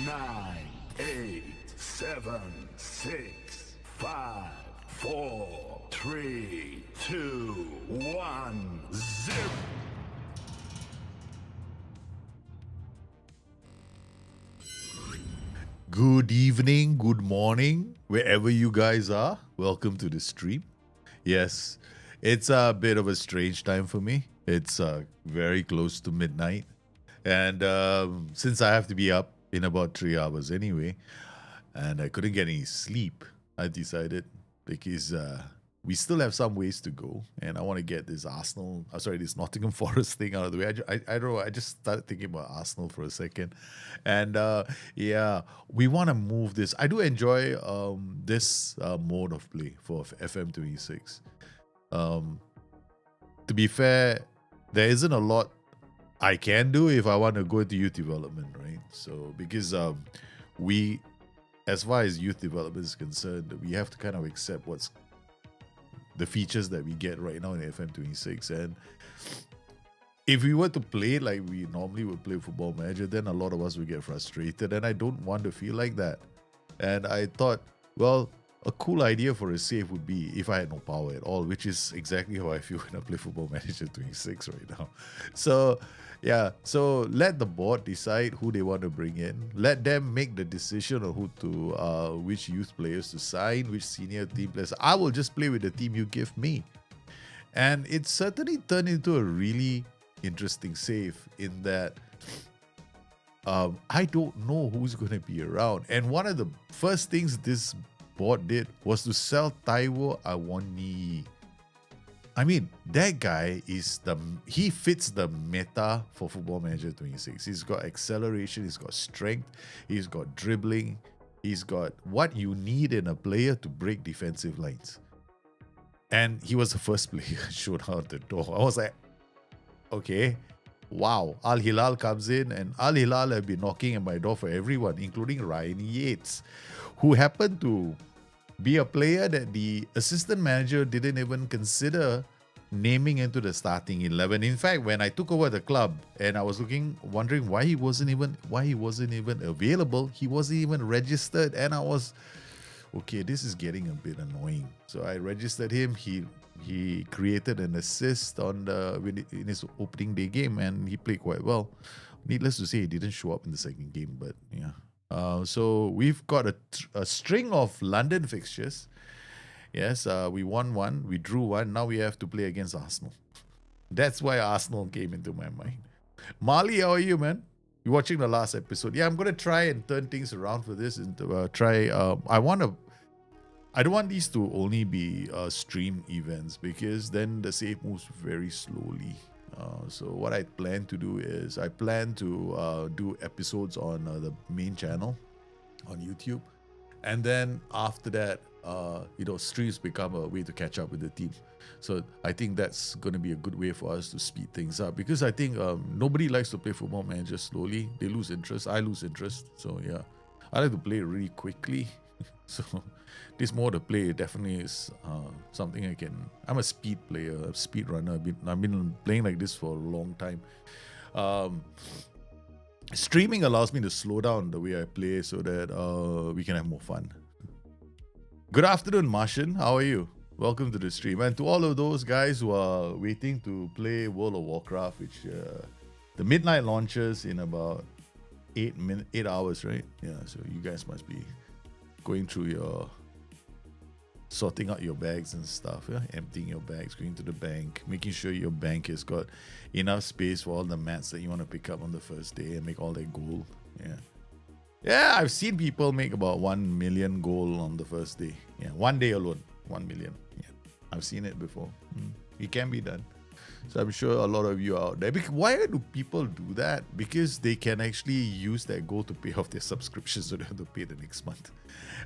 nine, eight, seven, six, five, four, three, two, one, zip. Good evening, good morning, wherever you guys are. Welcome to the stream. Yes, it's a bit of a strange time for me. It's very close to midnight. And since I have to be up in about 3 hours anyway, and I couldn't get any sleep, I decided because we still have some ways to go, and I want to get this this Nottingham Forest thing out of the way. I don't know. I just started thinking about Arsenal for a second, and yeah, we want to move this. I do enjoy this mode of play for FM26. To be fair, there isn't a lot I can do if I want to go into youth development, right? So because we, as far as youth development is concerned, we have to kind of accept what's the features that we get right now in FM26. And if we were to play like we normally would play Football Manager, then a lot of us would get frustrated, and I don't want to feel like that. And I thought, well, a cool idea for a save would be if I had no power at all, which is exactly how I feel when I play Football Manager 26 right now. So yeah, so let the board decide who they want to bring in. Let them make the decision on who to, which youth players to sign, which senior team players. I will just play with the team you give me. And it certainly turned into a really interesting save in that I don't know who's going to be around. And one of the first things this board did was to sell Taiwo Awoniyi. I mean, that guy he fits the meta for Football Manager 26. He's got acceleration, he's got strength, he's got dribbling, he's got what you need in a player to break defensive lines. And he was the first player shown out the door. I was like, okay, wow. Al Hilal comes in, and Al Hilal have been knocking at my door for everyone, including Ryan Yates, who happened to be a player that the assistant manager didn't even consider naming into the starting 11. In fact, when I took over the club and I was wondering why he wasn't even available, he wasn't even registered, and I was okay, this is getting a bit annoying. So I registered him. He created an assist in his opening day game, and he played quite well. Needless to say, he didn't show up in the second game, but yeah. So we've got a string of London fixtures. Yes, we won one, we drew one. Now we have to play against Arsenal. That's why Arsenal came into my mind. Mali, how are you, man? You watching the last episode? Yeah, I'm gonna try and turn things around for this and I don't want these to only be stream events, because then the save moves very slowly. So what I plan to do is I plan to do episodes on the main channel on YouTube, and then after that, streams become a way to catch up with the team. So I think that's going to be a good way for us to speed things up, because I think nobody likes to play Football Manager slowly. They lose interest. I lose interest. So yeah, I like to play really quickly. So this mode of play definitely is something I'm a speed player, a speed runner. I've been playing like this for a long time. Streaming allows me to slow down the way I play so that we can have more fun. Good afternoon, Martian. How are you? Welcome to the stream. And to all of those guys who are waiting to play World of Warcraft, which the midnight launches in about 8 hours, right? Yeah, so you guys must be going through sorting out your bags and stuff, yeah? Emptying your bags, going to the bank, making sure your bank has got enough space for all the mats that you want to pick up on the first day and make all that gold. Yeah, I've seen people make about 1 million gold on the first day. Yeah, one day alone, 1 million. Yeah, I've seen it before. It can be done. So I'm sure a lot of you are out there. Why do people do that? Because they can actually use that gold to pay off their subscription, so they have to pay the next month.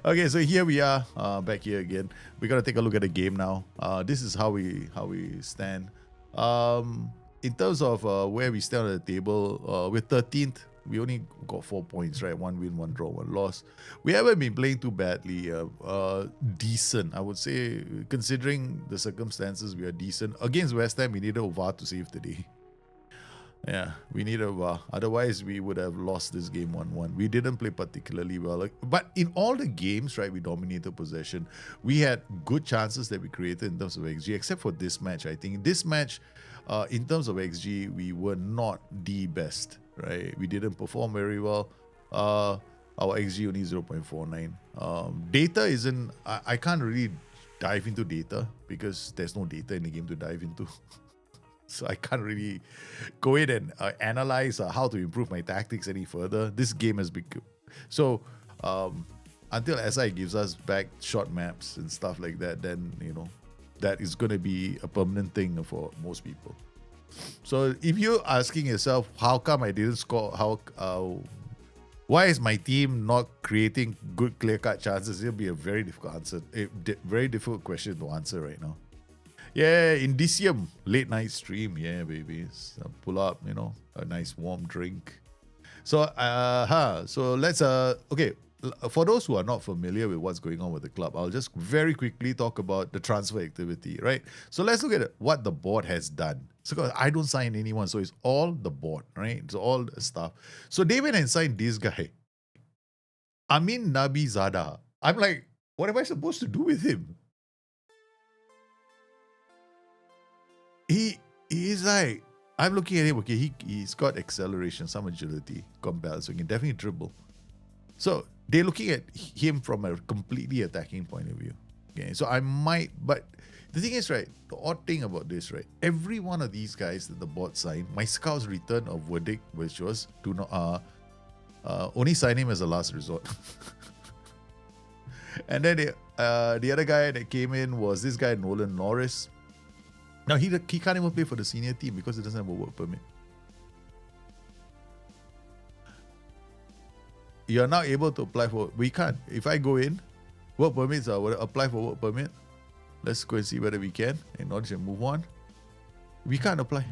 Okay, so here we are, back here again. We gotta take a look at the game now. This is how we stand. In terms of where we stand on the table, we're 13th. We only got 4 points, right? 1 win, 1 draw, 1 loss. We haven't been playing too badly. Decent, I would say, considering the circumstances. We are decent. Against West Ham, we needed VAR to save the day. Yeah, we need a VAR. Otherwise, we would have lost this game 1-1. We didn't play particularly well. But in all the games, right, we dominated possession. We had good chances that we created in terms of XG, except for this match. I think this match, in terms of XG, we were not the best, right? We didn't perform very well. Our XG only 0.49. Data isn't... I can't really dive into data because there's no data in the game to dive into. So I can't really go in and analyze how to improve my tactics any further. This game has been good. So until SI gives us back short maps and stuff like that, then, you know, that is going to be a permanent thing for most people. So if you're asking yourself, how come I didn't score? Why is my team not creating good clear-cut chances? It'll be a very difficult answer. Very difficult question to answer right now. Yeah, Indicium, late night stream. Yeah, baby. Pull up, you know, a nice warm drink. So, so let's, okay, for those who are not familiar with what's going on with the club, I'll just very quickly talk about the transfer activity, right? So let's look at what the board has done. So I don't sign anyone, so it's all the board, right? It's all the stuff. So they went and signed this guy, Amin Nabi Zada. I'm like, what am I supposed to do with him? He's like, I'm looking at him, okay, he's got acceleration, some agility, compel, so he can definitely dribble. So they're looking at him from a completely attacking point of view. Okay, so I might, but the thing is, right, the odd thing about this, right, every one of these guys that the board signed, my scouts return of verdict, which was to not, only sign him as a last resort. And then the other guy that came in was this guy, Nolan Norris. Now, he can't even play for the senior team because he doesn't have a work permit. You are now able to apply for... We can't. If I go in, work permits, I will apply for work permit. Let's go and see whether we can. In order to move on. We can't apply.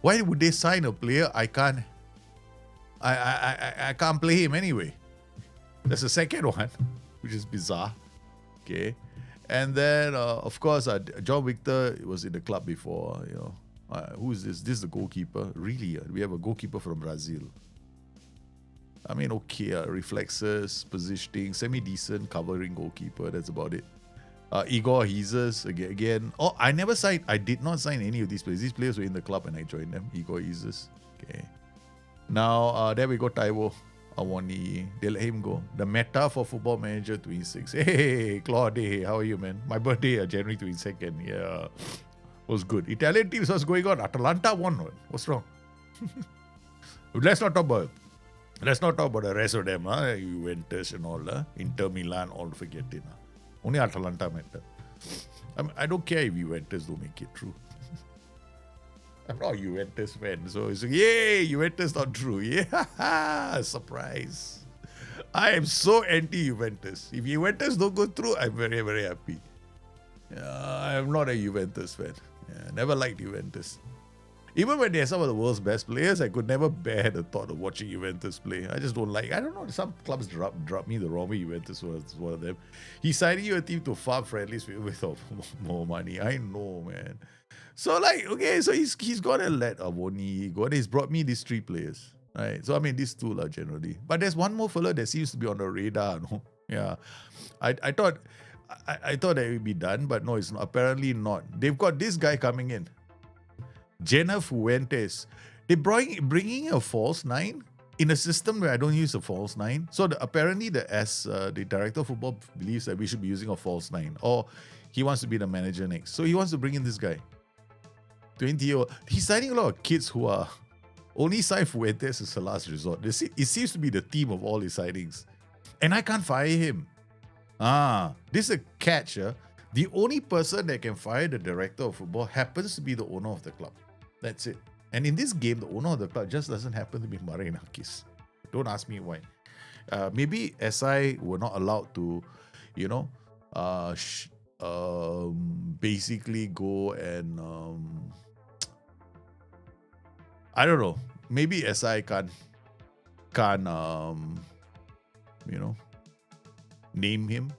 Why would they sign a player I can't... I can't play him anyway. That's the second one, which is bizarre. Okay. And then, of course, John Victor was in the club before. You know, who is this? This is the goalkeeper. Really, we have a goalkeeper from Brazil. I mean, okay, reflexes, positioning, semi-decent covering goalkeeper. That's about it. Igor Jesus again. Oh, I did not sign any of these players. These players were in the club and I joined them. Igor Jesus. Okay. Now, there we go, Taiwo Awani. They let him go. The meta for Football Manager 26. Hey, Claude, hey, how are you, man? My birthday, January 22nd. Yeah, was good. Italian teams, what's going on? Atalanta won. What's wrong? Let's not talk about the rest of them. Juventus and all. Inter Milan, all forget it. Only Atalanta matter. I don't care if Juventus don't make it through. I'm not a Juventus fan, so it's like, yay, Juventus not true. Yeah, surprise. I am so anti-Juventus. If Juventus don't go through, I'm very, very happy. I'm not a Juventus fan. Yeah, never liked Juventus. Even when they're some of the world's best players, I could never bear the thought of watching Juventus play. I just don't like. I don't know. Some clubs drop me the wrong way. Juventus was one of them. He's signing you a team to farm friendlies with more money. I know, man. So like, okay, so he's got a let Avoni. He's brought me these three players. Right. So I mean, these two are generally. But there's one more fella that seems to be on the radar. No? Yeah. I thought that it would be done, but no, it's not. Apparently not. They've got this guy coming in. Jenna Fuentes. They're bringing a false nine in a system where I don't use a false nine. So apparently the director of football believes that we should be using a false nine. Or he wants to be the manager next. So he wants to bring in this guy. 20-year-old. He's signing a lot of kids who are only sign Fuentes as a last resort. It seems to be the theme of all his signings. And I can't fire him. This is a catch. The only person that can fire the director of football happens to be the owner of the club. That's it. And in this game, the owner of the club just doesn't happen to be Marinakis. Don't ask me why. Maybe SI were not allowed to, basically go and I don't know. Maybe SI can't name him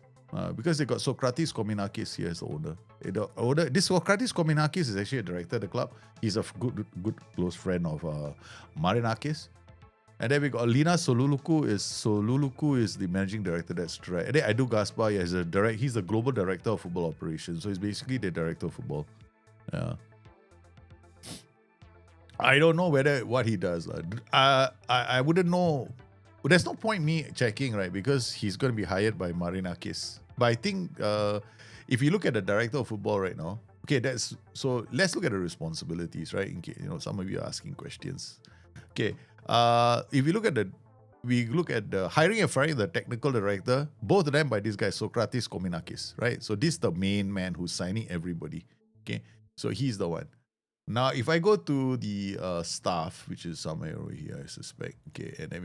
because they got Socrates Kominakis here as the owner. This Socrates Kominakis is actually a director of the club. He's a good close friend of Marinakis. And then we got Lina Soluluku is the managing director. That's right. And then Edu Gaspar, he's the global director of football operations. So he's basically the director of football. Yeah. I don't know what he does. I wouldn't know. There's no point me checking, right? Because he's going to be hired by Marinakis. But I think if you look at the director of football right now, okay, so let's look at the responsibilities, right? In case, some of you are asking questions. Okay. If we look at the hiring and firing the technical director, both of them by this guy, Socrates Kominakis, right? So this is the main man who's signing everybody. Okay. So he's the one. Now, if I go to the staff, which is somewhere over here, I suspect. Okay. And then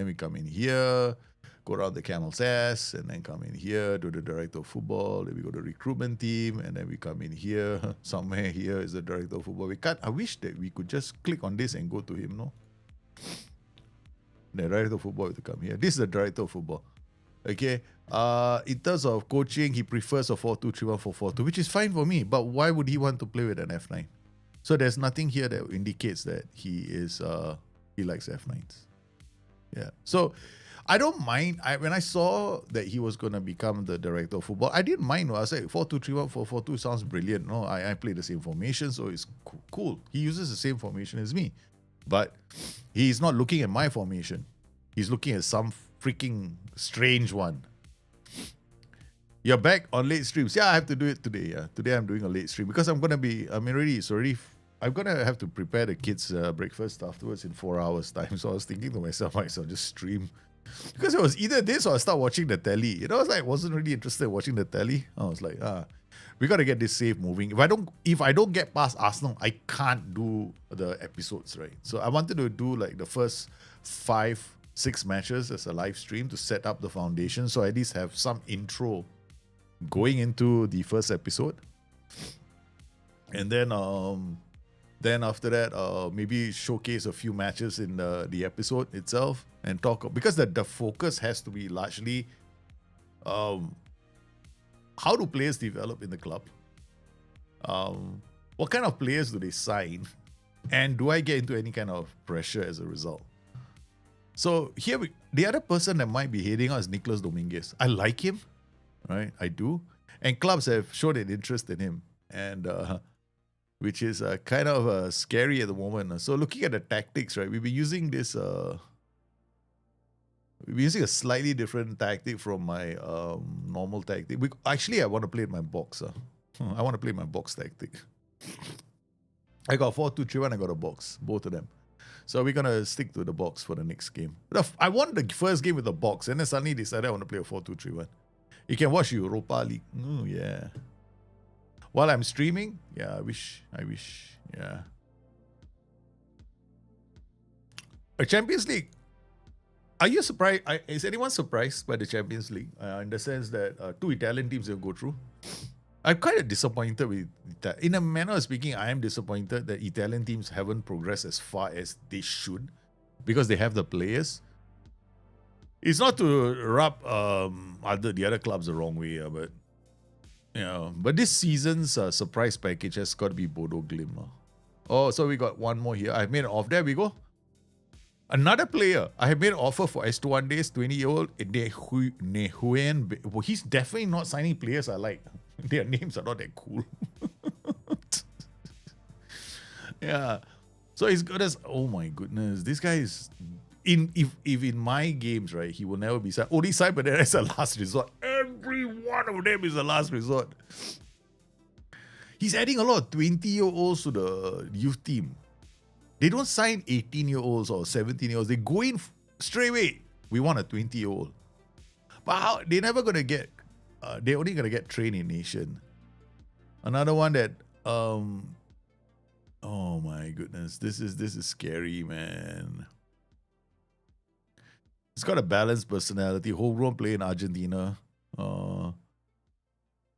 we come in here, go around the camel's ass, and then come in here to the director of football. Then we go to the recruitment team, and then we come in here. Somewhere here is the director of football. I wish that we could just click on this and go to him, no? The director of football to come here. This is the director of football. Okay. In terms of coaching, he prefers a 4-2-3-1 4-4-2, which is fine for me. But why would he want to play with an F9? So there's nothing here that indicates that he likes F9s. Yeah. So I don't mind. When I saw that he was going to become the director of football, I didn't mind. I was like, 4-2-3-1 4-4-2 sounds brilliant. No, I play the same formation, so it's cool. He uses the same formation as me. But he's not looking at my formation. He's looking at some freaking strange one. You're back on late streams. Yeah, I have to do it today. Yeah, today I'm doing a late stream because I'm going to have to prepare the kids' breakfast afterwards in 4 hours' time. So I was thinking to myself, I'll just stream. Because it was either this or I start watching the telly. I wasn't really interested in watching the telly. I was like, we got to get this save moving. If I don't get past Arsenal, I can't do the episodes, right? So I wanted to do like the first 5-6 matches as a live stream to set up the foundation. So I at least have some intro going into the first episode. And then after that, maybe showcase a few matches in the episode itself and talk, because the focus has to be largely how do players develop in the club? What kind of players do they sign? And do I get into any kind of pressure as a result? So here, the other person that might be hating us is Nicolas Dominguez. I like him, right? I do. And clubs have shown an interest in him. And which is kind of scary at the moment. So looking at the tactics, right? We've been using this... we're using a slightly different tactic from my normal tactic. Actually, I want to play my box. I want to play my box tactic. I got 4-2-3-1, I got a box, both of them. So we're going to stick to the box for the next game. I won the first game with the box, and then suddenly decided I want to play a 4-2-3-1. You can watch Europa League. Oh, yeah. While I'm streaming, yeah, I wish, yeah. A Champions League. Are you surprised? Is anyone surprised by the Champions League? In the sense that 2 Italian teams will go through. I'm kind of disappointed with that. In a manner of speaking, I am disappointed that Italian teams haven't progressed as far as they should because they have the players. It's not to rub the other clubs the wrong way, but but this season's surprise package has got to be Bodo Glimt. Oh, so we got one more here. I've made an offer. There we go. Another player. I have made an offer for Estuantes, 20-year-old Nehuyen. He's definitely not signing players I like. Their names are not that cool. Yeah. So he's good as, oh my goodness, this guy is, if in my games, right, he will never be signed. Only signed, but that's a last resort. Every one of them is a last resort. He's adding a lot of 20-year-olds to the youth team. They don't sign 18-year-olds or 17-year-olds. They go in straight away. We want a 20-year-old. But how? They're never going to get, they're only going to get trained in nation. Another one that, oh my goodness, this is scary, man. He's got a balanced personality, homegrown player in Argentina.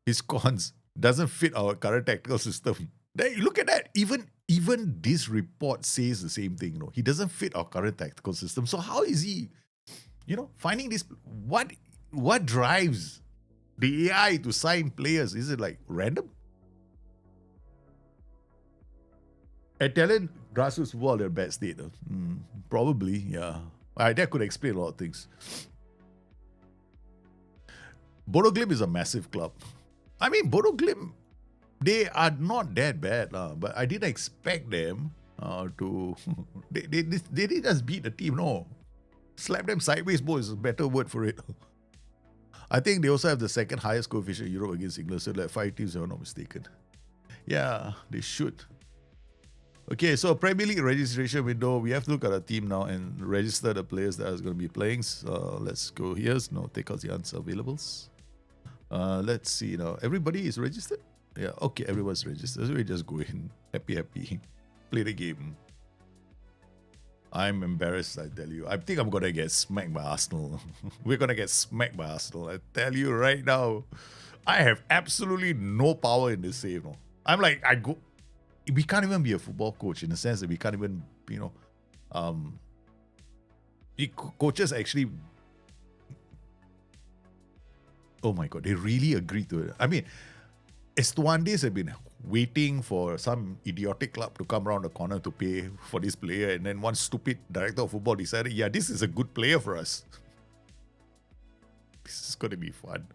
His cons doesn't fit our current tactical system. There, look at that. Even this report says the same thing. He doesn't fit our current tactical system. So how is he, finding this? What drives the AI to sign players? Is it like random? Italian grassroots football, they're bad state. Probably, yeah. That could explain a lot of things. Bodo Glimt is a massive club. I mean, Bodo Glimt, they are not that bad, but I didn't expect them to. They didn't just beat the team, no. Slap them sideways, boy, is a better word for it. I think they also have the second highest coefficient in Europe against England, so like 5 teams, if I'm not mistaken. Yeah, they should. Okay, so Premier League registration window. We have to look at our team now and register the players that are going to be playing. Let's go here. No, take out the unavailables. Let's see now. Everybody is registered? Yeah, okay, everyone's registered. So we just go in. Happy. Play the game. I'm embarrassed, I tell you. I think I'm going to get smacked by Arsenal. We're going to get smacked by Arsenal. I tell you right now. I have absolutely no power in this save. No. I'm like, we can't even be a football coach in the sense that we can't even, coaches actually, oh my God, they really agreed to it. I mean, Estuantes have been waiting for some idiotic club to come around the corner to pay for this player, and then one stupid director of football decided, yeah, this is a good player for us. This is going to be fun.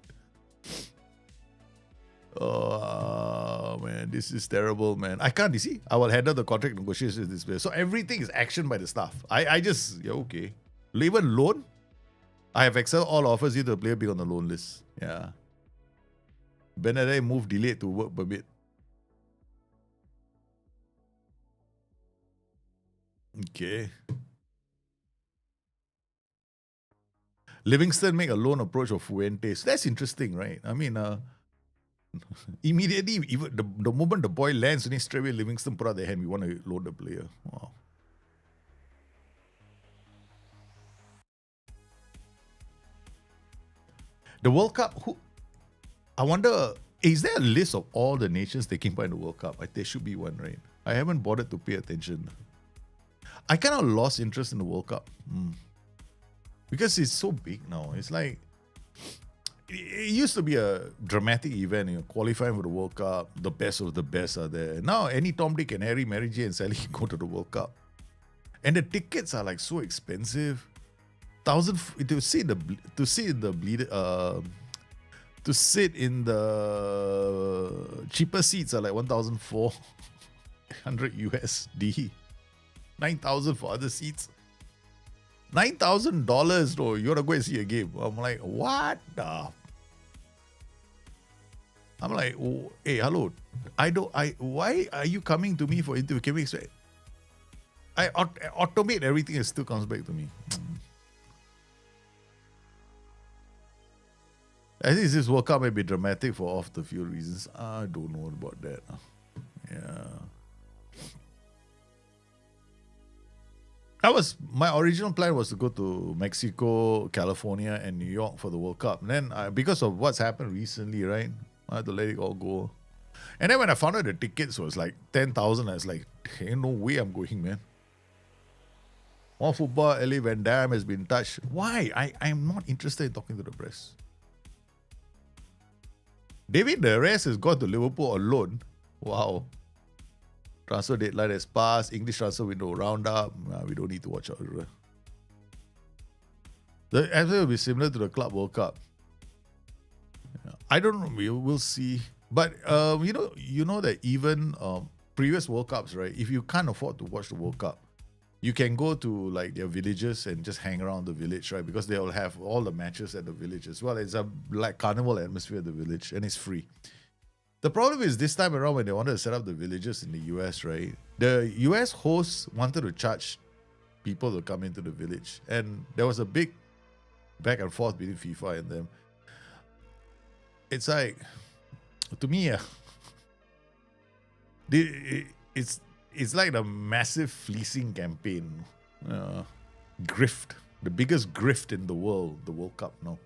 Oh, man, this is terrible, man. I can't, you see, I will handle the contract negotiations with this player. So everything is actioned by the staff. I just, yeah, okay. Even loan, I have accepted all offers here to the player being on the loan list. Yeah. Benedict move delayed to work permit. Okay. Livingston make a loan approach of Fuentes. That's interesting, right? I mean, immediately, even the moment the boy lands, straight away Livingston put out their hand. We want to loan the player. Wow. The World Cup, I wonder, is there a list of all the nations taking part in the World Cup? There should be one, right? I haven't bothered to pay attention. I kind of lost interest in the World Cup. Because it's so big now. It's like, it used to be a dramatic event, qualifying for the World Cup. The best of the best are there. Now, any Tom, Dick, and Harry, Mary Jane, and Sally can go to the World Cup. And the tickets are like so expensive. To sit in the cheaper seats are like 1,400 USD. 9,000 for other seats. $9,000 though. You gotta go and see a game. I'm like, what the? I'm like, oh, hey, hello. Why are you coming to me for interview? Can we expect? I automate everything, it still comes back to me. I think this World Cup may be dramatic for off the field reasons. I don't know about that. Yeah. My original plan was to go to Mexico, California, and New York for the World Cup. And then, because of what's happened recently, right, I had to let it all go. And then when I found out the tickets was like 10,000, I was like, ain't no way I'm going, man. One football, LA Van Damme has been touched. Why? I'm not interested in talking to the press. David Neres has gone to Liverpool alone. Wow. Transfer deadline has passed. English transfer window roundup. We don't need to watch out. The answer will be similar to the Club World Cup. I don't know. We'll see. But you know that even previous World Cups, right? If you can't afford to watch the World Cup, you can go to like their villages and just hang around the village, right? Because they will have all the matches at the village as well. It's a like carnival atmosphere at the village, and it's free. The problem is this time around when they wanted to set up the villages in the US, right? The US hosts wanted to charge people to come into the village. And there was a big back and forth between FIFA and them. It's like, to me, it's like a massive fleecing campaign. Grift. The biggest grift in the world, the World Cup now.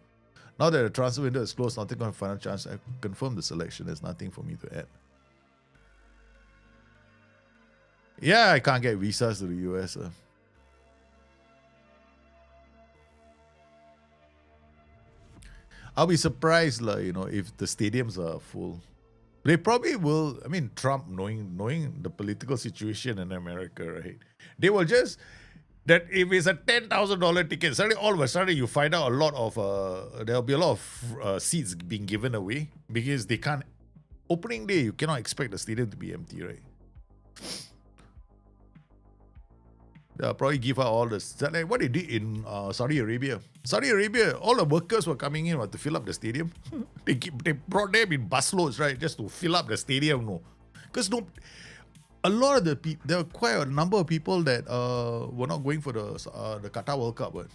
Now that the transfer window is closed, nothing going to final chance. I confirm the selection. There's nothing for me to add. Yeah, I can't get visas to the US. I'll be surprised, if the stadiums are full. They probably will. I mean, Trump, knowing the political situation in America, right? They will just that if it's a $10,000 ticket, suddenly all of a sudden you find out a lot of there'll be a lot of seats being given away because they can't. Opening day, you cannot expect the stadium to be empty, right? They'll probably give out all the like what they did in Saudi Arabia. Saudi Arabia, all the workers were coming in to fill up the stadium. they brought them in busloads, right, just to fill up the stadium. No, because a lot of the people, there were quite a number of people that were not going for the Qatar World Cup. But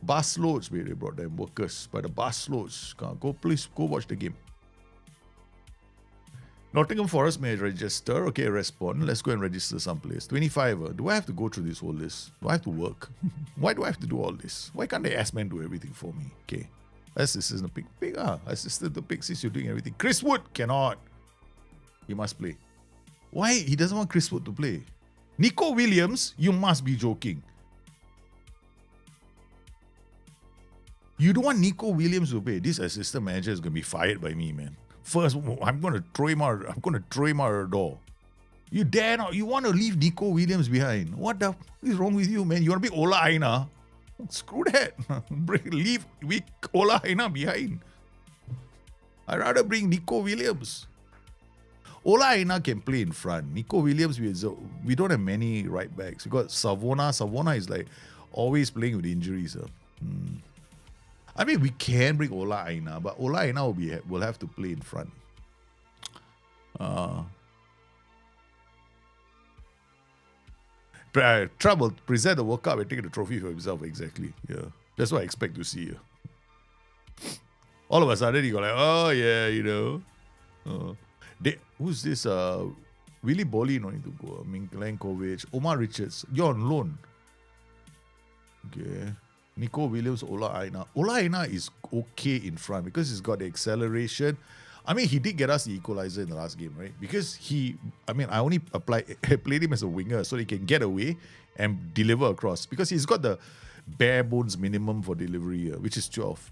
busloads, they brought them workers by the busloads. Please go watch the game. Nottingham Forest may register. Okay, respond. Let's go and register someplace. 25. Do I have to go through this whole list? Do I have to work? Why do I have to do all this? Why can't the S-Man do everything for me? Okay. Assistant to pick. Assistant to pick since you're doing everything. Chris Wood cannot. He must play. Why? He doesn't want Chris Wood to play. Nico Williams, you must be joking. You don't want Nico Williams to play. This assistant manager is going to be fired by me, man. First, I'm going to throw him out. I'm going to throw him out the door. You dare not? You want to leave Nico Williams behind? What the is wrong with you, man? You want to be Ola Aina? Screw that. Leave Ola Aina behind. I'd rather bring Nico Williams. Ola Aina can play in front. Nico Williams, we don't have many right backs. We got Savona. Savona is like always playing with injuries. I mean, we can bring Ola Aina, but Ola Aina will have to play in front. Trump will present the World Cup and take the trophy for himself. Exactly. Yeah, that's what I expect to see. All of a sudden, you go like, oh yeah, who's this? Willy Bolly no need to go. Milenkovic, Omar Richards. You're on loan. Okay. Nico Williams, Ola Aina. Ola Aina is okay in front because he's got the acceleration. I mean, he did get us the equalizer in the last game, right? Because I only played him as a winger so he can get away and deliver across. Because he's got the bare bones minimum for delivery, which is 12.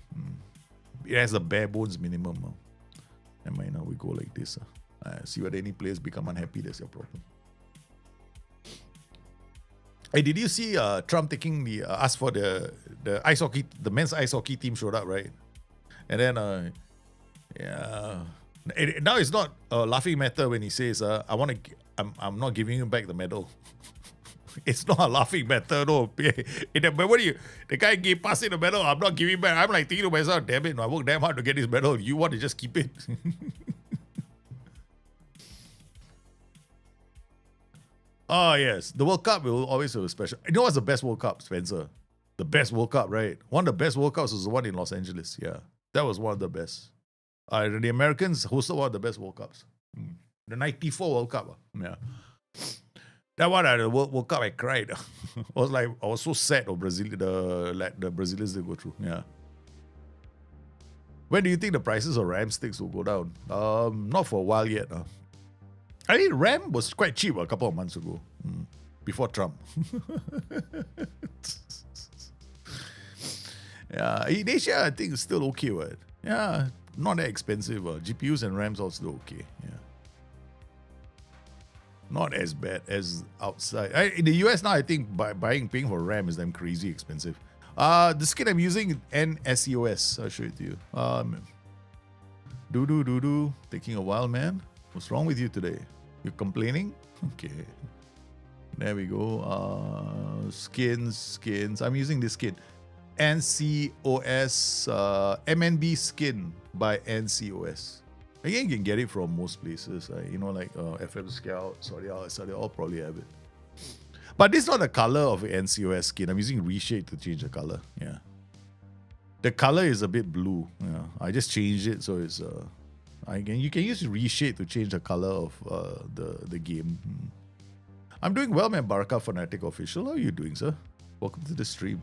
It has the bare bones minimum. And now we go like this. See whether any players become unhappy, that's your problem. Hey, did you see Trump taking ask for the ice hockey, the men's ice hockey team showed up, right? And then now it's not a laughing matter when he says I'm not giving you back the medal. It's not a laughing matter, no. But what the guy passing the medal, I'm not giving back. I'm like thinking to myself, damn it, I worked damn hard to get this medal. You want to just keep it? Oh, yes. The World Cup will always have a special. You know what's the best World Cup, Spencer? The best World Cup, right? One of the best World Cups was the one in Los Angeles. Yeah. That was one of the best. The Americans hosted one of the best World Cups. The 94 World Cup. Yeah. That one, the World Cup, I cried. I was so sad of Brazil, the Brazilians they go through. Yeah. When do you think the prices of RAM sticks will go down? Not for a while yet. I mean, RAM was quite cheap a couple of months ago, before Trump. Yeah, in Asia, I think it's still okay, right? Yeah, not that expensive. GPUs and RAMs are still okay. Yeah, not as bad as outside. In the US now, I think paying for RAM is damn crazy expensive. The skin I'm using, NSEOS. I'll show it to you. Taking a while, man. What's wrong with you today? You're complaining? Okay. There we go. Skins. I'm using this skin. NCOS, MNB skin by NCOS. Again, you can get it from most places. Like FM Scout, sorry, they all probably have it. But this is not the color of NCOS skin. I'm using Reshade to change the color. Yeah. The color is a bit blue. Yeah. I just changed it so it's you can use Reshade to change the color of the game. I'm doing well, man. Baraka Fanatic Official. How are you doing, sir? Welcome to the stream.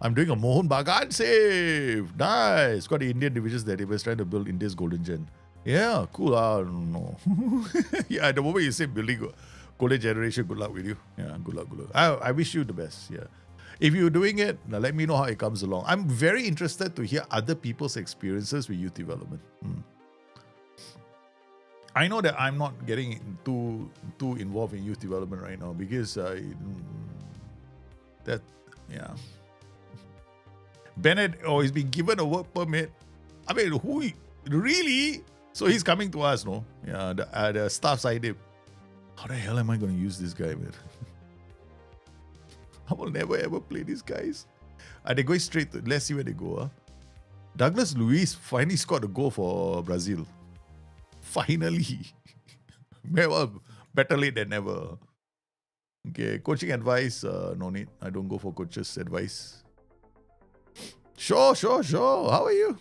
I'm doing a Mohun Bagan save. Nice. Got the Indian divisions that he was trying to build India's golden gen. Yeah, cool. I don't know. Yeah, the moment you say building golden generation, good luck with you. Yeah, good luck. I wish you the best. Yeah. If you're doing it, now let me know how it comes along. I'm very interested to hear other people's experiences with youth development. I know that I'm not getting too involved in youth development right now because Bennett, he's been given a work permit. I mean, who really? So he's coming to us, no? Yeah, the staff side him. How the hell am I going to use this guy, man? I will never ever play these guys. They're going straight to, let's see where they go. Huh? Douglas Luiz finally scored a goal for Brazil. Finally. Well, better late than never. Okay, coaching advice, no need. I don't go for coach's advice. Sure. How are you?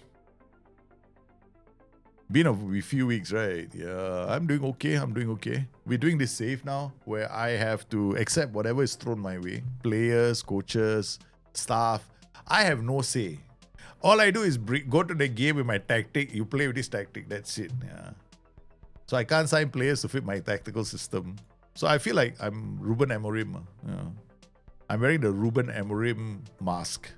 Been a few weeks, right? Yeah, I'm doing okay. We're doing this safe now, where I have to accept whatever is thrown my way. Players, coaches, staff. I have no say. All I do is go to the game with my tactic. You play with this tactic. That's it. Yeah. So I can't sign players to fit my tactical system. So I feel like I'm Ruben Amorim. Yeah. I'm wearing the Ruben Amorim mask.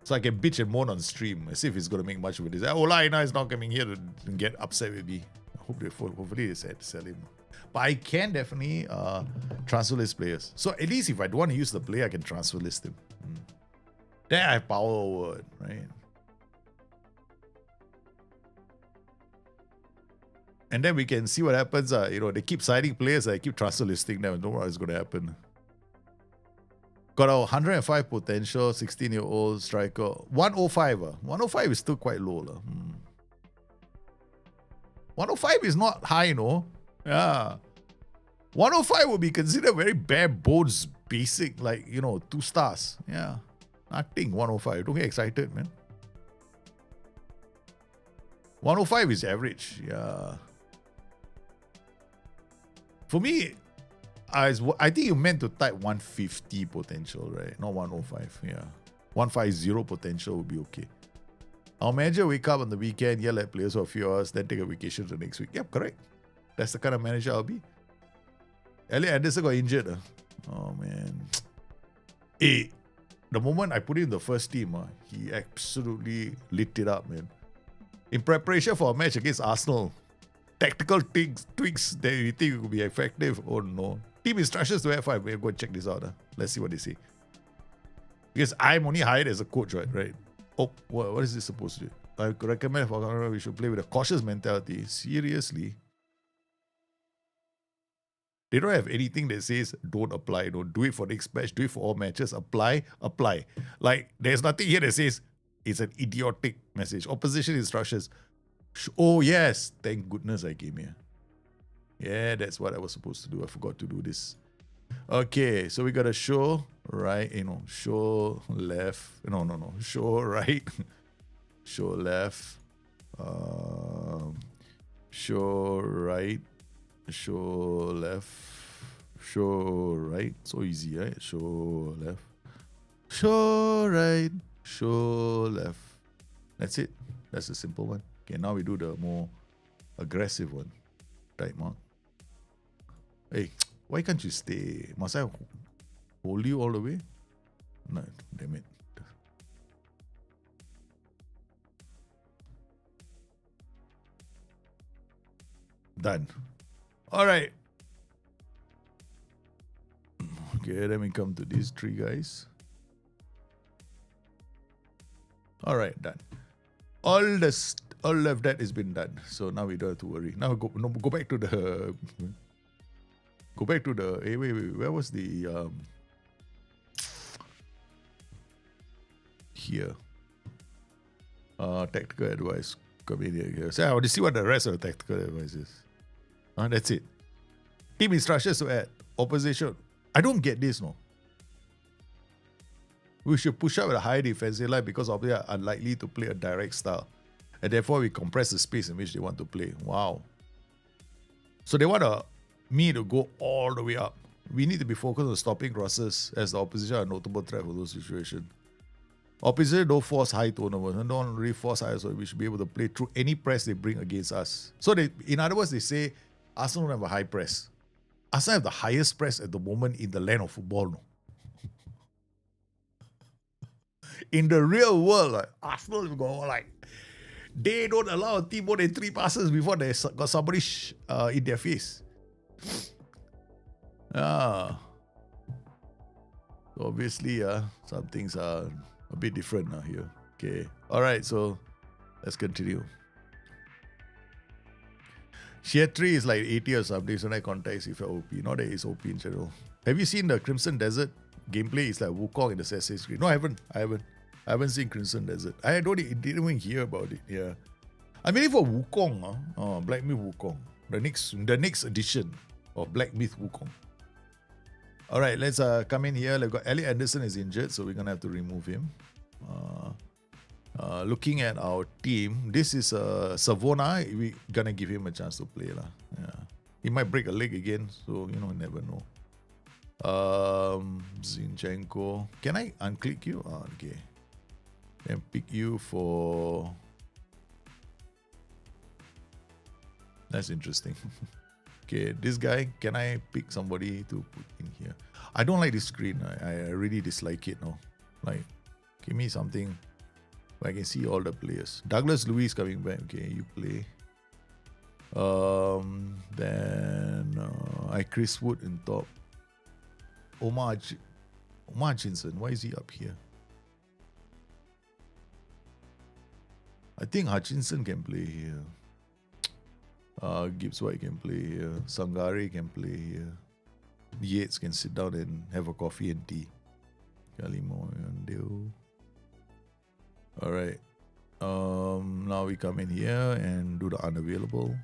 So I can bitch and moan on stream as if it's going to make much of it. Olaina is not coming here to get upset with me. Hopefully they sell him. But I can definitely transfer list players. So at least if I don't want to use the player, I can transfer list him. Then I have power over it, right? And then we can see what happens. They keep signing players. I keep transfer listing them. I don't know what's going to happen. Got a 105 potential, 16-year-old striker. 105. 105 is still quite low. 105 is not high, no? Yeah. 105 would be considered very bare bones, basic, like, 2 stars. Yeah. Nothing, 105. Don't get excited, man. 105 is average. Yeah. For me, I think you meant to type 150 potential, right? Not 105. Yeah. 150 potential would be okay. Our manager wake up on the weekend, yell at players for a few hours, then take a vacation the next week. Yep, correct. That's the kind of manager I'll be. Elliot Anderson got injured. Oh, man. The moment I put him in the first team, he absolutely lit it up, man. In preparation for a match against Arsenal, tactical tweaks that you think will be effective. Oh, no. Team instructions to F5. We'll go check this out. Let's see what they say. Because I'm only hired as a coach, right? Oh, what is this supposed to do? I recommend we should play with a cautious mentality. Seriously? They don't have anything that says don't apply. Don't do it for next match. Do it for all matches. Apply. Like, there's nothing here that says it's an idiotic message. Opposition instructions. Oh, yes. Thank goodness I came here. Yeah, that's what I was supposed to do. I forgot to do this. Okay, so we got to show right, show left. No. Show right. Show left. Show right. Show left. Show right. So easy, right? Show left. Show right. Show left. That's it. That's a simple one. Okay, now we do the more aggressive one. Right, Mark? Hey, why can't you stay? Must I hold you all the way? No, damn it. Done. All right. Okay, let me come to these 3 guys. All right, done. All of that has been done. So now we don't have to worry. Now go back to the. Go back to the. Hey, wait. Where was the here? Tactical advice. Come in here. So I want to see what the rest of the tactical advice is. That's it. Team instructions to add. Opposition. I don't get this, no. We should push up with a higher defensive line because they are unlikely to play a direct style. And therefore, we compress the space in which they want to play. Wow. So they want me to go all the way up. We need to be focused on stopping crosses as the opposition are a notable threat for those situations. Opposition don't force high turnovers and don't really force high, so we should be able to play through any press they bring against us. So in other words, they say Arsenal don't have a high press. Arsenal have the highest press at the moment in the land of football. No? In the real world, like, Arsenal go like they don't allow a team more than 3 passes before they got somebody in their face. So obviously, some things are a bit different now here. Okay. All right. So let's continue. Tier 3 is like 80 or something, so I context if you're OP. Not that it's OP in general. Have you seen the Crimson Desert gameplay? It's like Wukong in the Assassin's Creed. No, I haven't seen Crimson Desert. I didn't even hear about it. Yeah. I mean, for Wukong, Black Myth Wukong. The next edition of Black Myth Wukong. All right, let's come in here. We've got Elliot Anderson is injured, so we're going to have to remove him. Looking at our team, this is Savona. We're going to give him a chance to play. Yeah. He might break a leg again, so, you never know. Zinchenko. Can I unclick you? Okay. Then pick you for... That's interesting. Okay, this guy, can I pick somebody to put in here? I don't like this screen. I really dislike it now. Like, give me something where I can see all the players. Douglas Luiz coming back. Okay, you play. Then Chris Wood in top. Omar Hutchinson. Why is he up here? I think Hutchinson can play here. Gibbs White can play here. Sangare can play here. Yates can sit down and have a coffee and tea. Alright. Now we come in here and do the unavailable.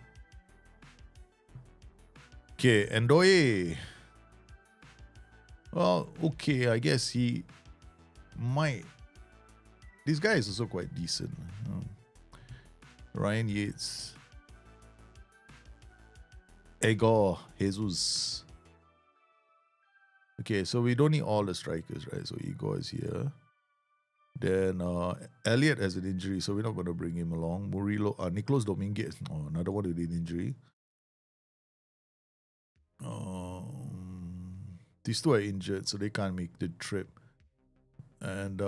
Okay, Ndoye. Well, okay, I guess he might. This guy is also quite decent. Ryan Yates. Igor Jesus. Okay, so we don't need all the strikers, right? So Igor is here. Then Elliot has an injury, so we're not going to bring him along. Murillo, Nicolas Dominguez, another one with an injury. These two are injured, so they can't make the trip. And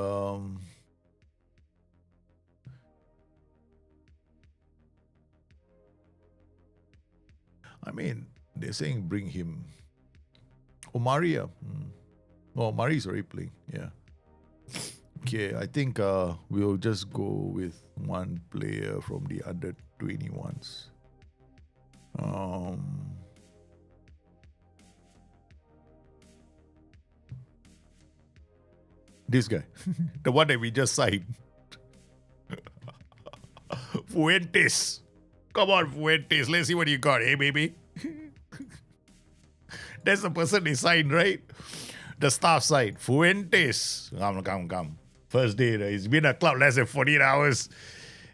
I mean, they're saying bring him. Maria. Oh, Mari's already playing. Yeah. Okay, I think we'll just go with one player from the under 21s. This guy, the one that we just signed. Fuentes. Come on, Fuentes. Let's see what you got, hey, baby. That's the person they signed, right? The staff signed. Fuentes. Come. First day, it's been a club less than 48 hours.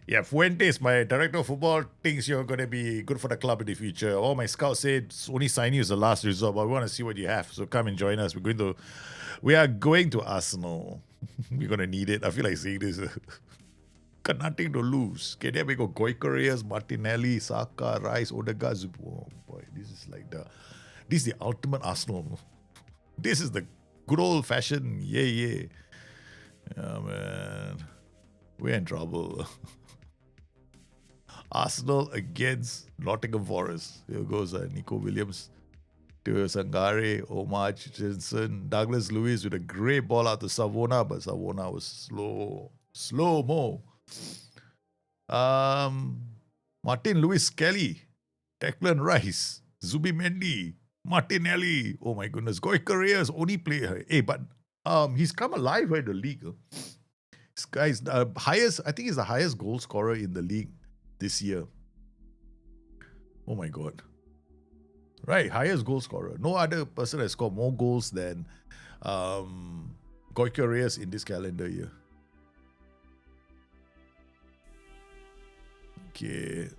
Yeah, Fuentes, my director of football, thinks you're going to be good for the club in the future. All my scouts said only signing you is the last resort, but we want to see what you have. So come and join us. We are going to Arsenal. We're going to need it. I feel like saying this. Got nothing to lose. Okay, there we go. Goicoreas, Martinelli, Saka, Rice, Odegaard. Oh boy, this is the ultimate Arsenal. This is the good old fashioned yeah. Yeah, man. We're in trouble. Arsenal against Nottingham Forest. Here goes Nico Williams, Theo Sangare, Omar Hutchinson, Douglas Luiz with a great ball out to Savona, but Savona was slow-mo. Martin Lewis Kelly, Declan Rice, Zubimendi, Martinelli. Oh my goodness, Goicoreas only player. Hey, but he's come alive in the league. This guy's highest. I think he's the highest goal scorer in the league this year. Oh my god! Right, highest goal scorer. No other person has scored more goals than Goicoreas in this calendar year. Okay.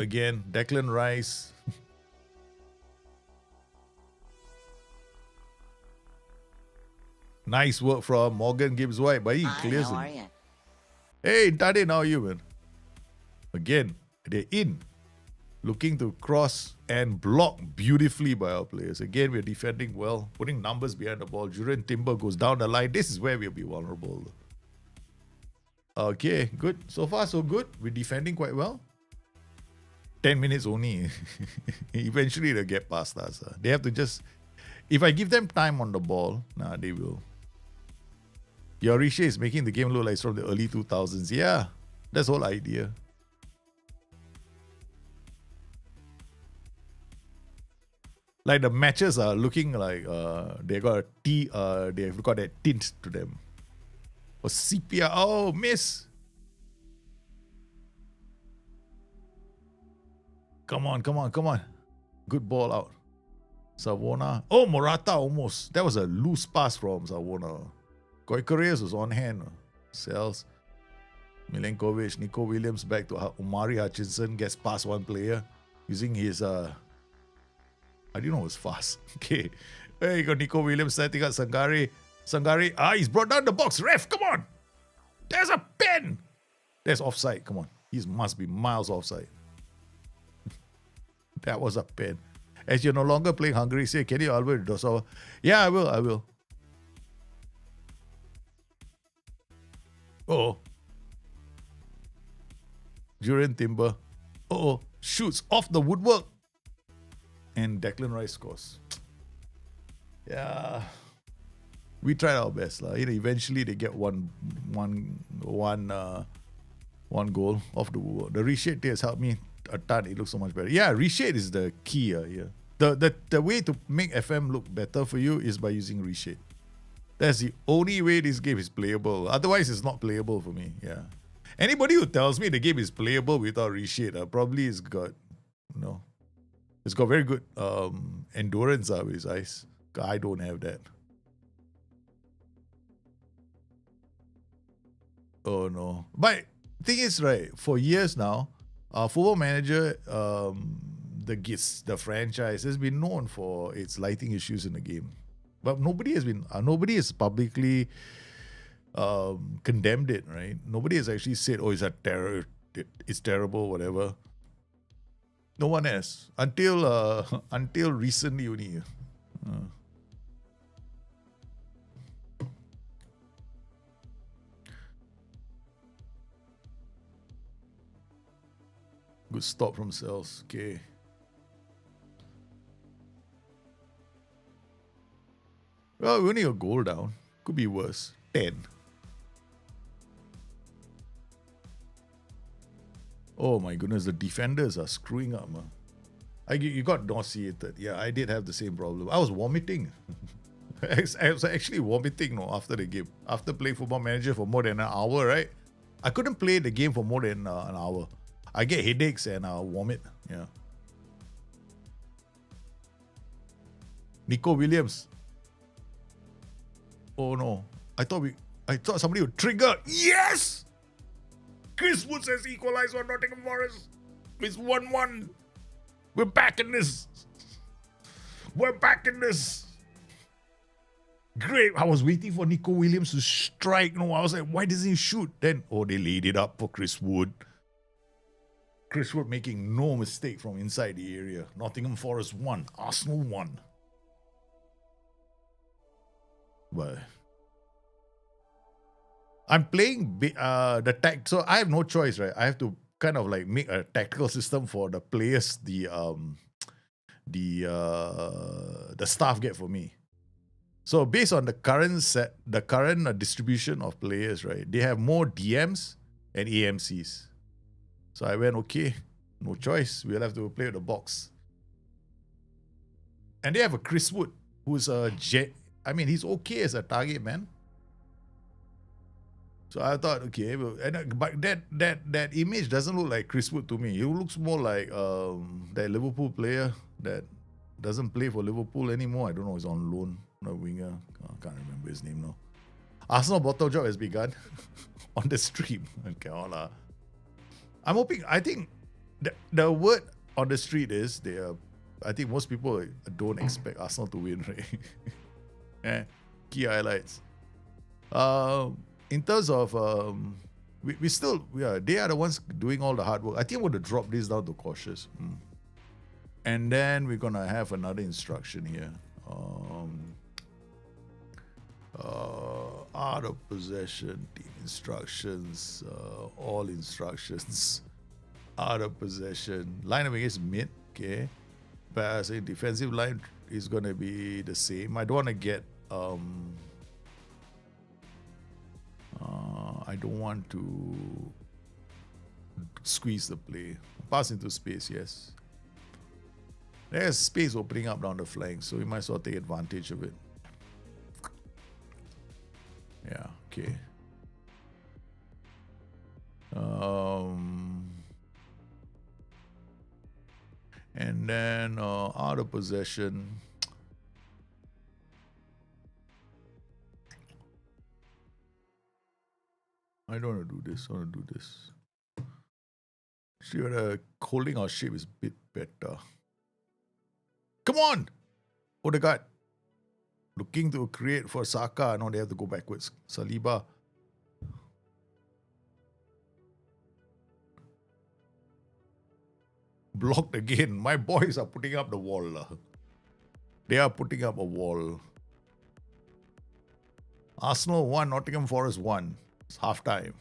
Again, Declan Rice. Nice work from Morgan Gibbs White, but he clears how it. are you? Hey, Tade, how are you, man? Again, they're in. Looking to cross and block beautifully by our players. Again, we're defending well, putting numbers behind the ball. Julian Timber goes down the line. This is where we'll be vulnerable. Okay, good. So far, so good. We're defending quite well. 10 minutes only. Eventually, they'll get past us. They have to just... If I give them time on the ball, they will. Your Rishi is making the game look like it's from the early 2000s. Yeah, that's the whole idea. Like the matches are looking like they've got that tint to them. Or sepia. Oh, miss. Come on. Good ball out. Savona. Oh, Morata almost. That was a loose pass from Savona. Goicoreus was on hand. Sells. Milenkovic, Nico Williams back to Umari Hutchinson. Gets past one player using his... I didn't know it was fast. Okay. Hey, you got Nico Williams setting up Sangare. He's brought down the box. Ref, come on. There's a pen. There's offside. Come on. He must be miles offside. That was a pen. As you're no longer playing Hungary, say, can you Albert Dosova? Yeah, I will. Oh. Jurien Timber. Shoots off the woodwork. And Declan Rice scores. Yeah. We tried our best. Eventually they get one goal off the woodwork. The reshade has helped me a ton. It looks so much better. Yeah, reshade is the key here. The way to make FM look better for you is by using reshade. That's the only way this game is playable. Otherwise, it's not playable for me. Yeah. Anybody who tells me the game is playable without reshade probably has got, it's got very good endurance with his eyes. I don't have that. Oh no. But the thing is, right, for years now, Football Manager, the franchise has been known for its lighting issues in the game. But nobody has publicly condemned it, right? Nobody has actually said, oh, it's terrible, whatever. No one has. Until recently only. Good stop from Cells. Okay. Well, we're only a goal down. Could be worse. 10. Oh my goodness, the defenders are screwing up. You got nauseated. Yeah, I did have the same problem. I was vomiting. I was actually vomiting after the game. After playing Football Manager for more than an hour, right? I couldn't play the game for more than an hour. I get headaches and I'll vomit. Yeah. Nico Williams. Oh no. I thought somebody would trigger. Yes! Chris Wood says equalize on Nottingham Forest. It's 1-1. We're back in this. Great. I was waiting for Nico Williams to strike. No, I was like, why doesn't he shoot? Then, they laid it up for Chris Wood. Chris Wood making no mistake from inside the area. Nottingham Forest 1. Arsenal 1. But I'm playing the tech, so I have no choice, right? I have to kind of like make a tactical system for the players the staff get for me. So based on the current distribution of players, right? They have more DMs and AMCs. So I went, okay, no choice. We'll have to play with the box. And they have a Chris Wood, who's he's okay as a target man. So I thought, okay, but that image doesn't look like Chris Wood to me. He looks more like that Liverpool player that doesn't play for Liverpool anymore. I don't know, he's on loan, no winger. I can't remember his name now. Arsenal bottle job has begun on the stream. Okay, I'm hoping. I think the word on the street is I think most people don't expect Arsenal to win, right? Key highlights. In terms of they are the ones doing all the hard work. I think I'm going to drop this down to cautious. And then we're going to have another instruction here. Out of possession, team instructions, all instructions, out of possession. Line up against mid, okay. But I say defensive line is gonna be the same. I don't want to get I don't want to squeeze the play. Pass into space, yes. There's space opening up down the flank, so we might as well take advantage of it. Yeah, okay. And then out of possession. I don't want to do this. I want to do this. See whether holding our shape is a bit better. Come on! Odegaard. Looking to create for Saka. No, they have to go backwards. Saliba. Blocked again. My boys are putting up the wall. They are putting up a wall. Arsenal 1, Nottingham Forest 1. It's half time.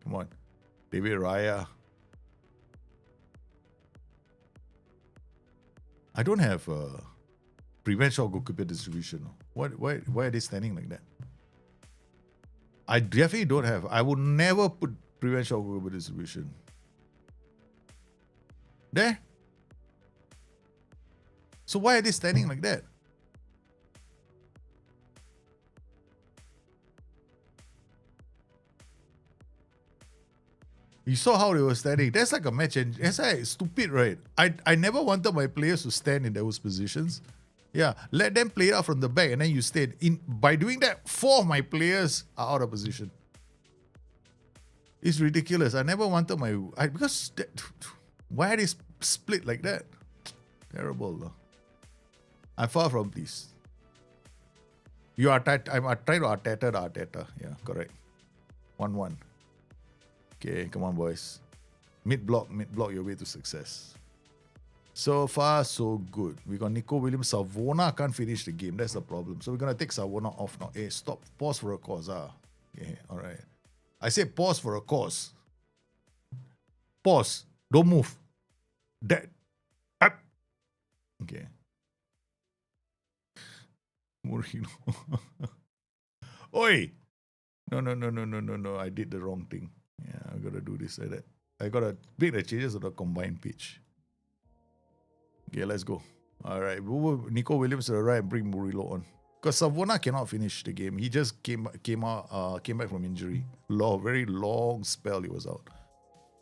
Come on. David Raya. I don't have prevent shot goalkeeper distribution. Why are they standing like that? I definitely don't have. I would never put prevent shot goalkeeper distribution. There. So why are they standing like that? You saw how they were standing. That's like a match, and that's like stupid, right? I never wanted my players to stand in those positions. Yeah, let them play it out from the back, and then you stayed in. By doing that, 4 of my players are out of position. It's ridiculous. I never wanted because why are they split like that? Terrible. I'm far from pleased. You are I'm trying to Arteta. Yeah, correct. 1-1. Okay, come on, boys. Mid block your way to success. So far, so good. We got Nico Williams. Savona can't finish the game. That's the problem. So we're going to take Savona off now. Hey, stop. Pause for a cause. Okay, all right. I said pause for a cause. Pause. Don't move. That. Up. Okay. Mourinho. Oi! No. I did the wrong thing. Yeah, I gotta do this like that. I gotta make the changes to the combined pitch. Okay, let's go. Alright, Nico Williams to the right and bring Murillo on. Because Savona cannot finish the game. He just came back from injury. Very long spell he was out.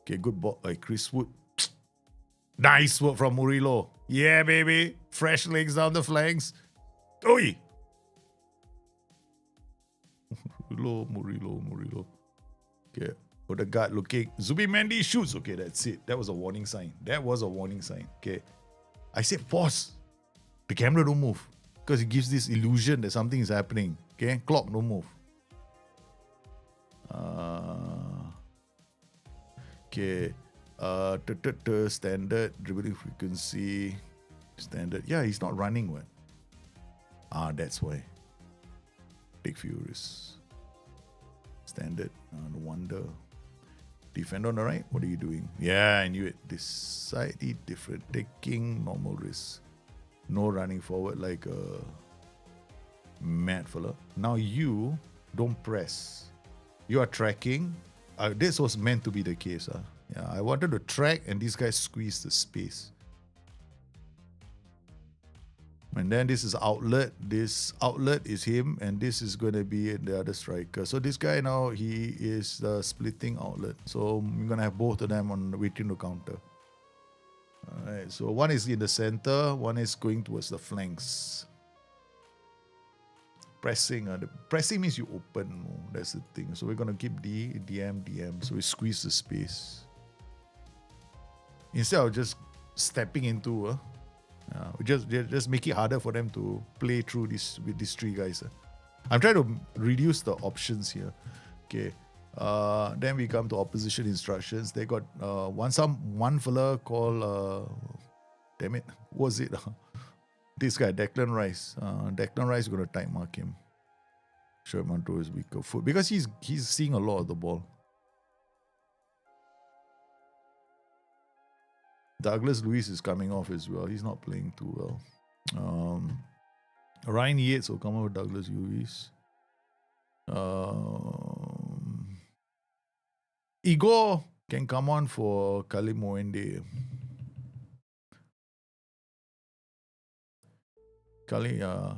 Okay, good ball. Chris Wood. Nice work from Murillo. Yeah, baby. Fresh legs down the flanks. Oi! Murillo. Okay. Odegaard looking. Zubimendi shoots. Okay, that's it. That was a warning sign. Okay. I said pause. The camera don't move. Because it gives this illusion that something is happening. Okay? Clock don't move. Okay. Standard. Dribbling frequency. Standard. Yeah, he's not running what? That's why. Take few risks. Standard. No wonder. Defender on the right. What are you doing? Yeah, I knew it. Decidedly different. Taking normal risks. No running forward like a mad fella. Now you don't press. You are tracking. This was meant to be the case. Yeah, I wanted to track and these guys squeeze the space. And then this is outlet. This outlet is him, and this is going to be the other striker. So this guy now, he is the splitting outlet. So we're going to have both of them on waiting to counter. All right. So one is in the center, one is going towards the flanks. Pressing. The pressing means you open. That's the thing. So we're going to keep DM. So we squeeze the space. Instead of just stepping into we just make it harder for them to play through this with these 3 guys. I'm trying to reduce the options here. Okay. Then we come to opposition instructions. They got one fella called damn it, what was it? This guy, Declan Rice. Declan Rice is gonna time mark him. Sherman is weaker foot because he's seeing a lot of the ball. Douglas Luiz is coming off as well. He's not playing too well. Ryan Yates will come over Douglas Luiz. Igor can come on for Kalim Moende.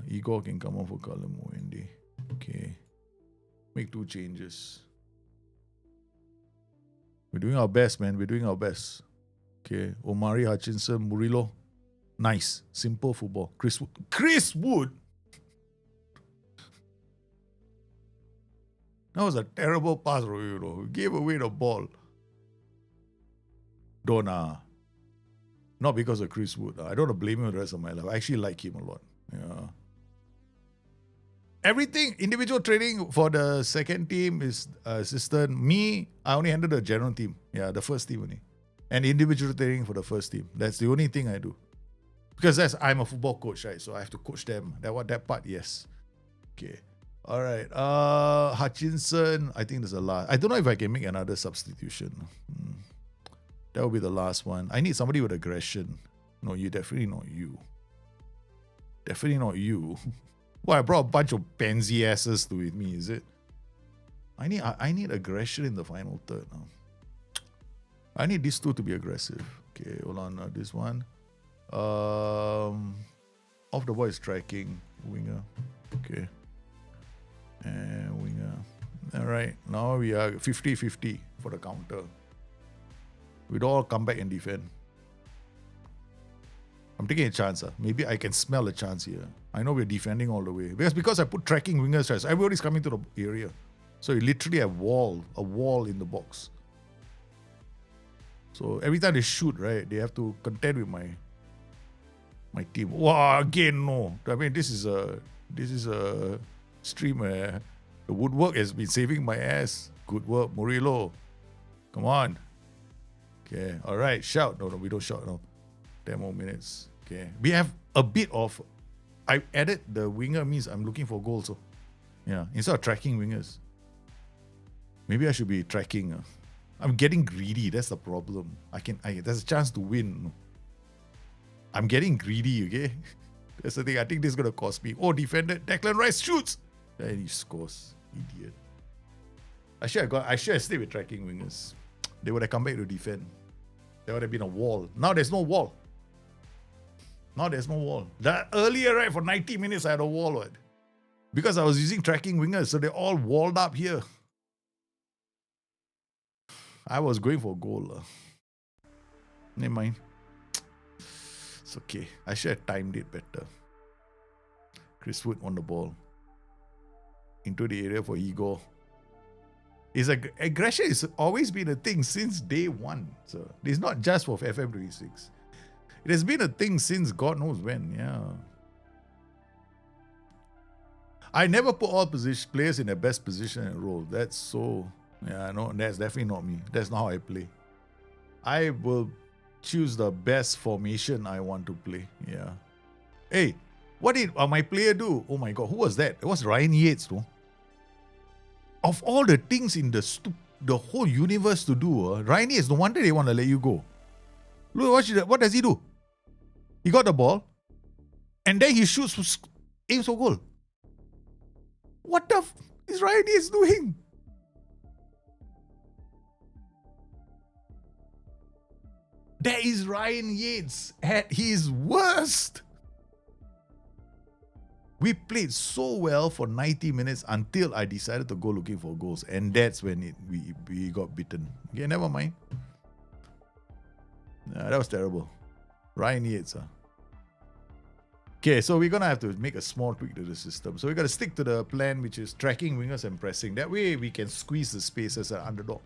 Igor can come on for Kalim Moende. Okay. Make 2 changes. We're doing our best, man. We're doing our best. Okay. Omari Hutchinson, Murillo. Nice. Simple football. Chris Wood. That was a terrible pass, you know. He gave away the ball. Donna. Not because of Chris Wood. I don't want to blame him the rest of my life. I actually like him a lot. Yeah. Everything, individual training for the second team is assistant. Me, I only handle the general team. Yeah, the first team only. And individual training for the first team. That's the only thing I do. Because I'm a football coach, right? So I have to coach them. That part, yes. Okay. All right. Hutchinson, I think there's a lot. I don't know if I can make another substitution. That will be the last one. I need somebody with aggression. No, definitely not you. Definitely not you. Well, I brought a bunch of pansy asses to with me, is it? I need aggression in the final third now. I need these two to be aggressive. Okay, hold on. This one. Off the ball is striking. Winger. Okay. And winger. Alright. Now we are 50-50 for the counter. We'd all come back and defend. I'm taking a chance. Maybe I can smell a chance here. I know we're defending all the way. Because I put tracking wingers, right? So everybody's coming to the area. So you literally have a wall in the box. So every time they shoot, right, they have to contend with my team. Wow, again, no. I mean, this is a stream where the woodwork has been saving my ass. Good work, Murillo. Come on. Okay, all right, shout. No, we don't shout now. 10 more minutes. Okay, we have a bit of. I added the winger means I'm looking for goals. So, yeah, instead of tracking wingers, maybe I should be tracking. I'm getting greedy. That's the problem. There's a chance to win. I'm getting greedy. Okay, that's the thing. I think this is gonna cost me. Oh, defender Declan Rice shoots, and he scores. Idiot. I should have stayed with tracking wingers. They would have come back to defend. There would have been a wall. Now there's no wall. That earlier, right, for 90 minutes I had a wall, right? Because I was using tracking wingers, so they're all walled up here. I was going for a goal. Never mind. It's okay. I should have timed it better. Chris Wood on the ball. Into the area for Igor. Aggression has always been a thing since day one. So it's not just for FM26. It has been a thing since God knows when. Yeah. I never put all players in their best position and role. That's so. Yeah, no, that's definitely not me. That's not how I play. I will choose the best formation I want to play. Yeah. Hey, what did my player do? Oh my God, who was that? It was Ryan Yates, no? Of all the things in the whole universe to do, Ryan Yates, no wonder they want to let you go. Look, what does he do? He got the ball, and then he shoots, aims for goal. What the is Ryan Yates doing? That is Ryan Yates at his worst. We played so well for 90 minutes until I decided to go looking for goals. And that's when we got beaten. Okay, never mind. Nah, that was terrible. Ryan Yates. Okay, so we're going to have to make a small tweak to the system. So we got to stick to the plan, which is tracking wingers and pressing. That way we can squeeze the space as an underdog.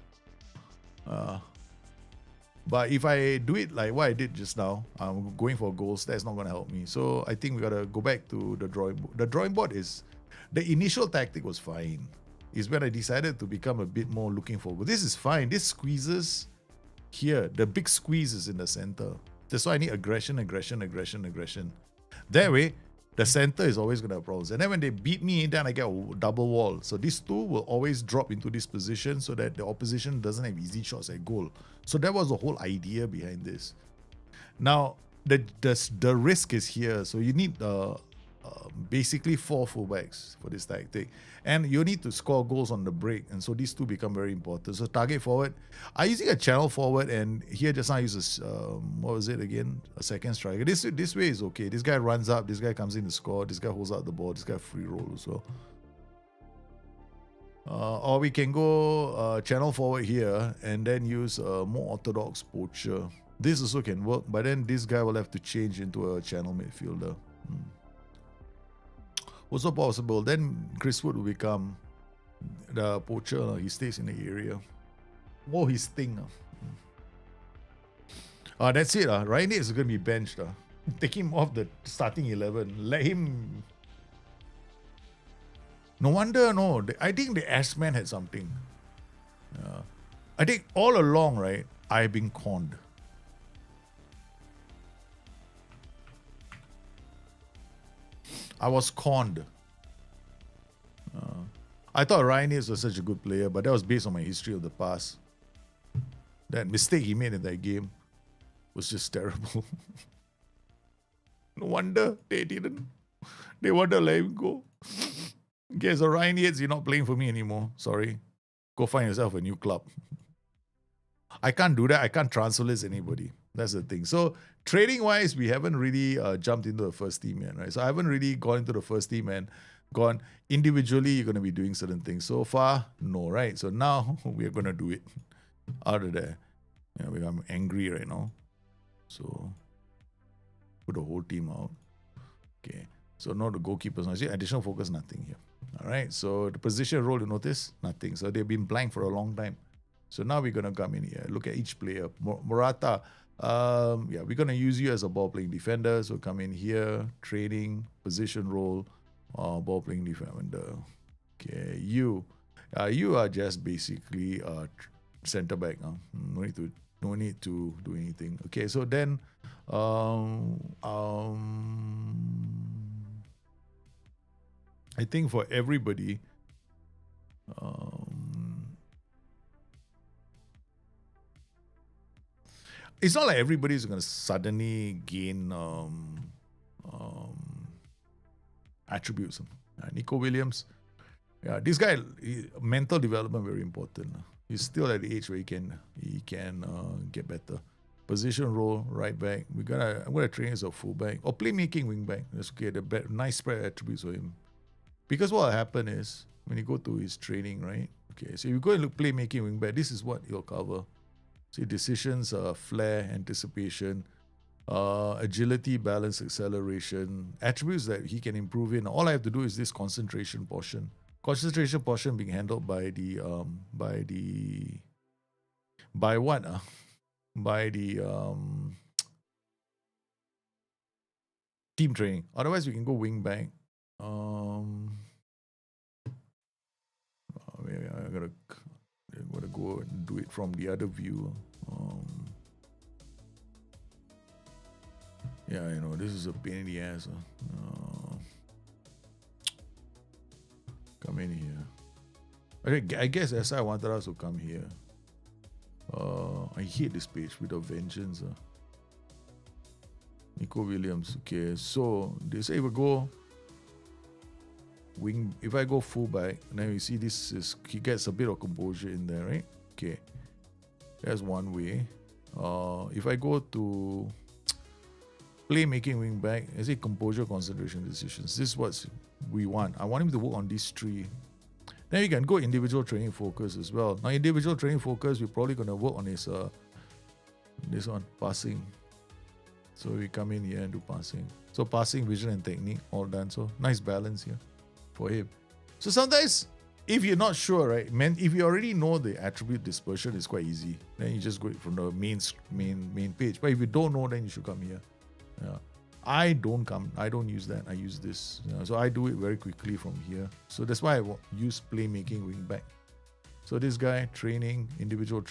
But if I do it like what I did just now, I'm going for goals, that's not going to help me. So I think we got to go back to the drawing board. The drawing board is, the initial tactic was fine. It's when I decided to become a bit more looking for goals. This is fine. This squeezes here. The big squeeze is in the center. That's why I need aggression. That way, the center is always going to have problems. And then when they beat me, then I get a double wall. So these two will always drop into this position so that the opposition doesn't have easy shots at goal. So that was the whole idea behind this. Now, the risk is here. So you need basically 4 fullbacks for this tactic. And you need to score goals on the break. And so these two become very important. So target forward. I'm using a channel forward, and here just now I use what was it again? A second striker. This way is okay. This guy runs up. This guy comes in to score. This guy holds out the ball. This guy free roll as well. Or we can go channel forward here and then use a more orthodox poacher. This also can work, but then this guy will have to change into a channel midfielder. Also possible. Then Chris Wood will become the poacher. He stays in the area. Oh, his thing. That's it. Ryan is going to be benched. Take him off the starting 11. Let him. No wonder, no. I think the Ashman had something. I think all along, right, I've been conned. I was conned. I thought Ryan was such a good player, but that was based on my history of the past. That mistake he made in that game was just terrible. No wonder they didn't. They wanted to let him go. Okay, so Ryan Yates, you're not playing for me anymore. Sorry. Go find yourself a new club. I can't do that. I can't transfer list anybody. That's the thing. So trading-wise, we haven't really jumped into the first team yet, right? So I haven't really gone into the first team and gone individually, you're going to be doing certain things. So far, no, right? So now we are going to do it out of there. Yeah, I'm angry right now. So put the whole team out. Okay. So now the goalkeepers. Now, see, additional focus, nothing here. All right. So the position role, you notice? Nothing. So they've been blank for a long time. So now we're going to come in here. Look at each player. Morata. We're going to use you as a ball-playing defender. So come in here. Training. Position role. Ball-playing defender. Okay. You are just basically centre back. No need to do anything. Okay. So then I think for everybody, it's not like everybody's going to suddenly gain attributes. Nico Williams, this guy, mental development very important. He's still at the age where he can get better. Position role, right back. I'm gonna train as a fullback or playmaking wing back. Let's get a nice spread attributes for him. Because what will happen is when you go to his training, right? Okay, so you go and look playmaking wing back. This is what he'll cover. See, decisions, flair, anticipation, agility, balance, acceleration, attributes that he can improve in. All I have to do is this concentration portion. Concentration portion being handled by the team training. Otherwise, we can go wing back. I gotta go and do it from the other view. This is a pain in the ass. Come in here. Okay, I guess SI wanted us to come here. I hate this page with a vengeance. Nico Williams. Okay, so they say we go wing. If I go fullback, then you see he gets a bit of composure in there, right? Okay, that's one way. If I go to playmaking wing back, I say composure, concentration, decisions. This is what we want. I want him to work on these three. Then you can go individual training focus as well. Now, individual training focus, we're probably going to work on his this one, passing. So we come in here and do passing. So passing, vision, and technique, all done. So nice balance here for him. So sometimes, if you're not sure, right, if you already know the attribute dispersion, it's quite easy. Then you just go from the main page. But if you don't know, then you should come here. Yeah. I don't use that. I use this. So I do it very quickly from here. So that's why I use playmaking wing back. So this guy, training, individual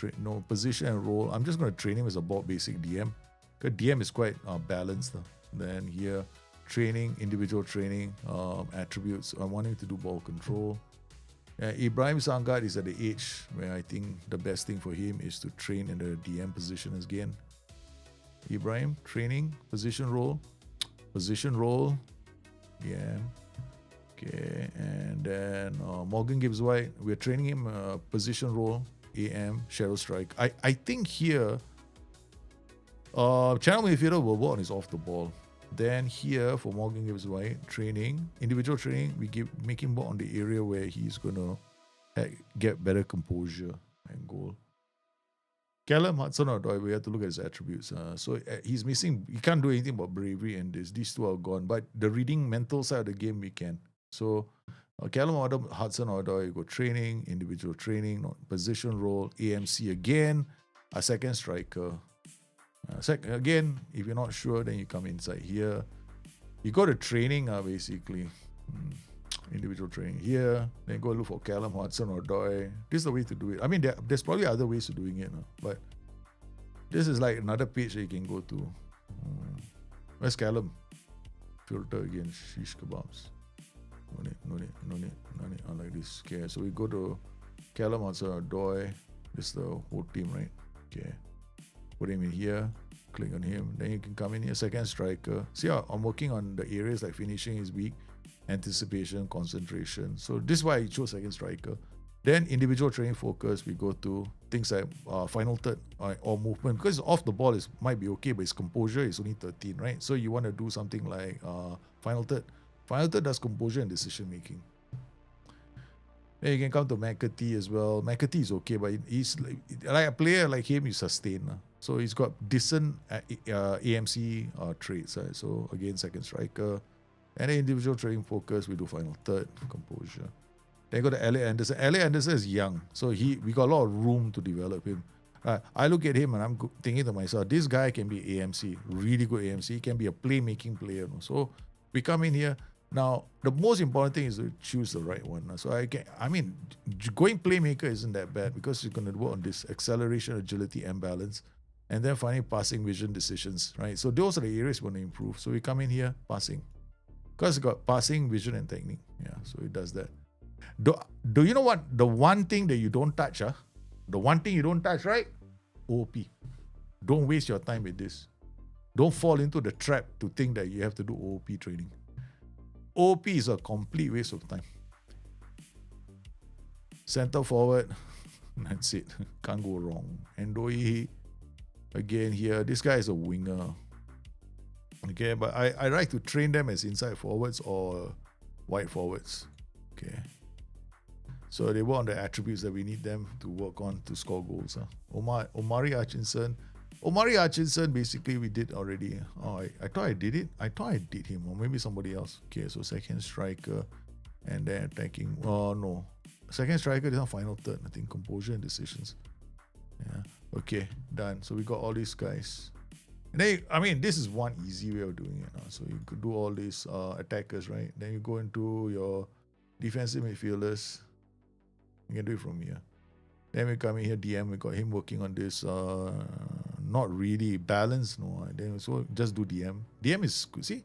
position and role. I'm just going to train him as a basic DM. Because DM is quite balanced. Then here, training, individual training, attributes. I want him to do ball control. Ibrahim Sangat is at the age where I think the best thing for him is to train in the DM position again. Ibrahim, training, position role, DM. Okay, and then Morgan Gibbs White, we're training him position role, AM, shadow strike. I think here, channel midfielder will work on his off the ball. Then here for Morgan Gibbs White, training, individual training, we make him work on the area where he's gonna get better composure and goal. Callum Hudson-Odoi, we have to look at his attributes. So he's missing, he can't do anything about bravery and this. These two are gone, but the reading mental side of the game we can. So Callum Hudson-Odoi, go training, individual training, position role, AMC again, a second striker. Again, if you're not sure, then you come inside here. You go to training, basically. Individual training here. Then go look for Callum Hudson-Odoi. This is the way to do it. I mean, there's probably other ways of doing it, but this is like another page that you can go to. Where's Callum? Filter again, shish kebabs. No need. I like this. Okay, so we go to Callum Hudson-Odoi. This is the whole team, right? Okay. Put him in here, click on him, then you can come in here, second striker. See how I'm working on the areas like finishing is weak, anticipation, concentration. So this is why I chose second striker. Then individual training focus, we go to things like final third or movement. Because off the ball might be okay, but his composure is only 13, right? So you want to do something like final third. Final third does composure and decision making. Then you can come to McAtee as well. McAtee is okay, but he's like a player like him, you sustain. So he's got decent AMC traits. So again, second striker. And individual training focus, we do final third, composure. Then go to Elliot Anderson. Elliot Anderson is young, so we got a lot of room to develop him. I look at him and I'm thinking to myself, this guy can be AMC, really good AMC. He can be a playmaking player. So we come in here. Now, the most important thing is to choose the right one. So going playmaker isn't that bad because you're going to work on this acceleration, agility, and balance. And then finally, passing, vision, decisions, right? So those are the areas we want to improve. So we come in here, passing. Because it's got passing, vision, and technique. Yeah, so it does that. Do you know what? The one thing that you don't touch, the one thing you don't touch, right? OP. Don't waste your time with this. Don't fall into the trap to think that you have to do OP training. OP is a complete waste of time. Center forward, that's it. Can't go wrong. Ndoi, again here, this guy is a winger. Okay, but I like to train them as inside forwards or wide forwards. Okay. So they work on the attributes that we need them to work on to score goals. Omari Hutchinson. Omari Hutchinson, basically, we did already. Oh, I thought I did it. I thought I did him, or maybe somebody else. Okay, so second striker, and then attacking. Oh, no. Second striker, this is final third. I think composure and decisions. Yeah. Okay, done. So we got all these guys. And then, this is one easy way of doing it. So you could do all these attackers, right? Then you go into your defensive midfielders. You can do it from here. Then we come in here, DM, we got him working on this, not really balanced, no. Then so just do DM. DM is good, see?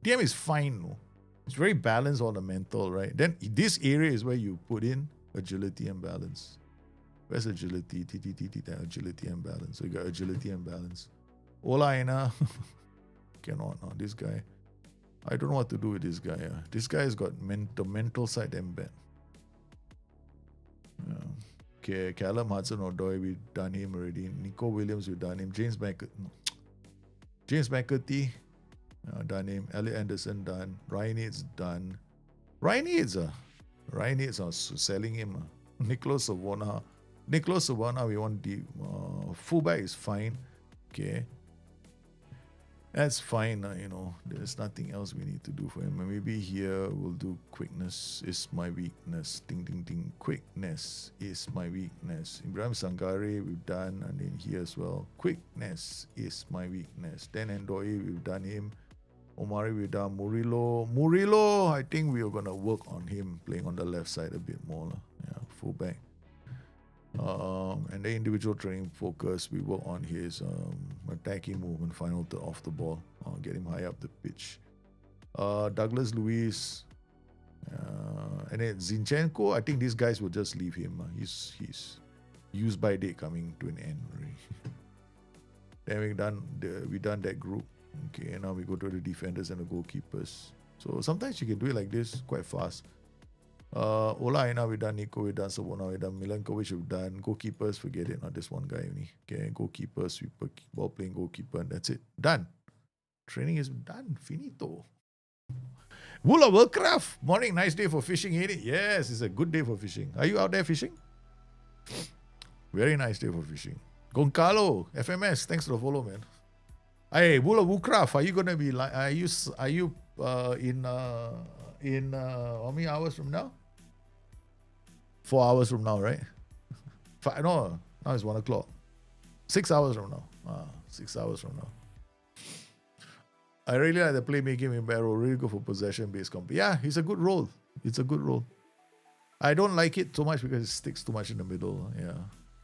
DM is fine, no. It's very balanced on the mental, right? Then this area is where you put in agility and balance. Where's agility? Agility and balance. So you got agility and balance. Olaina, cannot, no, this guy. I don't know what to do with this guy. This guy has got the mental side embed. Yeah. Okay, Callum Hudson-Odoi, we've done him already. Nico Williams, we've done him. James McAtee, done him. Elliot Anderson, done. Ryan Yates, done. Ryan Yates, selling him. Nicholas Savona, we want the fullback is fine. Okay. That's fine, there's nothing else we need to do for him. Maybe here we'll do quickness is my weakness. Ding, ding, ding. Quickness is my weakness. Ibrahim Sangare, we've done, and then here as well. Quickness is my weakness. Then Ndoi, we've done him. Omari, we've done. Murillo, I think we are going to work on him playing on the left side a bit more. Yeah, fullback. And the individual training focus, we work on his attacking movement, final third off the ball, get him high up the pitch. Douglas Luiz, and then Zinchenko. I think these guys will just leave him. He's used by date coming to an end. Then we done that group. Okay, and now we go to the defenders and the goalkeepers. So sometimes you can do it like this quite fast. Ola Aina we done, Nico we done, Sabona we done, Milankovic we done, goalkeepers, forget it, not this one guy only. Okay, goalkeeper, sweeper, ball playing goalkeeper, and that's it. Done. Training is done. Finito. Wula Worldcraft. Morning, nice day for fishing, ain't it? Yes, it's a good day for fishing. Are you out there fishing? Very nice day for fishing. Goncalo, FMS, thanks for the follow, man. Hey, Wula Woodcraft, are you gonna be like? Are you in how many hours from now? 4 hours from now, right? No, now it's 1 o'clock. 6 hours from now. 6 hours from now. I really like the playmaking in Barrow. Really good for possession-based comp. Yeah, it's a good role. It's a good role. I don't like it so much because it sticks too much in the middle. Yeah,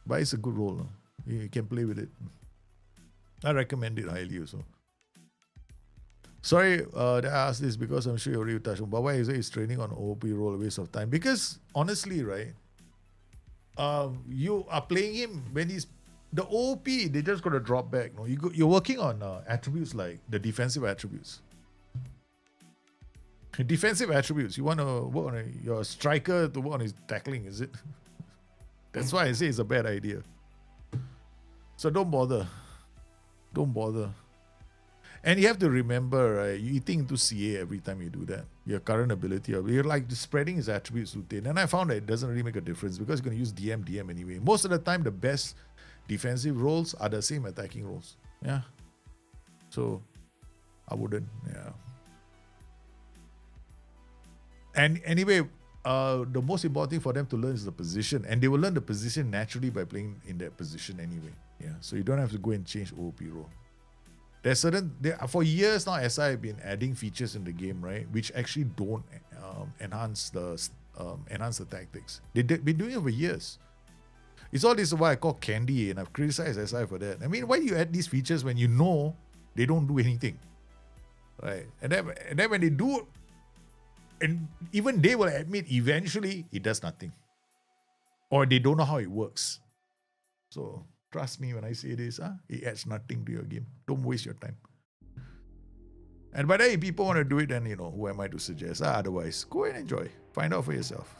but it's a good role. You can play with it. I recommend it highly also. Sorry that I asked this because I'm sure you already touched on. But why is it training on OP role a waste of time? Because honestly, right, you are playing him when he's the OP. They just got to drop back. No, you're working on attributes like the defensive attributes. Defensive attributes. You want to work on your striker to work on his tackling, is it? That's why I say it's a bad idea. So don't bother. Don't bother. And you have to remember, right, you're eating into CA every time you do that. Your current ability, you're like spreading his attributes too thin. And I found that it doesn't really make a difference because you're going to use DM anyway. Most of the time, the best defensive roles are the same attacking roles. Yeah. So I wouldn't. Yeah. And anyway, the most important thing for them to learn is the position. And they will learn the position naturally by playing in that position anyway. Yeah. So you don't have to go and change OP role. For years now, SI have been adding features in the game, right, which actually don't enhance the tactics. They've been doing it for years. It's all this why I call candy, and I've criticized SI for that. I mean, why do you add these features when you know they don't do anything, right? And then when they do, and even they will admit eventually it does nothing, or they don't know how it works. So trust me when I say this, it adds nothing to your game. Don't waste your time. And by the way, if people want to do it, then, who am I to suggest? Otherwise, go and enjoy. Find out for yourself.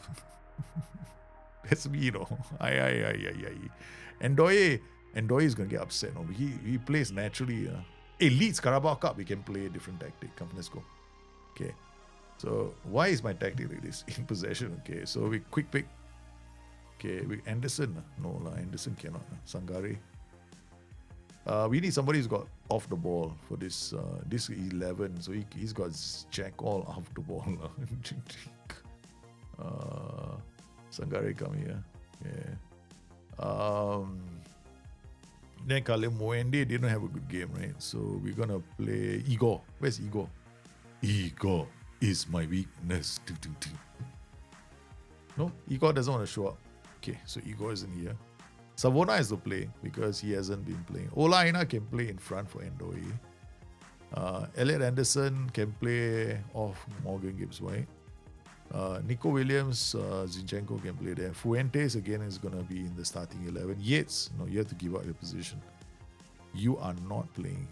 That's me, Ndoye is going to get upset. No? He plays naturally. Leeds Carabao Cup, we can play a different tactic. Come, let's go. Okay. So, why is my tactic like this? In possession, okay. So, we quick pick. Okay, Anderson. No, Anderson cannot. Sangare. We need somebody who's got off the ball for this 11. So he's got Jack all off the ball. Sangare come here. Yeah. Then Kalim Moende didn't have a good game, right? So we're gonna play Igor. Where's Igor? Igor is my weakness. No, Igor doesn't want to show up. Okay, so Igor isn't here. Savona has to play because he hasn't been playing. Ola Aina can play in front for Ndoye. Elliot Anderson can play off Morgan Gibbs White. Nico Williams, Zinchenko can play there. Fuentes again is going to be in the starting 11. Yates, no, you have to give up your position. You are not playing.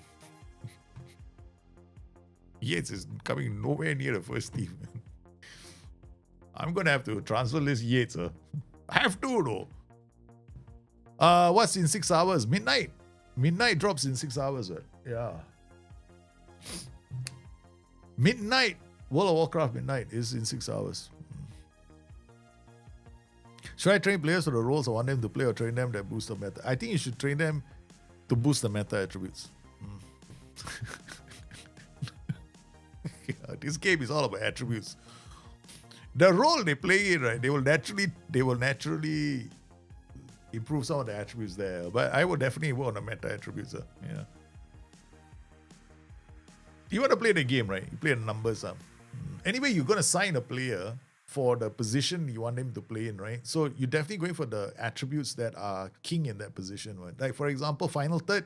Yates is coming nowhere near the first team. I'm going to have to transfer list Yates. I have to though. What's in 6 hours? Midnight. Midnight drops in 6 hours. Right? Yeah. Midnight. World of Warcraft Midnight is in 6 hours. Should I train players for the roles I want them to play or train them that boost the meta? I think you should train them to boost the meta attributes. This game is all about attributes. The role they play in, right? They will naturally improve some of the attributes there. But I would definitely work on the meta attributes. Yeah. You want to play the game, right? You play the numbers. Anyway, you're going to sign a player for the position you want him to play in, right? So you're definitely going for the attributes that are king in that position, right? Like, for example, final third,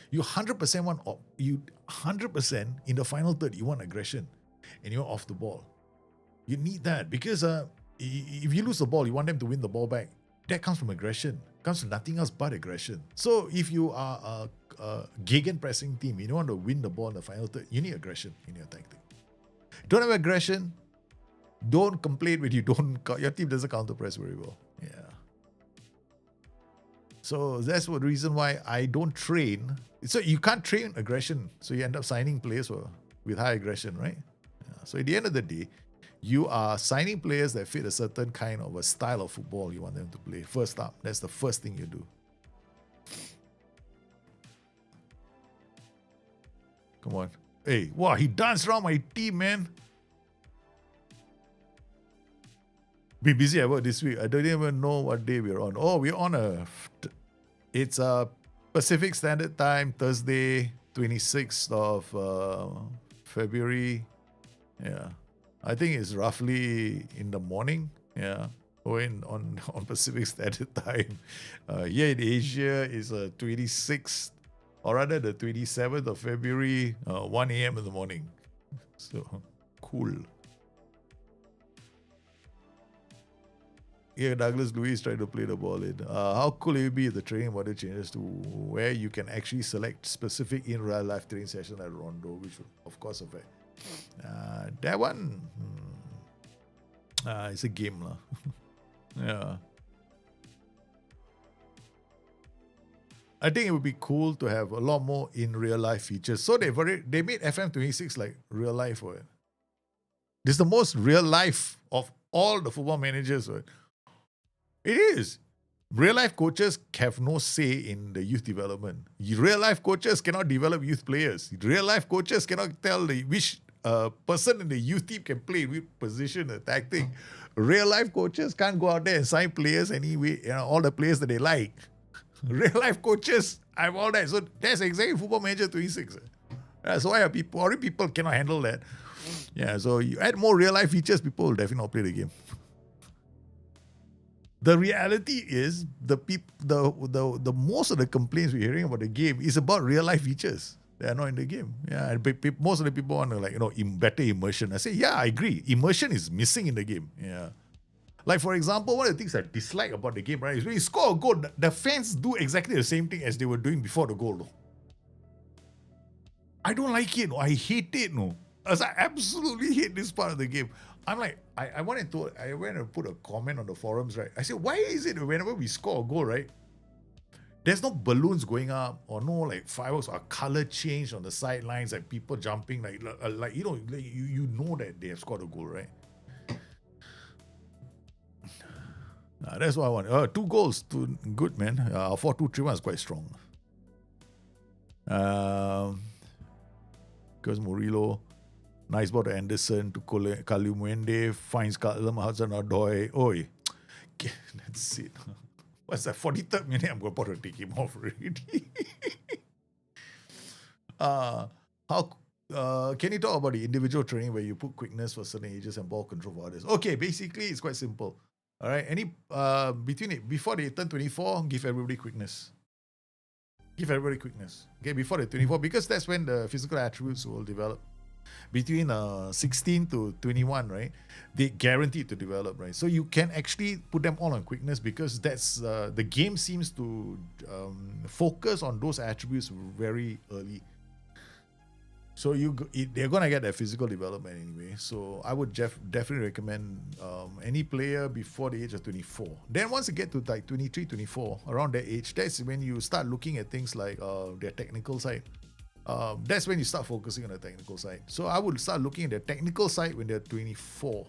you 100% in the final third, you want aggression. and you're off the ball. You need that because if you lose the ball, you want them to win the ball back. That comes from aggression. Comes from nothing else but aggression. So if you are a gegen-pressing team, you don't want to win the ball in the final third, you need aggression in your tactic. Don't have aggression, don't complain when your team doesn't counter-press very well. Yeah. So that's the reason why I don't train. So you can't train aggression. So you end up signing players with high aggression, right? Yeah. So at the end of the day, you are signing players that fit a certain kind of a style of football you want them to play. First up, that's the first thing you do. Come on. Hey, wow, he danced around my team, man. Been busy at work this week. I don't even know what day we're on. Oh, we're on it's a Pacific Standard Time, Thursday, 26th of February. Yeah. I think it's roughly in the morning. Yeah. Or on Pacific Standard Time. Here in Asia is 26th, or rather the 27th of February, 1 a.m. in the morning. So, cool. Here, Douglas Luiz trying to play the ball in. How cool it would be if the training model changes to where you can actually select specific in real life training sessions like Rondo, which would, of course, affect. That one, it's a game. Yeah. I think it would be cool to have a lot more in real life features. So they made FM26 like real life. Right? This is the most real life of all the football managers. Right? It is. Real life coaches have no say in the youth development. Real life coaches cannot develop youth players. Real life coaches cannot tell which person in the youth team can play which position, tactic. Real life coaches can't go out there and sign players anyway, all the players that they like. Real life coaches have all that. So that's exactly Football Manager 26. That's why foreign people cannot handle that. Yeah, so you add more real life features, people will definitely not play the game. The reality is the most of the complaints we're hearing about the game is about real life features. They are not in the game. Yeah, and most of the people want to better immersion. I say, yeah, I agree. Immersion is missing in the game. Yeah. Like, for example, one of the things I dislike about the game, right, is when you score a goal, the fans do exactly the same thing as they were doing before the goal. No? I don't like it. No. I hate it. No. As I absolutely hate this part of the game. I'm like, I went and put a comment on the forums, right? I said, why is it whenever we score a goal, right, there's no balloons going up or no like fireworks or color change on the sidelines, like people jumping, like you know that they have scored a goal, right? That's what I want. 2 goals, good, man. 4-2-3-1 is quite strong. Because Murillo, nice ball to Anderson, to Kalumwende, finds Callum Hudson-Odoi. Oi, that's it. What's that, 43rd minute? I'm going to take him off already. Can you talk about the individual training where you put quickness for certain ages and ball control for others? Okay, basically, it's quite simple. All right, before they turn 24, give everybody quickness. Give everybody quickness. Okay, before they're 24, because that's when the physical attributes will develop. Between 16 to 21, right, they guaranteed to develop, right? So you can actually put them all on quickness because that's the game seems to focus on those attributes very early. So they're gonna get their physical development anyway. So I would definitely recommend any player before the age of 24. Then once you get to like 23, 24, around that age, that's when you start looking at things like their technical side. That's when you start focusing on the technical side. So I would start looking at the technical side when they're 24.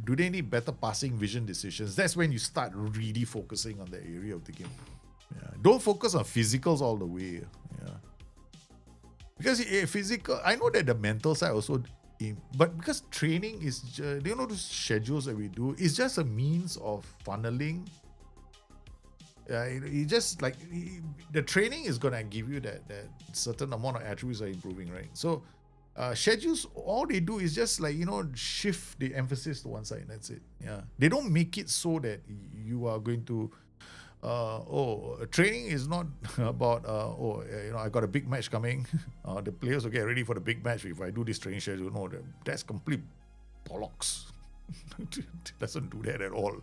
Do they need better passing vision decisions? That's when you start really focusing on that area of the game. Yeah. Don't focus on physicals all the way. Yeah. Because physical, I know that the mental side also, but because training is, those schedules that we do, it's just a means of funneling. It just like the training is gonna give you that certain amount of attributes are improving, right? So schedules, all they do is just like shift the emphasis to one side. That's it. Yeah, they don't make it so that you are going to training is not about I got a big match coming. The players will get ready for the big match if I do this training schedule. No, that's complete bollocks. It doesn't do that at all.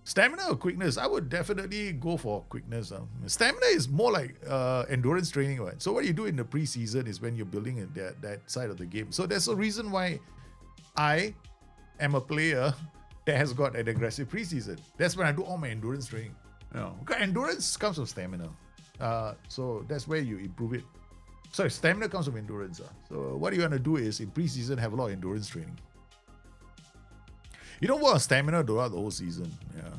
Stamina or quickness? I would definitely go for quickness. Stamina is more like endurance training, right? So what you do in the preseason is when you're building that side of the game. So there's a reason why I am a player that has got an aggressive preseason. That's when I do all my endurance training. Because endurance comes from stamina. So that's where you improve it. Sorry, stamina comes from endurance. So what you want to do is in preseason have a lot of endurance training. You don't work on stamina throughout the whole season. Yeah.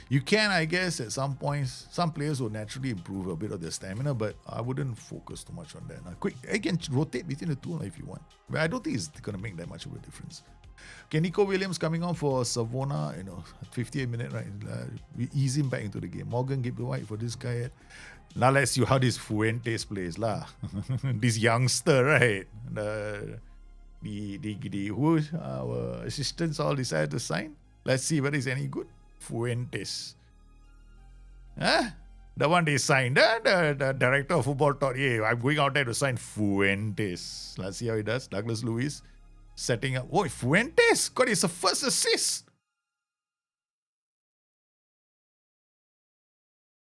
You can, I guess, at some points. Some players will naturally improve a bit of their stamina, but I wouldn't focus too much on that. I can rotate between the two if you want. But I don't think it's going to make that much of a difference. Okay, Nico Williams coming on for Savona, 58 minute, right? We ease him back into the game. Morgan Gibbs-White for this guy. Now let's see how this Fuentes plays lah. This youngster, right? Who our assistants all decided to sign. Let's see whether he's any good. Fuentes. Huh? The one they signed. The director of football thought, hey, I'm going out there to sign Fuentes. Let's see how he does. Douglas Lewis setting up. Oh, Fuentes got his first assist.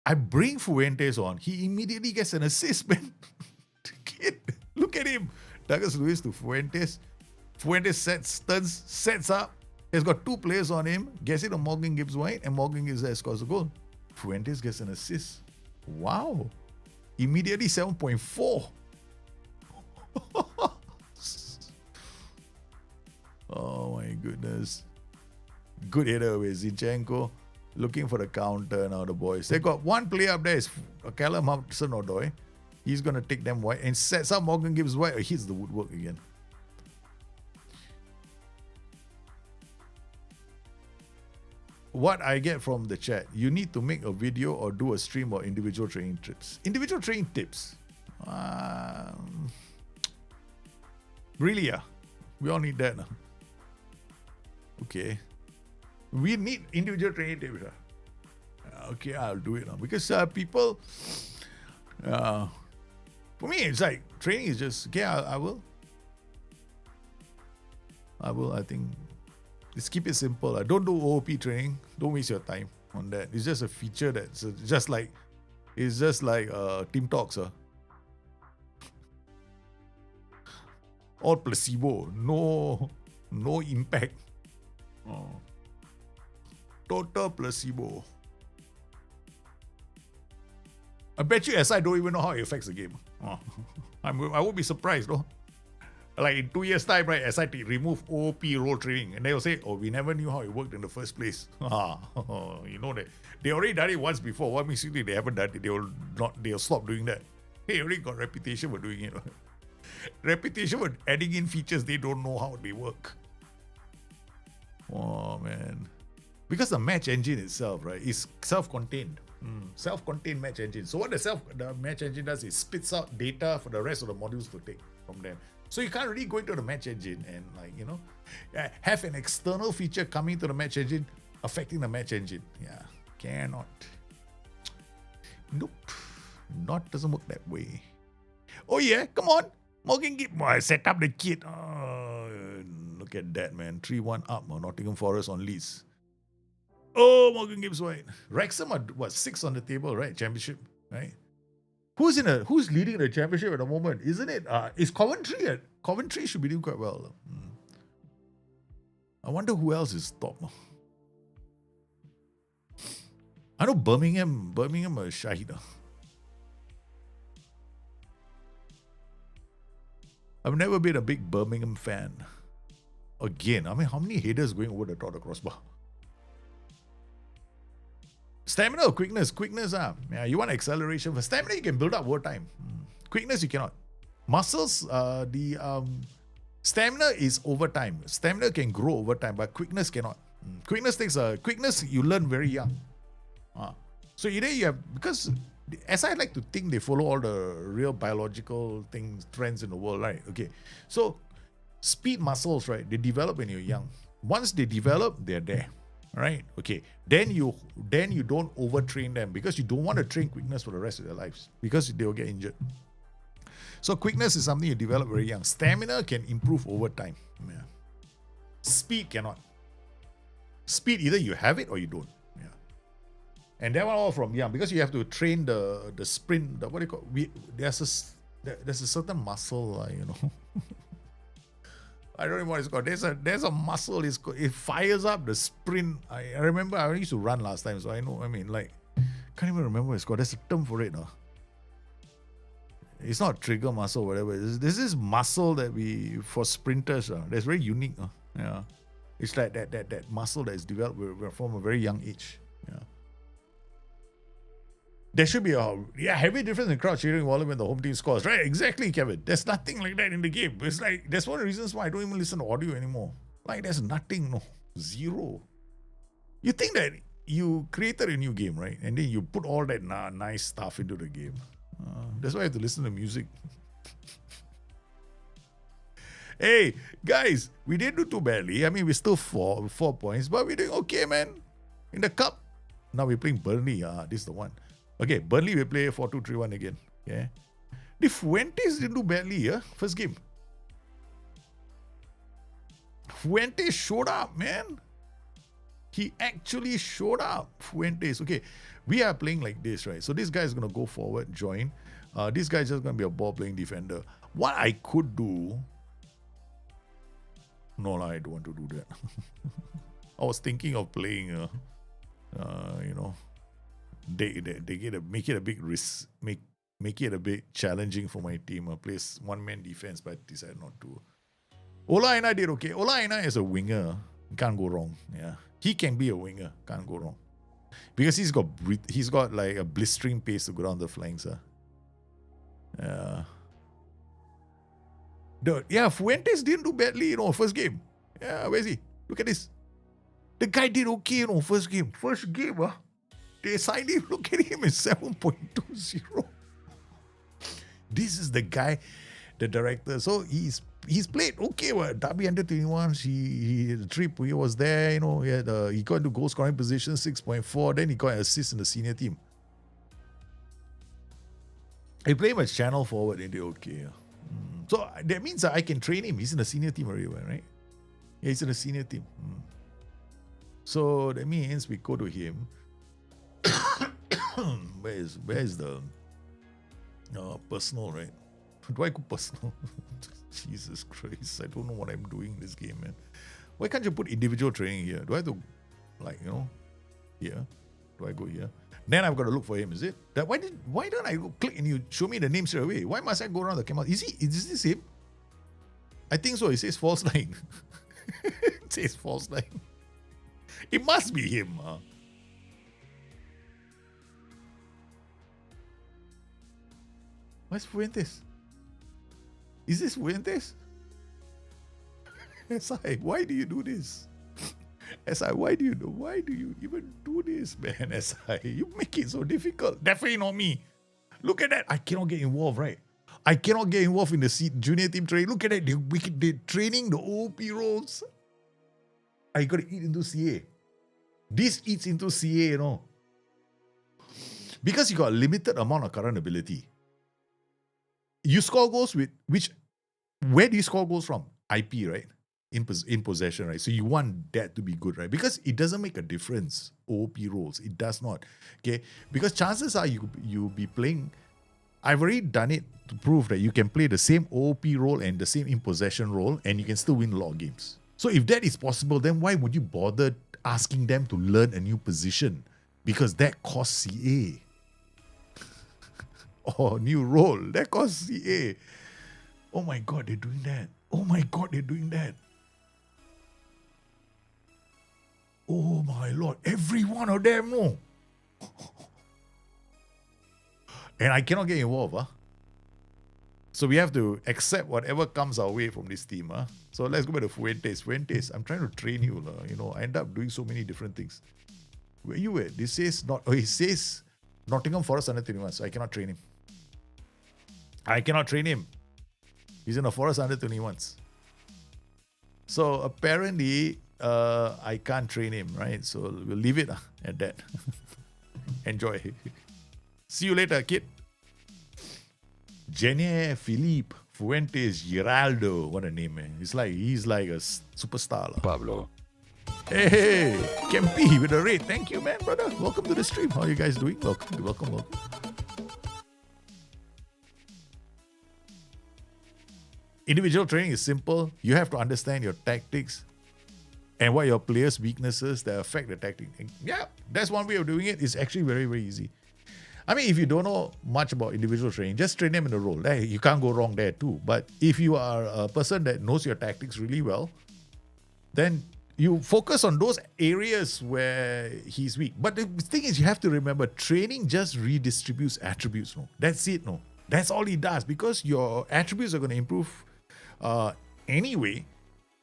I bring Fuentes on. He immediately gets an assist, man. Kid, look at him. Douglas Lewis to Fuentes. Fuentes sets up. He's got two players on him. Gets it on Morgan Gibbs-White, and Morgan Gibbs-White scores a goal. Fuentes gets an assist. Wow. Immediately 7.4. Oh my goodness. Good header with Zinchenko. Looking for the counter now, the boys. They got one player up there, is Callum Hudson-Odoi. He's going to take them wide and sets up Morgan Gibbs-White. Hits the woodwork again. What I get from the chat, you need to make a video or do a stream or individual training tips. Individual training tips. Really, yeah. We all need that. Okay. We need individual training tips. Okay, I'll do it now. Because people... for me, it's like training is just, okay, I will. I think... Let's keep it simple. Don't do OOP training. Don't waste your time on that. It's just a feature that's just like team talks. All placebo. No impact. Total placebo. I bet you SI don't even know how it affects the game. I won't be surprised, no? Like in 2 years' time, right, SIT remove OOP role training. And they'll say, we never knew how it worked in the first place. You know that. They already done it once before. What makes you think they haven't done it? They'll stop doing that. They already got reputation for doing it. Reputation for adding in features they don't know how they work. Oh, man. Because the match engine itself, right, is self-contained. Self-contained match engine. So what the match engine does is spits out data for the rest of the modules to take from them. So you can't really go into the match engine and have an external feature coming to the match engine affecting the match engine. Yeah, cannot. Nope. Doesn't work that way. Oh yeah, come on. Morgan Gibbs, set up the kit. Look at that, man. 3-1 up on Nottingham Forest on Leeds. Oh, Morgan Gibbs-White. Wrexham are 6 on the table, right? Championship, right? Who's leading the championship at the moment? Isn't it? Is Coventry? Coventry should be doing quite well. I wonder who else is top. I know Birmingham are Shahid. I've never been a big Birmingham fan. Again, I mean, how many headers going over the top of the crossbar? Stamina or quickness? Quickness, yeah, you want acceleration. For stamina, you can build up over time. Quickness, you cannot. Muscles, stamina is over time. Stamina can grow over time, but quickness cannot. Quickness you learn very young. So either you have, because as I like to think they follow all the real biological trends in the world, right? Okay. So speed muscles, right? They develop when you're young. Once they develop, they're there. All right. Okay. Then you don't overtrain them, because you don't want to train quickness for the rest of their lives, because they will get injured. So quickness is something you develop very young. Stamina can improve over time. Yeah. Speed cannot. Speed, either you have it or you don't. Yeah. And that one all from young, because you have to train the sprint. What do you call? There's a certain muscle, you know. I don't know what it's called. There's a muscle. It fires up the sprint. I remember I used to run last time, so I know. I mean, like, can't even remember what it's called. There's a term for it, no? It's not trigger muscle, whatever. This is muscle that for sprinters. That's very unique. Yeah, it's like that muscle that is developed from a very young age. Yeah. There should be a heavy difference in crowd cheering volume when the home team scores. Right, exactly, Kevin. There's nothing like that in the game. It's like, that's one of the reasons why I don't even listen to audio anymore. Like, there's nothing, no. Zero. You think that you created a new game, right? And then you put all that nice stuff into the game. That's why I have to listen to music. Hey, guys, we didn't do too badly. I mean, we're still 4 points, but we're doing okay, man. In the cup. Now we're playing Burnley. This is the one. Okay, Burnley will play 4-2-3-1 again. Yeah. The Fuentes didn't do badly, first game. Fuentes showed up, man. He actually showed up. Fuentes. Okay, we are playing like this, right? So this guy is going to go forward, join. This guy is just going to be a ball-playing defender. What I could do... No, I don't want to do that. I was thinking of playing, you know... They make it a big risk, make it a bit challenging for my team. Place one-man defense, but I decided not to. Ola Aina did okay. Ola Aina is a winger. Can't go wrong. Yeah, he can be a winger. Can't go wrong. Because he's got like a blistering pace to go down the flanks. Fuentes didn't do badly, first game. Yeah, where is he? Look at this. The guy did okay, first game. First game, they signed him. Look at him, it's 7.20. This is the guy, the director. So he's played okay. Derby under 21. The trip he was there. He got into goal scoring position 6.4. Then he got an assist in the senior team. He played him as channel forward and did okay. So that means that I can train him. He's in the senior team already, right? Yeah, he's in the senior team. So that means we go to him. Where is the personal, right? Do I go personal? Jesus Christ, I don't know what I'm doing in this game, man. Why can't you put individual training here? Do I have to, here? Do I go here? Then I've got to look for him, is it? Why don't I go click and you show me the name straight away? Why must I go around the camera? Is this him? I think so. It says false line. It says false line. It must be him. Where's Fuentes? Is this Fuentes? SI, why do you do this? SI, why do you even do this, man? SI, you make it so difficult. Definitely not me. Look at that. I cannot get involved, right? I cannot get involved in the junior team training. Look at that. They're training the OP roles. I got to eat into CA. This eats into CA, Because you got a limited amount of current ability. You score goals with where do you score goals from? IP, right? In possession, right? So you want that to be good, right? Because it doesn't make a difference, OP roles. It does not. Okay? Because chances are you'll be playing. I've already done it to prove that you can play the same OP role and the same in possession role and you can still win a lot of games. So if that is possible, then why would you bother asking them to learn a new position? Because that costs CA. Or new role. That costs CA. Oh my God, they're doing that. Oh my God, they're doing that. Oh my Lord, every one of them, no. And I cannot get involved, So we have to accept whatever comes our way from this team, So let's go back to Fuentes. Fuentes, I'm trying to train you, I end up doing so many different things. Where you at? This says it says Nottingham Forest under 21, so I cannot train him. He's in the Forest under 21s. So apparently, I can't train him, right? So we'll leave it at that. Enjoy. See you later, kid. Jenny Philippe Fuentes Giraldo. What a name, man. He's like a superstar. Pablo. Hey, Kempi with a raid. Thank you, man, brother. Welcome to the stream. How are you guys doing? Welcome. Individual training is simple. You have to understand your tactics and what your players' weaknesses that affect the tactic. Yeah, that's one way of doing it. It's actually very, very easy. I mean, if you don't know much about individual training, just train them in the role. Hey, you can't go wrong there too. But if you are a person that knows your tactics really well, then you focus on those areas where he's weak. But the thing is, you have to remember, training just redistributes attributes. No, that's it. No, that's all it does, because your attributes are going to improve anyway,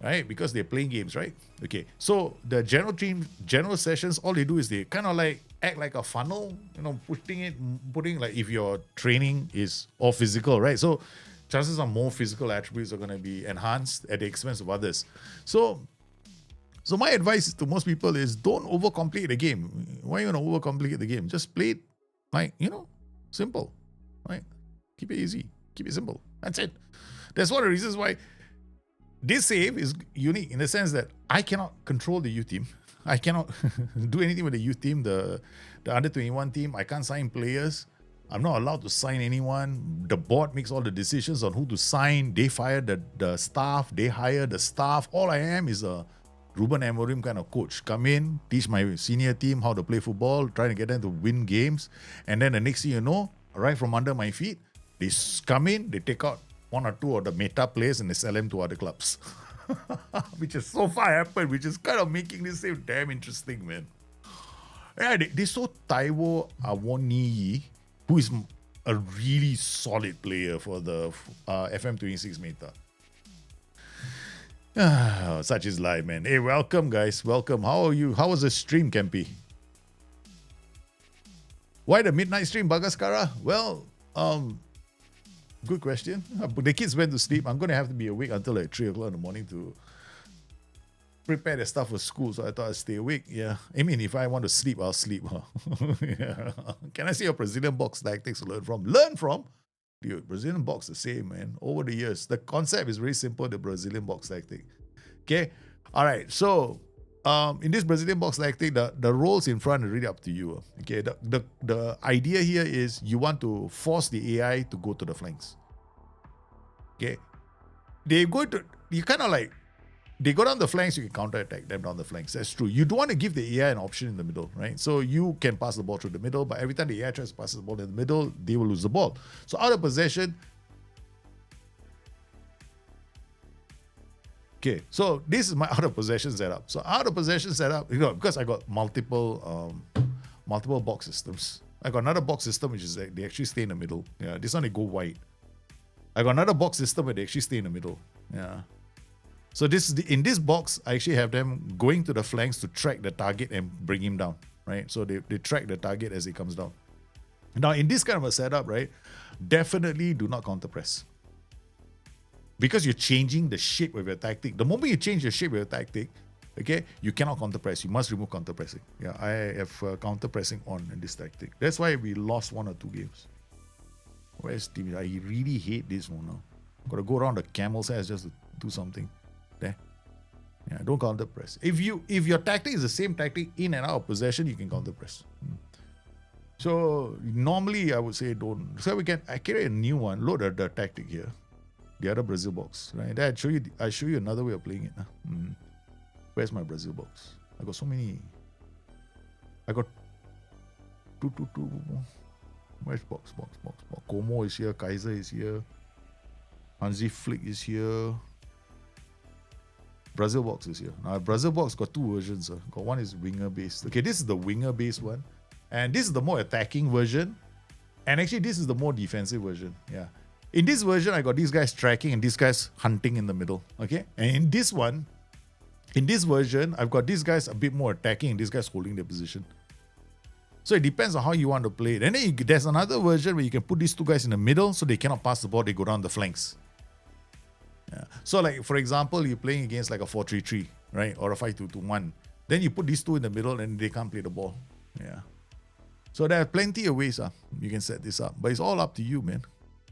right? Because they're playing games, right? Okay. So the general sessions, all they do is they kind of like act like a funnel, putting like, if your training is all physical, right? So chances are more physical attributes are going to be enhanced at the expense of others. So my advice to most people is, don't overcomplicate the game. Why are you going to overcomplicate the game? Just play it like, simple, right? Keep it easy. Keep it simple. That's it. That's one of the reasons why this save is unique, in the sense that I cannot control the youth team. I cannot do anything with the youth team, the under 21 team. I can't sign players. I'm not allowed to sign anyone. The board makes all the decisions on who to sign. They fire the staff. They hire the staff. All I am is a Ruben Amorim kind of coach. Come in, teach my senior team how to play football, trying to get them to win games. And then the next thing you know, right from under my feet, they come in, they take out one or two of the meta players and they sell them to other clubs. Which has so far happened, which is kind of making this game damn interesting, man. Yeah, they saw Taiwo Awoniyi, who is a really solid player for the FM26 meta. Such is life, man. Hey, welcome, guys. Welcome. How are you? How was the stream, Kempi? Why the midnight stream, Bagaskara? Well, good question. The kids went to sleep. I'm going to have to be awake until like 3 o'clock in the morning to prepare the stuff for school. So I thought I'd stay awake. Yeah. I mean, if I want to sleep, I'll sleep. Huh? Yeah. Can I see your Brazilian box tactics to learn from? Learn from? Dude, Brazilian box the same, man. Over the years, the concept is very simple, the Brazilian box tactic. Okay? All right. So, in this Brazilian box tactic, the roles in front are really up to you. Okay? The idea here is you want to force the AI to go to the flanks. Okay? They go down the flanks, you can counter-attack them down the flanks. That's true. You don't want to give the AI an option in the middle, right? So you can pass the ball through the middle, but every time the AI tries to pass the ball in the middle, they will lose the ball. So out of possession. Okay, so this is my out of possession setup. So out of possession setup, because I got multiple box systems. I got another box system which is like they actually stay in the middle. Yeah, this one they go wide. I got another box system where they actually stay in the middle. Yeah. So in this box, I actually have them going to the flanks to track the target and bring him down, right? So they track the target as he comes down. Now, in this kind of a setup, right, definitely do not counter press. Because you're changing the shape of your tactic. The moment you change the shape of your tactic, okay, you cannot counter press. You must remove counter pressing. Yeah, I have counter pressing on in this tactic. That's why we lost 1 or 2 games. Where's team? I really hate this one now. Got to go around the camel's ass just to do something. There. Yeah, don't counter press. If your tactic is the same tactic in and out of possession, you can counter press. So normally I would say don't. So I create a new one, load the tactic here. The other Brazil box. Right? Then I show you another way of playing it. Where's my Brazil box? I got so many. I got two. Where's box? Como is here, Kaiser is here. Hansi Flick is here. Brazil box is here. Now, Brazil box got 2 versions. Got one is winger based. Okay, this is the winger based one. And this is the more attacking version. And actually, this is the more defensive version. Yeah. In this version, I got these guys tracking and these guys hunting in the middle. Okay. And in this version, I've got these guys a bit more attacking and these guys holding their position. So it depends on how you want to play it. And then there's another version where you can put these 2 guys in the middle so they cannot pass the ball, they go down the flanks. Yeah. So like, for example, you're playing against like a 4-3-3, right? Or a 5-2-2-1. Then you put these two in the middle and they can't play the ball. Yeah. So there are plenty of ways you can set this up. But it's all up to you, man.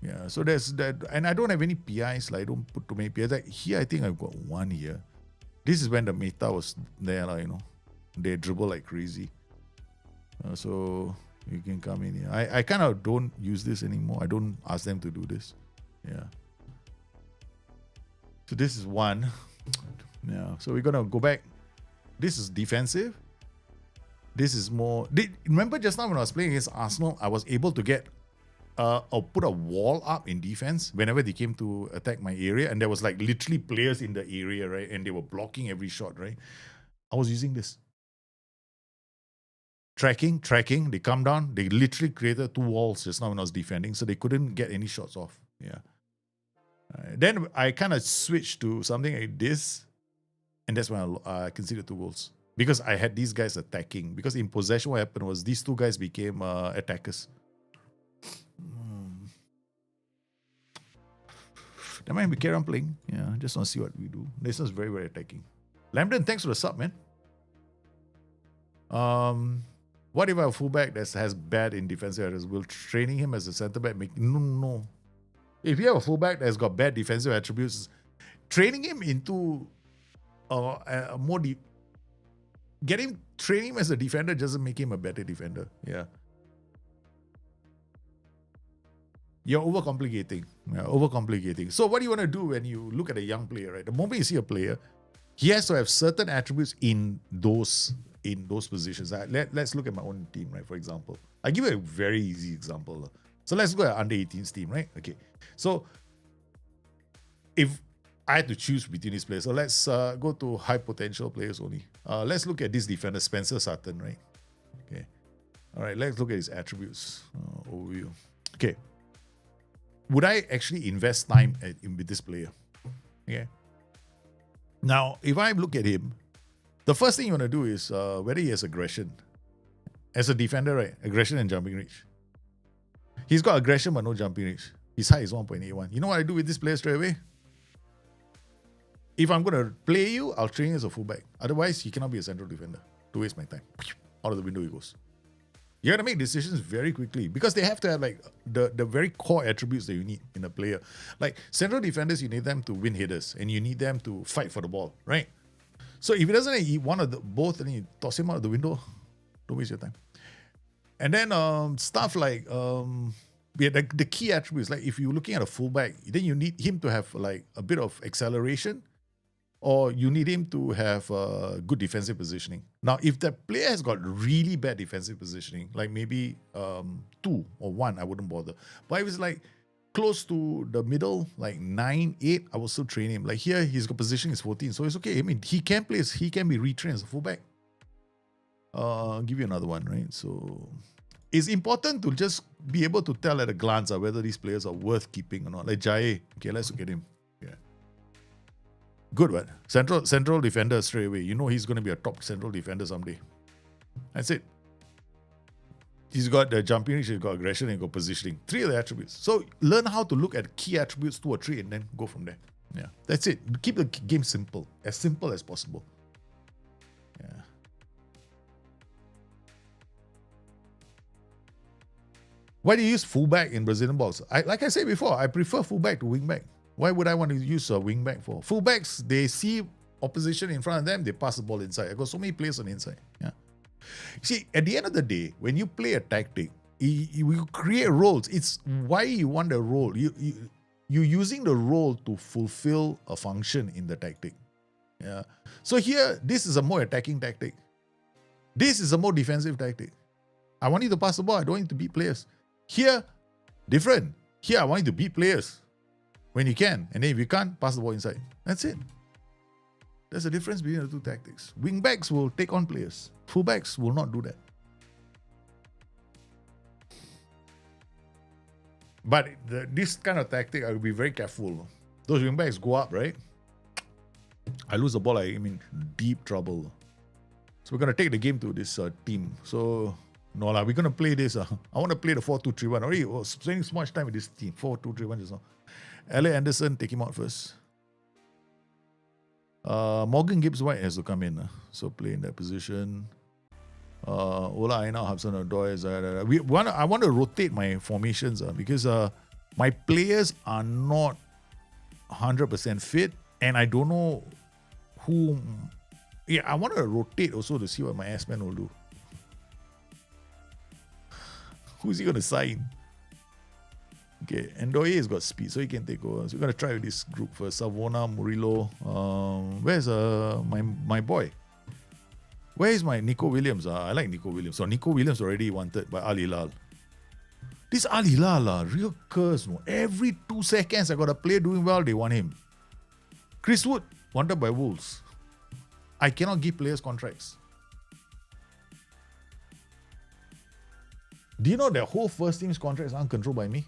Yeah. So there's that. And I don't have any PIs. Like, I don't put too many PIs. Like here, I think I've got one here. This is when the meta was there, you know. They dribble like crazy. So you can come in here. I kind of don't use this anymore. I don't ask them to do this. Yeah. So this is one. Yeah. So we're going to go back. This is defensive. This is more... Remember just now when I was playing against Arsenal, I was able to get or put a wall up in defense whenever they came to attack my area. And there was like literally players in the area, right? And they were blocking every shot, right? I was using this. Tracking. They come down. They literally created two walls just now when I was defending. So they couldn't get any shots off. Yeah. Then I kind of switched to something like this. And that's when I conceded 2 goals. Because I had these guys attacking. Because in possession, what happened was these two guys became attackers. Never mind, we carry on playing. Yeah, just want to see what we do. This is very, very attacking. Lambden, thanks for the sub, man. What if I have a fullback that has bad in defensive attributes? Will training him as a centre back make... No. If you have a fullback that has got bad defensive attributes, training him into a more... Training him as a defender doesn't make him a better defender. Yeah. You're overcomplicating. Yeah, overcomplicating. So what do you want to do when you look at a young player, right? The moment you see a player, he has to have certain attributes in those positions. Let's look at my own team, right? For example, I give you a very easy example. So let's go at under 18s team, right? Okay. So if I had to choose between these players, so let's go to high potential players only. Let's look at this defender, Spencer Sutton, right? Okay. All right. Let's look at his attributes. Overview. Okay. Would I actually invest time with this player? Okay. Now, if I look at him, the first thing you want to do is whether he has aggression. As a defender, right? Aggression and jumping reach. He's got aggression but no jumping reach. His height is 1.81. You know what I do with this player straight away? If I'm going to play you, I'll train you as a fullback. Otherwise, he cannot be a central defender. To waste my time. Out of the window he goes. You got to make decisions very quickly because they have to have like the very core attributes that you need in a player. Like central defenders, you need them to win headers and you need them to fight for the ball, right? So if he doesn't eat one of both, then you toss him out of the window. Don't waste your time. And then stuff like the key attributes, like if you're looking at a fullback, then you need him to have like a bit of acceleration, or you need him to have good defensive positioning. Now, if the player has got really bad defensive positioning, like maybe 2 or 1, I wouldn't bother. But if it's like close to the middle, like 9, 8, I will still train him. Like here, his positioning is 14, so it's okay. I mean, he can be retrained as a fullback. I'll give you another one, right? So it's important to just be able to tell at a glance whether these players are worth keeping or not. Like Jai, okay, let's look at him. Yeah. Good one. Central defender straight away. You know he's going to be a top central defender someday. That's it. He's got the jumping reach, he's got aggression, and he's got positioning. 3 of the attributes. So learn how to look at key attributes, 2 or 3, and then go from there. Yeah, that's it. Keep the game simple as possible. Yeah. Why do you use fullback in Brazilian balls? Like I said before, I prefer fullback to wingback. Why would I want to use a wingback for? Fullbacks, they see opposition in front of them, they pass the ball inside. I got so many players on the inside. Yeah. See, at the end of the day, when you play a tactic, you create roles. It's why you want the role. You're using the role to fulfill a function in the tactic. Yeah. So here, this is a more attacking tactic. This is a more defensive tactic. I want you to pass the ball. I don't want you to beat players. Here, different. Here, I want you to beat players when you can. And then if you can't, pass the ball inside. That's it. There's a difference between the 2 tactics. Wingbacks will take on players. Fullbacks will not do that. But this kind of tactic, I will be very careful. Those wingbacks go up, right? I lose the ball, I'm in deep trouble. So we're going to take the game to this team. So, no, we're going to play this. I want to play the 4-2-3-1. Already spending so much time with this team. 4-2-3-1 just now. Elliot Anderson, take him out first. Morgan Gibbs White has to come in. So play in that position. Ola Aina, Hudson Odoi. I want to rotate my formations because my players are not 100% fit, and I don't know who. Yeah, I want to rotate also to see what my S-man will do. Who's he going to sign? Okay, Ndoye has got speed, so he can take over. So we're going to try with this group first. Savona, Murillo. Where's my boy? Where is my Nico Williams? I like Nico Williams. So Nico Williams already wanted by Al Hilal. This Al Hilal, real curse. No? Every 2 seconds, I got a player doing well, they want him. Chris Wood, wanted by Wolves. I cannot give players contracts. Do you know that whole first team's contracts aren't controlled by me?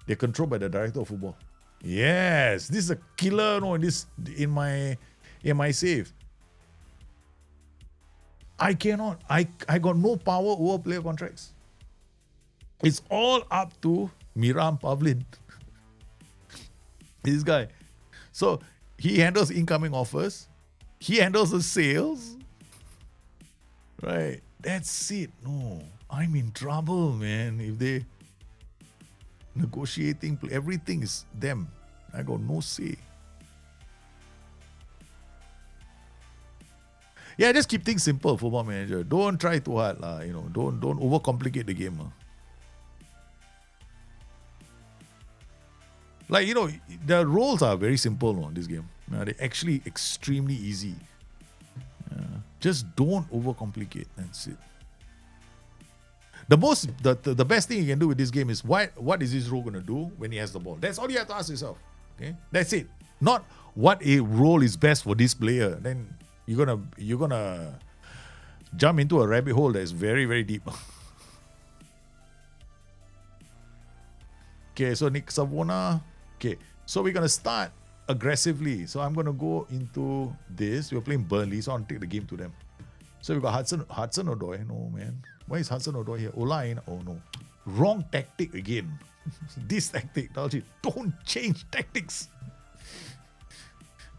They're controlled by the director of football. Yes, this is a killer. No, in my save. I cannot. I got no power over player contracts. It's all up to Miram Pavlin. This guy. So he handles incoming offers. He handles the sales. Right. That's it. No. I'm in trouble, man. If they negotiating, everything is them. I got no say. Yeah, just keep things simple, Football Manager. Don't try too hard, Don't overcomplicate the game. The roles are very simple in this game. They're actually extremely easy. Just don't overcomplicate. That's it. The best thing you can do with this game is what is this role going to do when he has the ball? That's all you have to ask yourself. Okay, that's it. Not what a role is best for this player. Then you're gonna jump into a rabbit hole that is very, very deep. Okay, so Nick Savona. Okay, so we're gonna start aggressively. So I'm gonna go into this. We're playing Burnley, so I'll take the game to them. So we got Hudson Odoi. No, man. Why is Hudson Odoi here? Olaine. Oh no. Wrong tactic again. This tactic. Don't change tactics.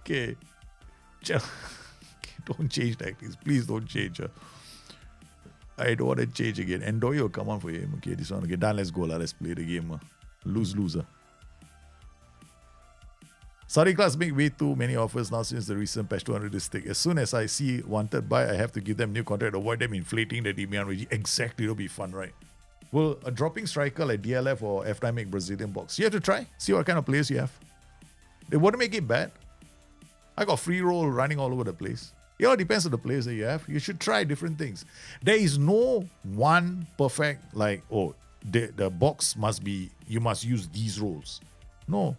Okay. Don't change tactics. Please don't change. I don't want to change again. Ndoye will come on for him. Okay, this one. Okay, done. Let's go. Let's play the game. Loser. Saudi clubs make way too many offers now since the recent patch 200 is thick. As soon as I see wanted buy, I have to give them new contract, avoid them inflating the demand regime. Exactly, it'll be fun, right? Will a dropping striker like DLF or F9 make Brazilian box? You have to try. See what kind of players you have. They wouldn't make it bad. I got free roll running all over the place. It all depends on the players that you have. You should try different things. There is no one perfect, the box must be, you must use these roles. No.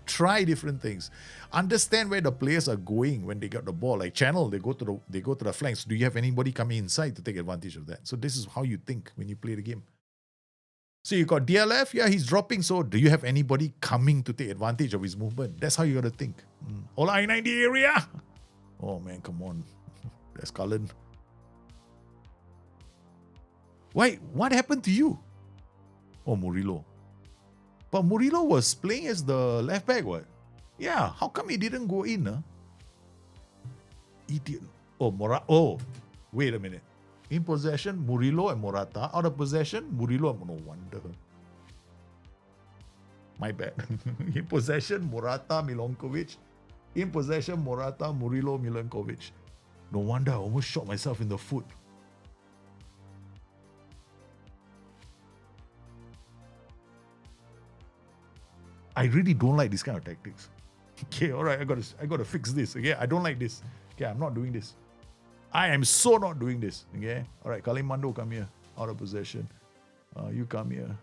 Try different things. Understand where the players are going when they get the ball. Like channel, they go to the flanks. Do you have anybody coming inside to take advantage of that? So this is how you think when you play the game. So you got DLF, yeah, he's dropping. So do you have anybody coming to take advantage of his movement? That's how you got to think. All I in the area. Oh man, come on. That's Cullen. Why? What happened to you? Oh, Murillo. But Murillo was playing as the left back, what? Yeah, how come he didn't go in? Idiot. Oh, wait a minute. In possession, Murillo and Morata. Out of possession, Murillo. No wonder. My bad. In possession, Morata, Milankovic. In possession, Morata, Murillo, Milankovic. No wonder I almost shot myself in the foot. I really don't like this kind of tactics. Okay, all right, I got to fix this. Okay, I don't like this. Okay, I'm not doing this. I am so not doing this. Okay, all right, Kalimando, come here. Out of possession. You come here.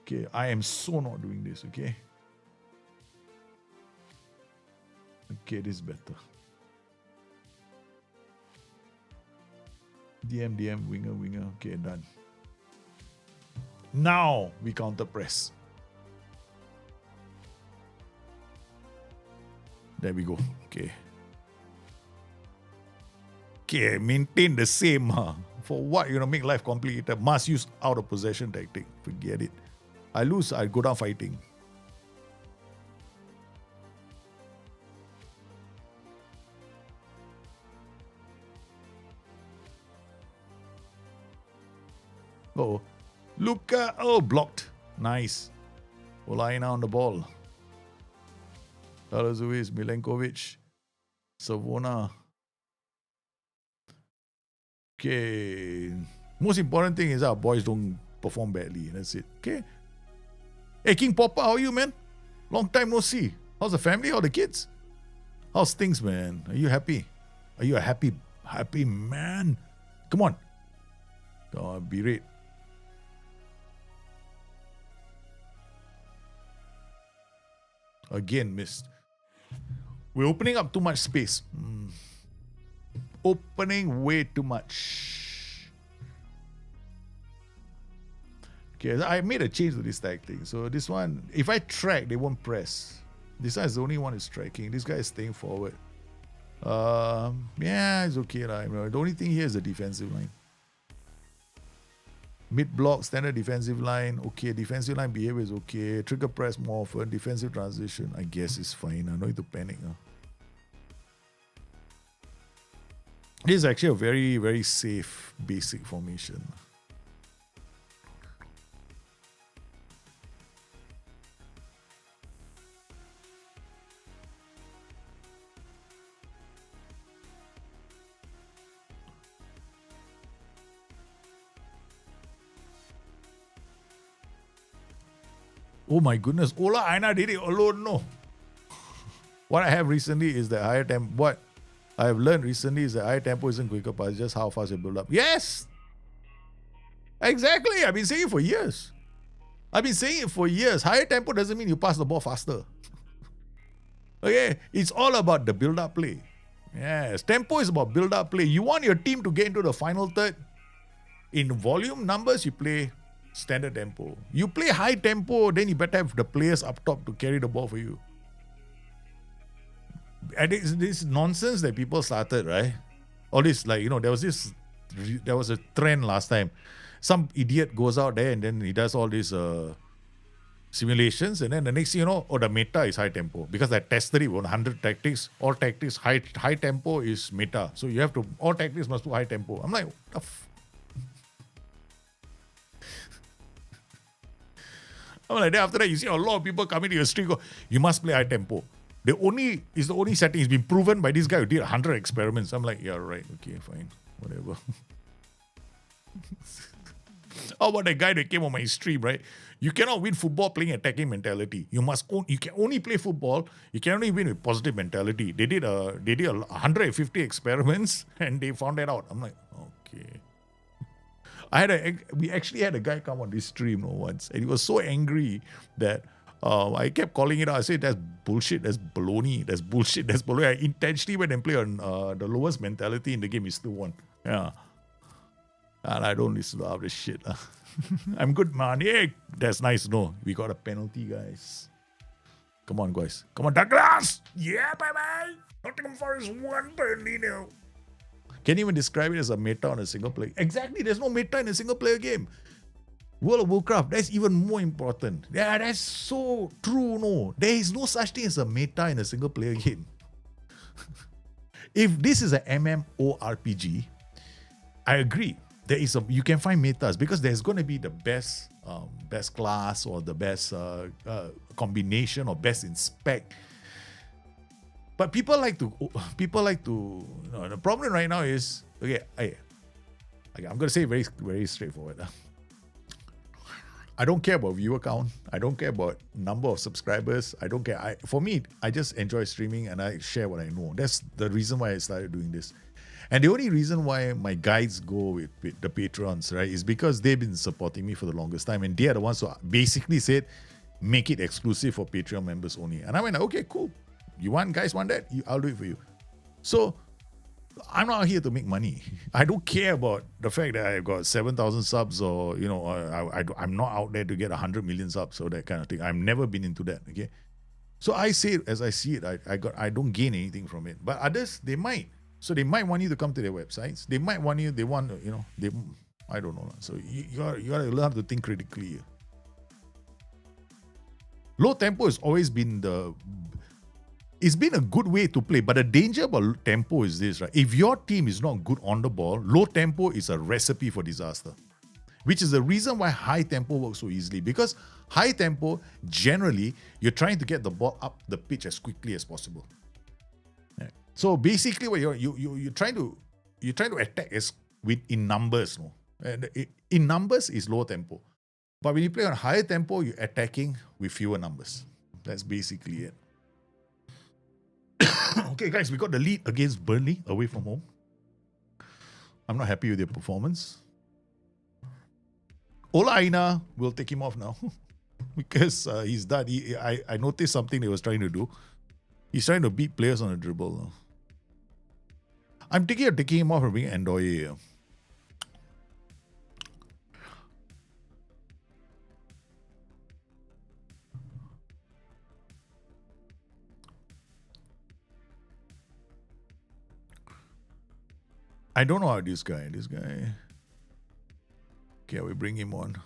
Okay, I am so not doing this. Okay. Okay, this is better. DM, winger. Okay, done. Now we counter press. There we go. Okay. Okay, maintain the same. For what? You're going to make life complicated. Must use out of possession tactic. Forget it. I lose, I go down fighting. Oh, Luka. Oh, blocked. Nice. Olaina on the ball. Talazuis, Milenkovic, Savona. Okay. Most important thing is our boys don't perform badly. That's it. Okay. Hey, King Popper, how are you, man? Long time no see. How's the family? How the kids? How's things, man? Are you happy? Are you a happy man? Come on. Berate. Again, missed. We're opening up too much space. Opening way too much. Okay, I made a change to this tag thing. So this one, if I track, they won't press. This guy is the only one who's striking. This guy is staying forward. Yeah, it's okay. The only thing here is the defensive line. Mid block, standard defensive line. Okay, defensive line behavior is okay. Trigger press more often. Defensive transition, I guess it's fine. No need to panic. This is actually a very, very safe basic formation. Oh my goodness, Ola Aina did it alone, no. What I have recently is that higher tempo. What I have learned recently is that higher tempo isn't quicker pass, it's just how fast you build up. Yes! Exactly, I've been saying it for years. Higher tempo doesn't mean you pass the ball faster. Okay, it's all about the build-up play. Yes, tempo is about build-up play. You want your team to get into the final third. In volume numbers, you play standard tempo. You play high tempo, then you better have the players up top to carry the ball for you. And it's this nonsense that people started, right? All this, there was a trend last time. Some idiot goes out there and then he does all these simulations, and then the next thing you know, the meta is high tempo. Because I tested it on 100 tactics, all tactics, high tempo is meta. So you have to, all tactics must do high tempo. I'm like, what the then after that, you see a lot of people coming to your stream go, you must play high tempo. The only setting. It's been proven by this guy who did 100 experiments. I'm like, yeah, right, okay, fine, whatever. How about the guy that came on my stream, right? You cannot win football playing attacking mentality. You can only play football. You can only win with positive mentality. They did 150 experiments and they found that out. I'm like, okay. We actually had a guy come on this stream once, and he was so angry that I kept calling it out. I said, that's bullshit, that's baloney, that's bullshit, that's baloney. I intentionally went and played on the lowest mentality in the game. He still won. Yeah. And I don't listen to all this shit. I'm good, man. Yeah, that's nice. No, we got a penalty, guys. Come on, guys. Come on, Douglas. Yeah, bye-bye. Nottingham Forest 1 Burnley now. Can't even describe it as a meta on a single player. Exactly, there's no meta in a single player game. World of Warcraft, that's even more important. Yeah, that's so true. No, there is no such thing as a meta in a single player game. If this is an MMORPG, I agree. You can find metas because there's going to be the best class or the best combination or best in spec. But people like to, the problem right now is, okay, I'm going to say very, very straightforward. I don't care about viewer count. I don't care about number of subscribers. I don't care. For me, I just enjoy streaming and I share what I know. That's the reason why I started doing this. And the only reason why my guides go with the patrons, right, is because they've been supporting me for the longest time. And they are the ones who basically said, make it exclusive for Patreon members only. And I went, okay, cool. You guys want that? I'll do it for you. So I'm not here to make money. I don't care about the fact that I've got 7,000 subs or, I'm not out there to get 100 million subs or that kind of thing. I've never been into that, okay? So I say it as I see it. I don't gain anything from it. But others, they might. So they might want you to come to their websites. They might want you, I don't know. So you got to learn how to think critically. Low tempo has always been it's been a good way to play, but the danger about tempo is this, right? If your team is not good on the ball, low tempo is a recipe for disaster. which is the reason why high tempo works so easily. Because high tempo, generally, you're trying to get the ball up the pitch as quickly as possible. Right. So basically, what you're trying to attack in numbers, no. And in numbers is low tempo, but when you play on higher tempo, you're attacking with fewer numbers. That's basically it. Okay, guys, we got the lead against Burnley away from home. I'm not happy with their performance. Ola Aina will take him off now because he's done. I noticed something he was trying to do. He's trying to beat players on a dribble now. I'm thinking of taking him off and bringing Ndoye. I don't know how this guy. Okay, we bring him on.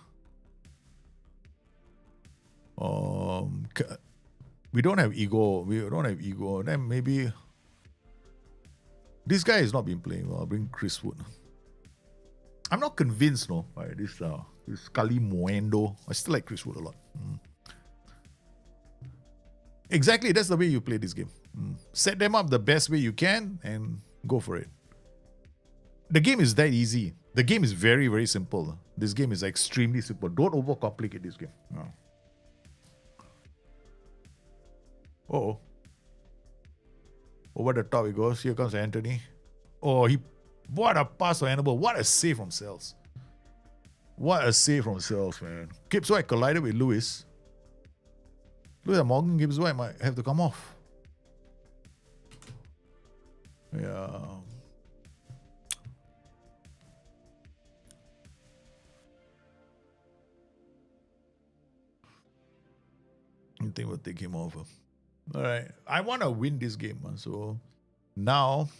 We don't have ego. Then maybe this guy has not been playing well. I'll bring Chris Wood. I'm not convinced, no, by this Kali Muendo. I still like Chris Wood a lot. Exactly, that's the way you play this game. Set them up the best way you can and go for it. The game is that easy. The game is very, very simple. This game is extremely simple. Don't overcomplicate this game. No. Uh-oh. Over the top he goes. Here comes Anthony. Oh, what a pass for Hannibal. What a save from Sells. What a save from Sells, man. Gibbs White collided with Lewis. Look at Morgan Gibbs White might have to come off. Yeah. I think we'll take him over. All right. I want to win this game. So now,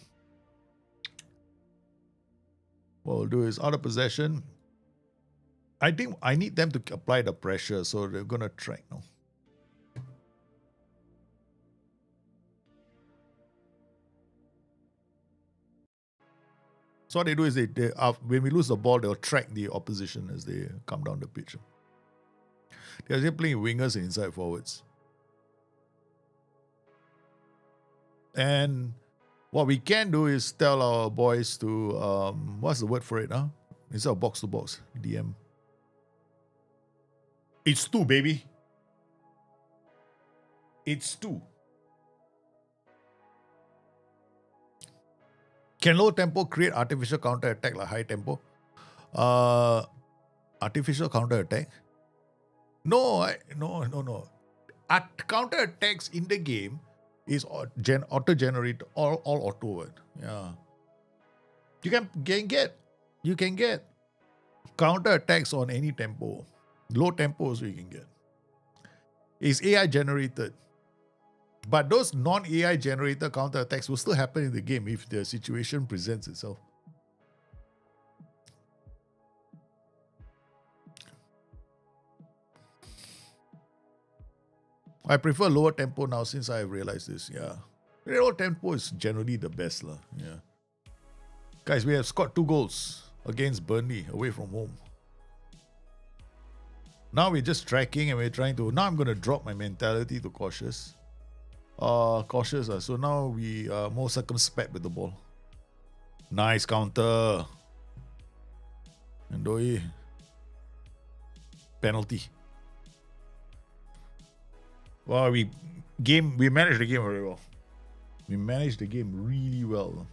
what we'll do is out of possession. I think I need them to apply the pressure. So they're going to track now. So what they do is when we lose the ball, they'll track the opposition as they come down the pitch. They're playing wingers and inside forwards. And what we can do is tell our boys to, what's the word for it, huh? Instead of box to box, DM. It's 2, baby. It's 2. Can low tempo create artificial counter attack like high tempo? Artificial counter attack? No. Counter attacks in the game is auto-generated, all auto. Yeah. You can get counter attacks on any tempo. Low tempos you can get. It's AI generated. But those non-AI generated counter attacks will still happen in the game if the situation presents itself. I prefer lower tempo now since I have realized this. Yeah. Lower tempo is generally the best. Yeah. Guys, we have scored 2 goals against Burnley away from home. Now we're just tracking and we're trying to... Now I'm going to drop my mentality to cautious. So now we are more circumspect with the ball. Nice counter. Ndoye. Penalty. Well, we managed the game very well. We managed the game really well.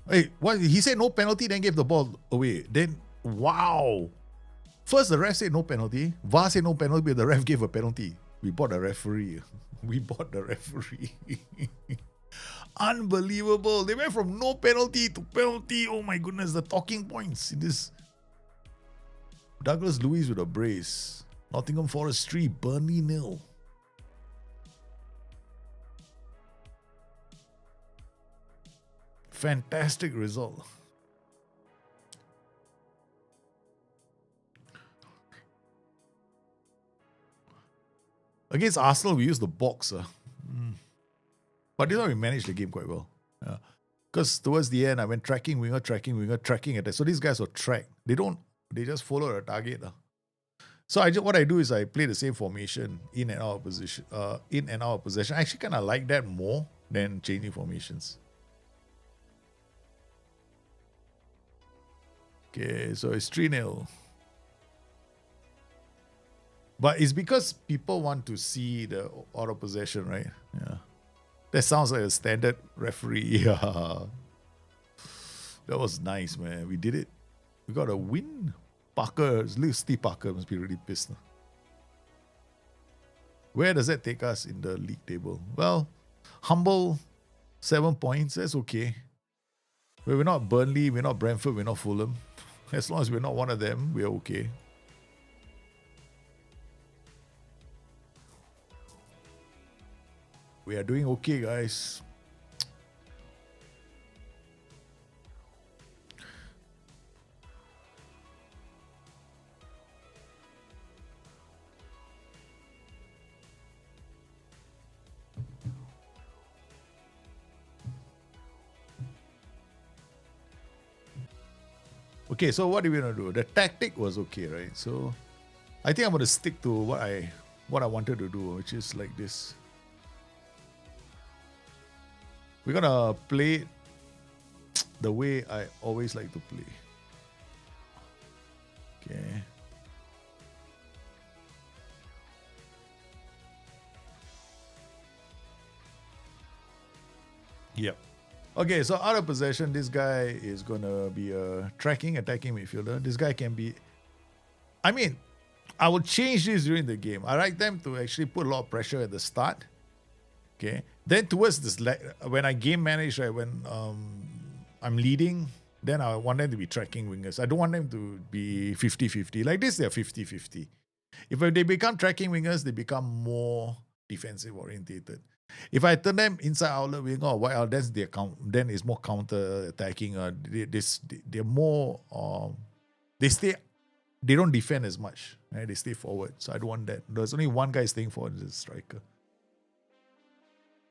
Hey, what? He said no penalty, then gave the ball away. Then, wow. First, the ref said no penalty. VAR said no penalty, but the ref gave a penalty. We bought a referee. Unbelievable. They went from no penalty to penalty. Oh my goodness, the talking points in this. Douglas Luiz with a brace. Nottingham Forest 3, Burnley 0. Fantastic result. Against Arsenal, we used the box. But this one we managed the game quite well. Yeah. Because towards the end, I went tracking, winger, tracking attack. So these guys will track. They just follow the target. So what I do is I play the same formation in and out of position. I actually kind of like that more than changing formations. Okay, so it's 3-0. But it's because people want to see the out of possession, right? Yeah. That sounds like a standard referee. Yeah. That was nice, man. We did it. We got a win. Steve Parker must be really pissed. Where does that take us in the league table? Well, humble 7 points. That's okay. We're not Burnley, we're not Brentford, we're not Fulham. As long as we're not one of them, we're okay. We are doing okay, guys. Okay, so what are we gonna do? The tactic was okay, right? So I think I'm gonna stick to what I wanted to do, which is like this. We're gonna play the way I always like to play. Okay. Yep. Okay, so out of possession, this guy is going to be a attacking midfielder. This guy can be... I mean, I will change this during the game. I like them to actually put a lot of pressure at the start. Okay. Then towards this... when I game manage, right, when I'm leading, then I want them to be tracking wingers. I don't want them to be 50-50. Like this, they're 50-50. If they become tracking wingers, they become more defensive orientated. If I turn them inside outlet wing or wide out, then it's more counter attacking. They're more they don't defend as much. Right? They stay forward. So I don't want that. There's only one guy staying forward, is the striker.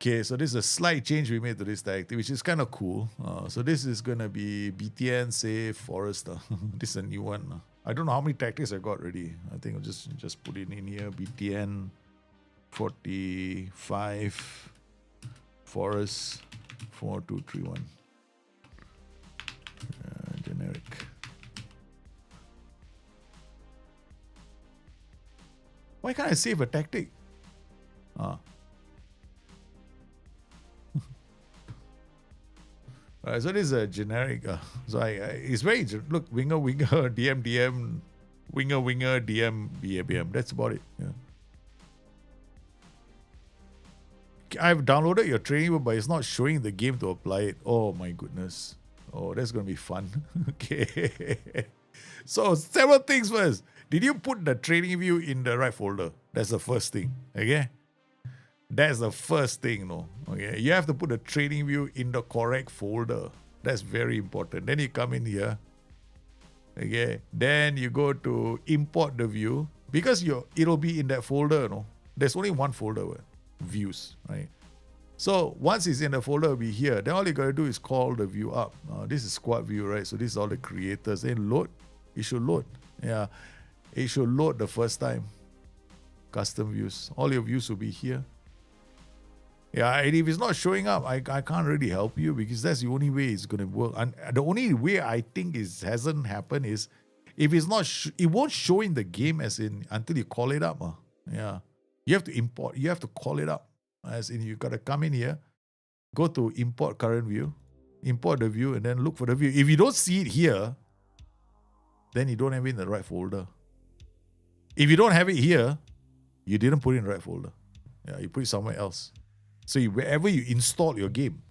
Okay, so this is a slight change we made to this tactic, which is kind of cool. So this is gonna be BTN, save, Forrester. This is a new one. I don't know how many tactics I got already. I think I'll just put it in here. BTN 45, Forest 4231. Generic. Why can't I save a tactic? Alright, so this is a generic. So it's very look, winger, DM, winger, DM, BM. That's about it. Yeah. I've downloaded your training book, but it's not showing the game to apply it. Oh my goodness. Oh, that's gonna be fun. Okay. So several things first. Did you put the training view in the right folder? That's the first thing. Okay. That's the first thing, no. Okay. You have to put the training view in the correct folder. That's very important. Then you come in here. Okay. Then you go to import the view. Because it'll be in that folder, no. There's only one folder. Views, right? So once it's in the folder, it'll be here. Then all you gotta do is call the view up. This is squad view, right? So this is all the creators. Then load. It should load. Yeah. It should load the first time. Custom views. All your views will be here. Yeah, and if it's not showing up, I can't really help you because that's the only way it's gonna work. And the only way I think it hasn't happened is if it's not, it won't show in the game as in until you call it up. Yeah. You have to import. You have to call it up. As in, you got to come in here, go to import current view, import the view, and then look for the view. If you don't see it here, then you don't have it in the right folder. If you don't have it here, you didn't put it in the right folder. Yeah, you put it somewhere else. So wherever you install your game,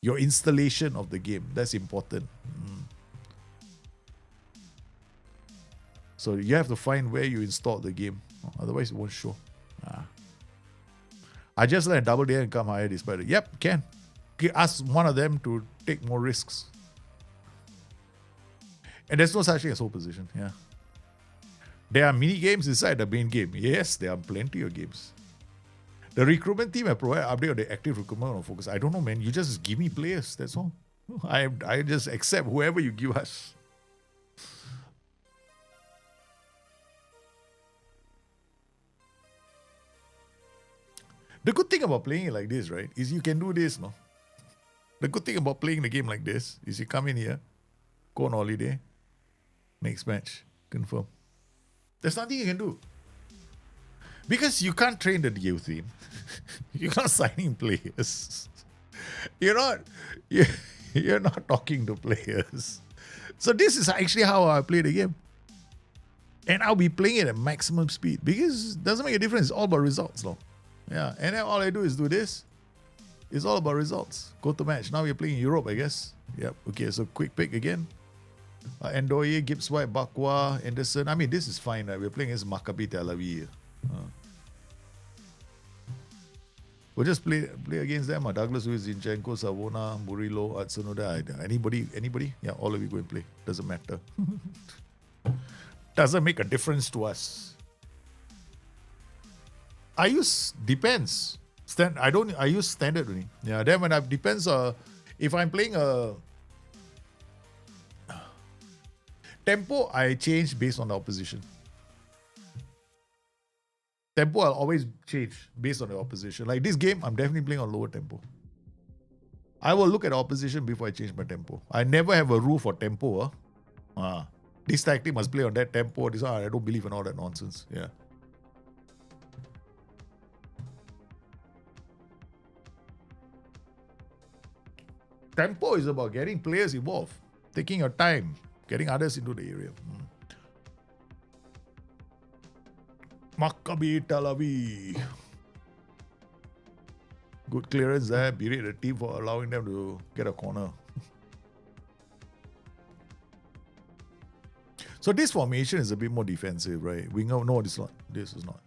your installation of the game, that's important. So you have to find where you installed the game. Otherwise, it won't show. I just let double dare and come higher despite it. Yep, can. Ask one of them to take more risks. And there's no such thing as whole position. Yeah. There are mini games inside the main game. Yes, there are plenty of games. The recruitment team have provided update on the active recruitment on focus. I don't know, man. You just give me players. That's all. I just accept whoever you give us. The good thing about playing it like this, right, is you can do this, no? The good thing about playing the game like this is you come in here, go on holiday, next match, confirm. There's nothing you can do. Because you can't train the DU team. You're not signing players. You're not talking to players. So this is actually how I play the game. And I'll be playing it at maximum speed because it doesn't make a difference. It's all about results, no? Yeah. And then all I do is do this. It's all about results. Go to match. Now we're playing Europe, I guess. Yep. Okay, so quick pick again. Endoye, Gibbs White, Bakwa, Anderson. I mean, this is fine. Right? We're playing against Maccabi Tel Aviv. We'll just play against them. Douglas Luiz, Zinchenko, Savona, Murillo, Atsunoda. Anybody? Yeah, all of you go and play. Doesn't matter. Doesn't make a difference to us. I use depends. I use standard only. Yeah, then when I depends if I'm playing a tempo, I change based on the opposition. Tempo I'll always change based on the opposition. Like this game, I'm definitely playing on lower tempo. I will look at the opposition before I change my tempo. I never have a rule for tempo. This tactic must play on that tempo. This I don't believe in all that nonsense. Yeah. Tempo is about getting players involved, taking your time, getting others into the area. Maccabi Tel Aviv. Good clearance there. Berate the team for allowing them to get a corner. So this formation is a bit more defensive, right? Winger, no, this is not.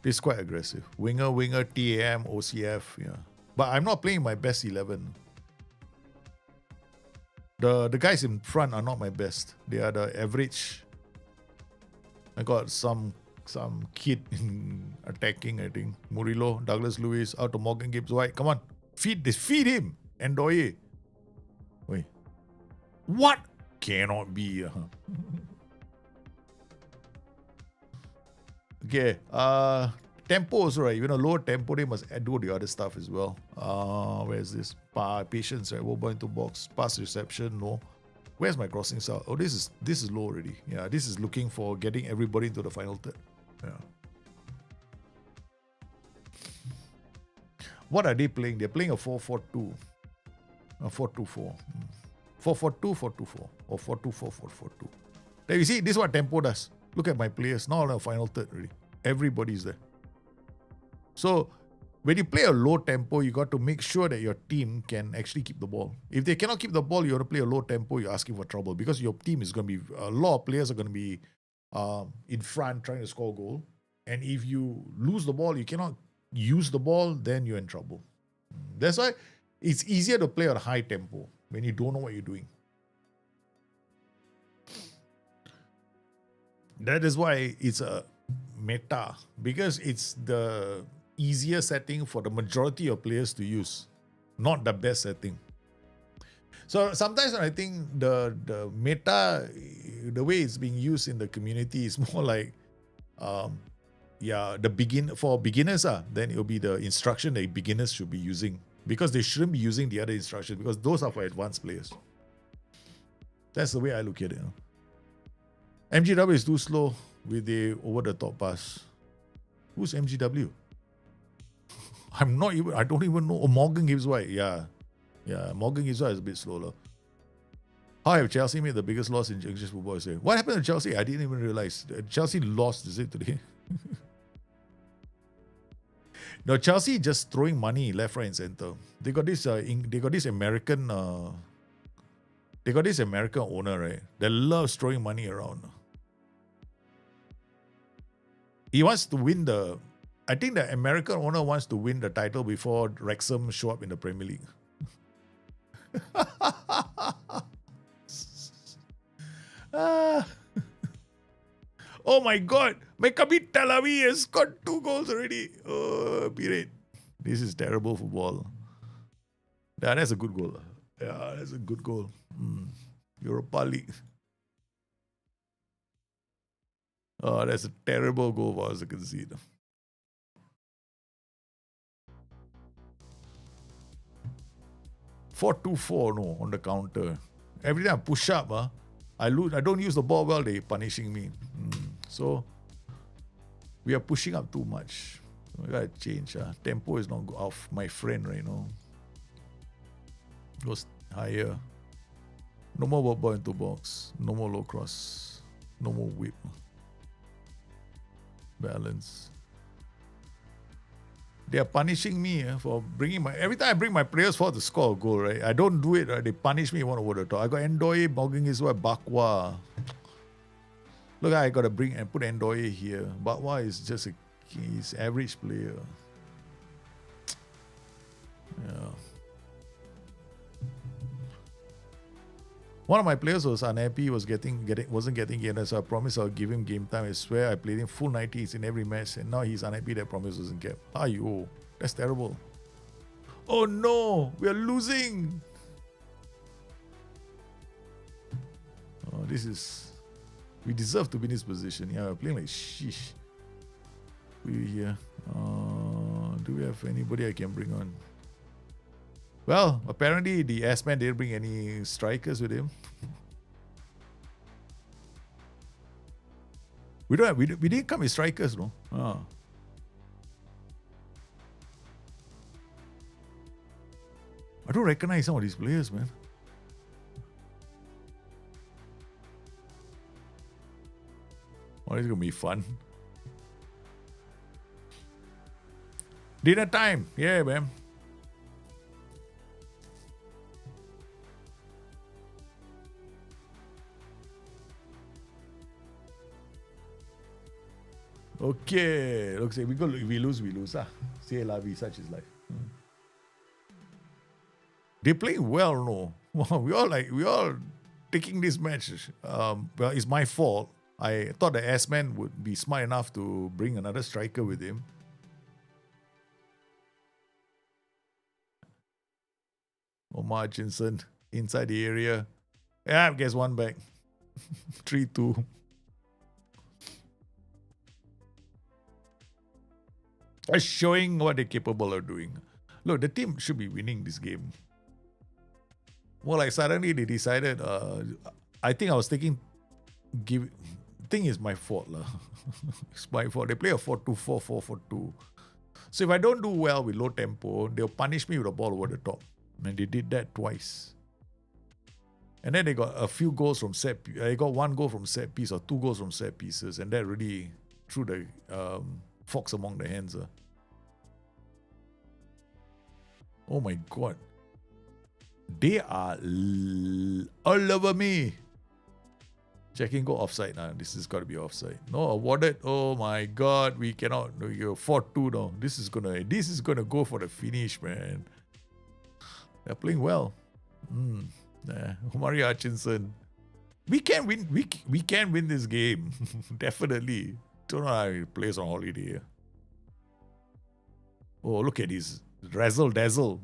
This is quite aggressive. Winger, TAM, OCF, yeah. But I'm not playing my best 11. The guys in front are not my best. They are the average. I got some kid attacking, I think. Murillo, Douglas Luiz, out to Morgan Gibbs White. Come on. Feed him. Endoye. Wait. What? Cannot be. Okay. Tempo also, right? Lower tempo, they must do the other stuff as well. Where's this? Patience, right? Mobile into box. Pass reception, no. Where's my crossings out? Oh, this is low already. Yeah, this is looking for getting everybody into the final third. Yeah. What are they playing? They're playing a 4-4-2. A 4-2-4. 4-4-2, 4-2-4. Or 4-2-4, 4-4-2. There you see, this is what tempo does. Look at my players. Now on the final third already. Everybody's there. So, when you play a low tempo, you got to make sure that your team can actually keep the ball. If they cannot keep the ball, you want to play a low tempo, you're asking for trouble because your team is going to be, a lot of players are going to be in front trying to score a goal. And if you lose the ball, you cannot use the ball, then you're in trouble. That's why it's easier to play at a high tempo when you don't know what you're doing. That is why it's a meta, because it's the easier setting for the majority of players to use, not the best setting. So sometimes when I think the meta, the way it's being used in the community is more like, for beginners, then it'll be the instruction that beginners should be using, because they shouldn't be using the other instructions because those are for advanced players. That's the way I look at it. MGW is too slow with the over-the-top pass. Who's MGW? I don't even know. Oh, Morgan Gibbs White. Yeah, Morgan Gibbs White is a bit slower. How have Chelsea made the biggest loss in English football? What happened to Chelsea? I didn't even realize. Chelsea lost, is it, today? No, Chelsea just throwing money left, right, and center. They got this American owner, right? That loves throwing money around. He wants to win I think the American owner wants to win the title before Wrexham show up in the Premier League. Oh my God! Maccabi Tel Aviv has scored 2 goals already. Oh, Berate. This is terrible football. Yeah, that's a good goal. Yeah, that's a good goal. Europa League. Oh, that's a terrible goal for us to concede. 4-2-4, no, on the counter. Every time I push up, I lose. I don't use the ball well, they punishing me. So we are pushing up too much. We gotta change. Tempo is not off my friend right now. Goes higher. No more ball into box. No more low cross. No more whip. Balance. They are punishing me for bringing my. Every time I bring my players forward to score a goal, right? I don't do it, right? They punish me one over the top. I got Endoye bogging his way, Bakwa. Look, I gotta bring and put Endoye here. Bakwa is just he's average player. Yeah. One of my players was unhappy, wasn't getting games, so I promised I'll give him game time. I swear I played him full 90s in every match, and now he's unhappy that promise wasn't kept. Ayo, that's terrible. Oh no, we are losing. Oh, we deserve to be in this position. Yeah, we're playing like sheesh. Who are here? Do we have anybody I can bring on? Well, apparently the S-Man didn't bring any strikers with him. We didn't come with strikers, no. I don't recognize some of these players, man. Oh, it's gonna be fun. Dinner time, yeah, man. Okay, looks like we lose. C'est la vie, such is life. They're playing well, no? We all taking this match. Well, it's my fault. I thought the S-Man would be smart enough to bring another striker with him. Omar Hutchinson inside the area. Yeah, gets one back. 3-2. Showing what they're capable of doing. Look, the team should be winning this game. Well, like suddenly they decided. I think I was thinking. Thing is my fault, lah. It's my fault. They play a 4-2-4, 4-4-2. So if I don't do well with low tempo, they'll punish me with a ball over the top, and they did that twice. And then they got a few goals from set. They got one goal from set piece or 2 goals from set pieces, and that really threw the fox among the hands. Oh my god. They are all over me. Checking go offside. This has got to be offside. No, awarded. Oh my god. We cannot. You're 4-2 now. This is gonna go for the finish, man. They're playing well. Omari Hutchinson. We can win. We can win this game. Definitely. Don't know how he plays on holiday. Oh, look at this. Razzle dazzle.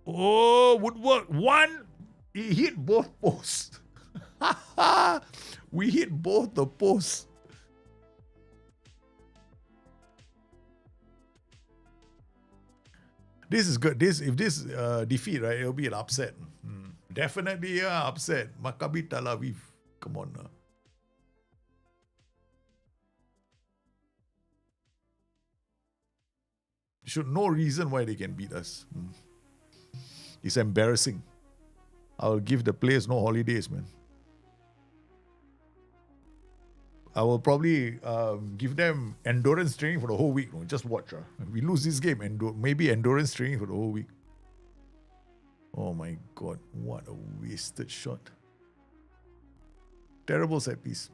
Oh, Woodwork. One. He hit both posts. We hit both the posts. This is good. If this defeat, right, it'll be an upset. Definitely upset. Maccabi Tel Aviv. Come on now. No reason why they can beat us. It's embarrassing. I'll give the players no holidays, man. I will probably give them endurance training for the whole week. Just watch. If we lose this game, maybe endurance training for the whole week. Oh my god, what a wasted shot. Terrible set piece.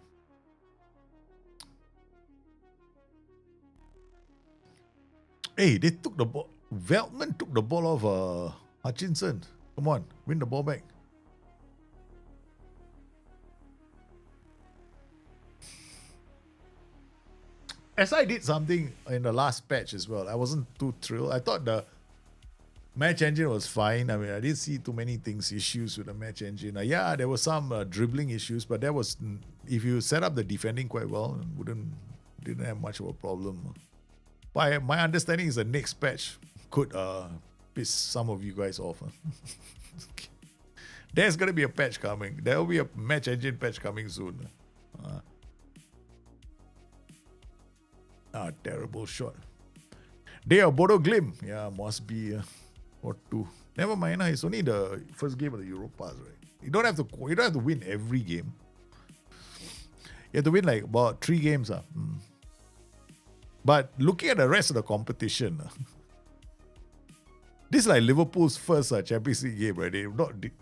Hey, they took the ball. Veltman took the ball off Hutchinson. Come on, win the ball back. SI did something in the last patch as well. I wasn't too thrilled. I thought the match engine was fine. I mean, I didn't see too many issues with the match engine. Yeah, there was some dribbling issues, but that was if you set up the defending quite well, didn't have much of a problem. But my understanding is the next patch could piss some of you guys off. There's gonna be a patch coming. There will be a match engine patch coming soon. Terrible shot. They are Bodo Glim. Yeah, must be or two. Never mind. It's only the first game of the Europas, right? You don't have to win every game. You have to win like about 3 games. But looking at the rest of the competition, this is like Liverpool's first Champions League game, right? They're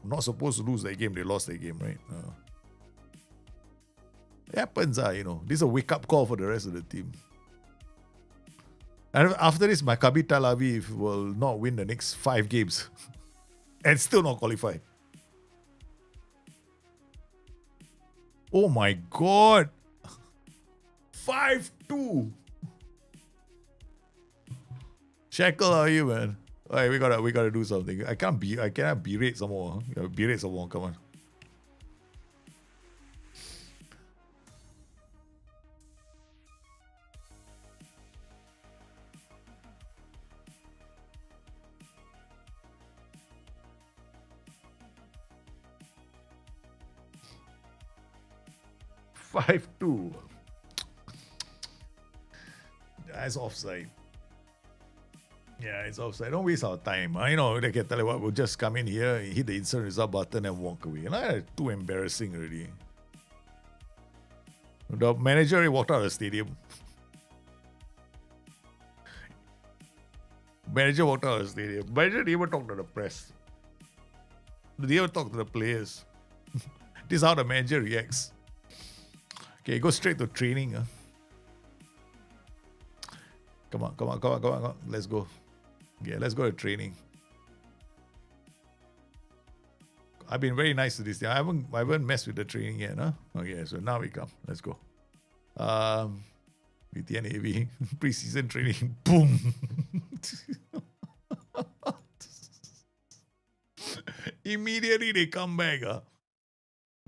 not supposed to lose that game. They lost that game, right? It happens, This is a wake-up call for the rest of the team. And after this, Maccabi Tel Aviv will not win the next 5 games and still not qualify. Oh my God. 5-2. Shackle, how are you, man? All right, we gotta do something. I cannot berate some more. Berate some more, come on. Five two. That's offside. Yeah, it's offside. Don't waste our time. They can tell you what, we'll just come in here, hit the instant result button and walk away. Too embarrassing already. The manager already walked out of the stadium. Manager walked out of the stadium. Manager didn't even talk to the press. Didn't even talk to the players. This is how the manager reacts. Okay, go straight to training. Come on. Let's go. Yeah, let's go to training. I've been very nice to this thing. I haven't messed with the training yet, huh? Okay, so now we come. Let's go. VTNAV preseason training. Boom. Immediately they come back.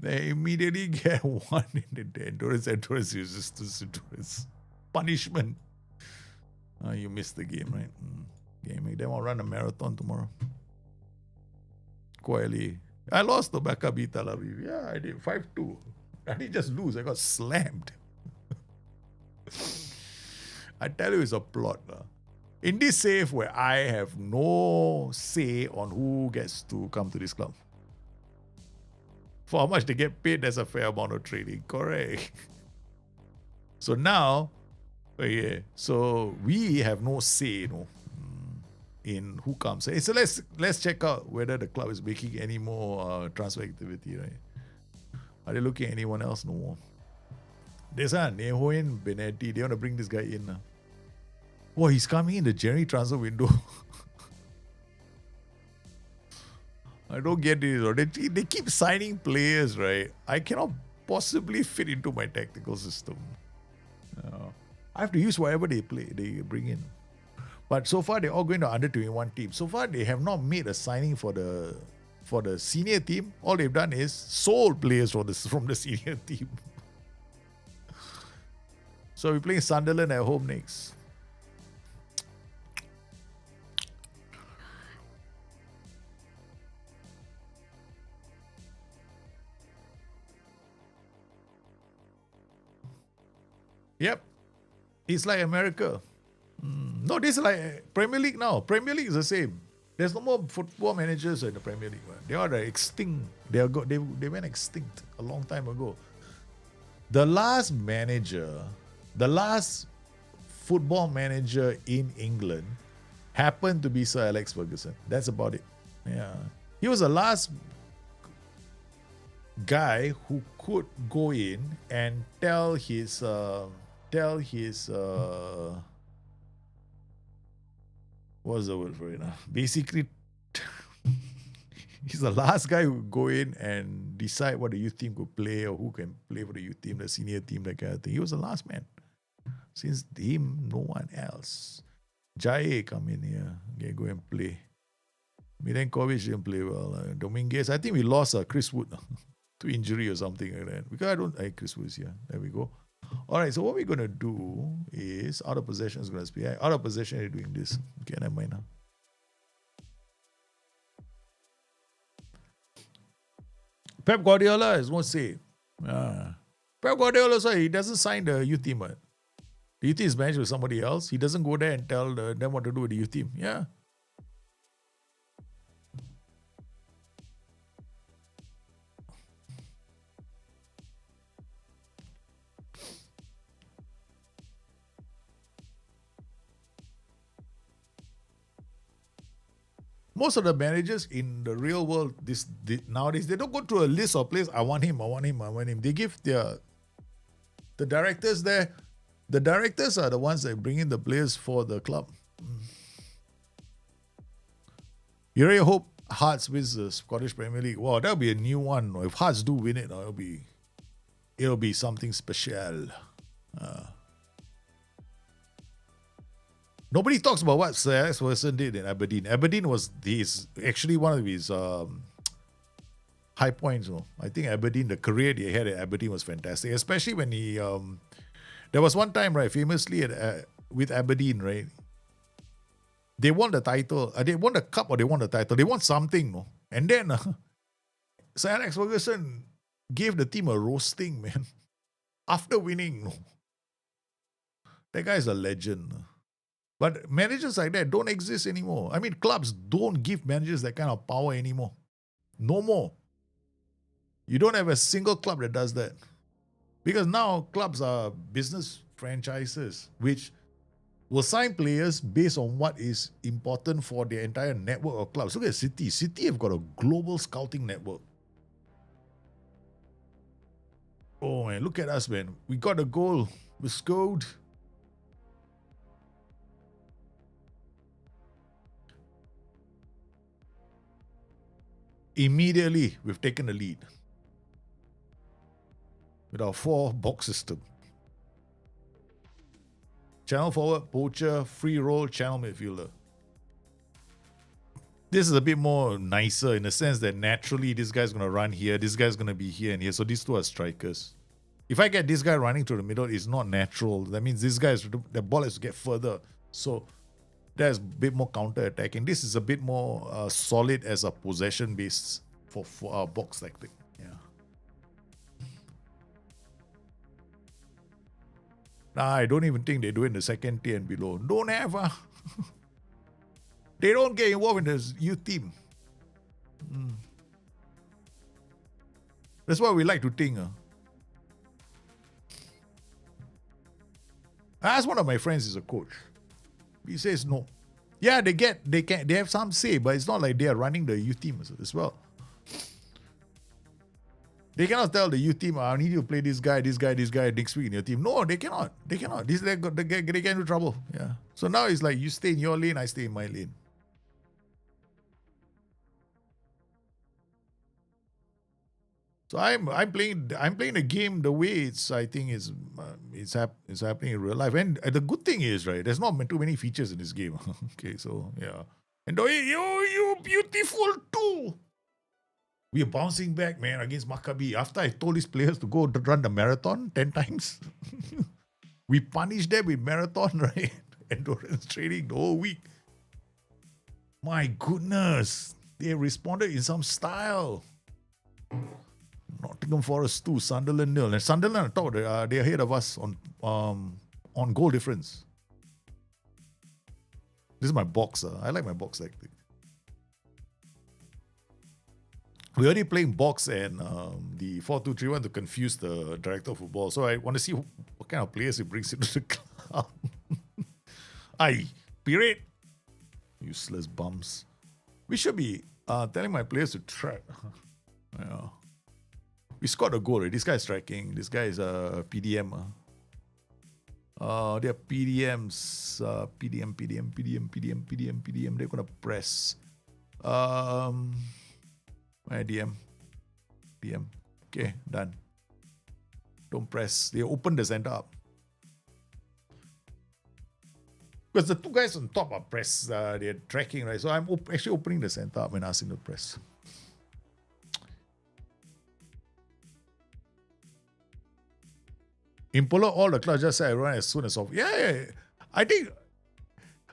They immediately get one in the endurance resistance endurance. Punishment. You missed the game, right? Okay, make them all run a marathon tomorrow. Quietly. I lost to Maccabi Tel Aviv. Yeah, I did. 5-2. I didn't just lose. I got slammed. I tell you, it's a plot. In this save where I have no say on who gets to come to this club. For how much they get paid, there's a fair amount of trading. Correct. So now, so we have no say, in who comes. So let's check out whether the club is making any more transfer activity, right? Are they looking at anyone else? No more. There's Nehoin Benetti. They want to bring this guy in. Oh, he's coming in the January transfer window. I don't get this. They keep signing players, right? I cannot possibly fit into my tactical system. I have to use whatever they bring in. But so far, they're all going to under 21 team. So far, they have not made a signing for the senior team. All they've done is sold players from the senior team. So we're playing Sunderland at home next. Yep. It's like America. No, this is like Premier League now. Premier League is the same. There's no more football managers in the Premier League. Man. They are extinct. They went extinct a long time ago. The last football manager in England happened to be Sir Alex Ferguson. That's about it. Yeah. He was the last guy who could go in and tell his what's the word for it now? Basically, he's the last guy who would go in and decide what the youth team could play or who can play for the youth team, the senior team, that kind of thing. He was the last man. Since him, no one else. Jai come in here. Okay, go and play. Milenkovic didn't play well. Dominguez, I think we lost Chris Wood to injury or something like that. Because Chris Wood is here. There we go. All right, so what we're going to do is out of possession is going to be out of possession. You're doing this. Okay, never mind now. Pep Guardiola is going to say, Pep Guardiola, he doesn't sign the youth team. The youth team is managed with somebody else. He doesn't go there and tell them what to do with the youth team. Yeah. Most of the managers in the real world nowadays, they don't go through a list of players. I want him. They give the directors there. The directors are the ones that bring in the players for the club. You really hope Hearts wins the Scottish Premier League. Wow, that'll be a new one. If Hearts do win it, it'll be something special. Nobody talks about what Sir Alex Ferguson did in Aberdeen. Aberdeen was actually one of his high points. I think Aberdeen, the career he had at Aberdeen was fantastic, especially when he. There was one time, right, famously with Aberdeen, right. They won the title. They won the cup or they won the title. They won something, no? And then Sir Alex Ferguson gave the team a roasting, man. After winning, no? That guy's a legend. But managers like that don't exist anymore. I mean, clubs don't give managers that kind of power anymore. No more. You don't have a single club that does that. Because now clubs are business franchises, which will sign players based on what is important for their entire network of clubs. Look at City. City have got a global scouting network. Oh, man, look at us, man. We got a goal. We scored. Immediately, we've taken the lead with our 4-box system. Channel forward, poacher, free roll, channel midfielder. This is a bit more nicer in the sense that naturally this guy's going to run here, this guy's going to be here and here. So these two are strikers. If I get this guy running to the middle, it's not natural. That means this guy, the ball has to get further. So there's a bit more counter-attacking. This is a bit more solid as a possession base for our box like thing. Yeah. I don't even think they do in the second tier and below. Don't ever. They don't get involved in the youth team. That's what we like to think. I asked one of my friends, is a coach. He says no. Yeah, they have some say, but it's not like they are running the youth team as well. They cannot tell the youth team, I need you to play this guy next week in your team. No, they cannot. They cannot. They get into trouble. Yeah. So now it's like you stay in your lane, I stay in my lane. So I'm playing the game the way it's happening in real life. And the good thing is, right, there's not too many features in this game. Okay, so yeah. And you beautiful too. We are bouncing back, man, against Maccabi. After I told these players to go run the marathon 10 times, we punished them with marathon, right? Endurance training the whole week. My goodness. They responded in some style. Nottingham Forest 2, Sunderland 0. And Sunderland, I thought they're ahead of us on goal difference. This is my box. I like my box like this. We're already playing box and the 4-2-3-1 to confuse the director of football. So I want to see what kind of players he brings into the club. Period. Useless bums. We should be telling my players to track. Yeah. We scored a goal, right? This guy is striking. This guy is a PDM. They are PDMs. PDM. They're going to press. DM. Okay, done. Don't press. They open the center up. Because the two guys on top are press, they're tracking, right? So I'm actually opening the center up and asking the press. In polo, all the clubs just say I run as soon as off. Yeah. I think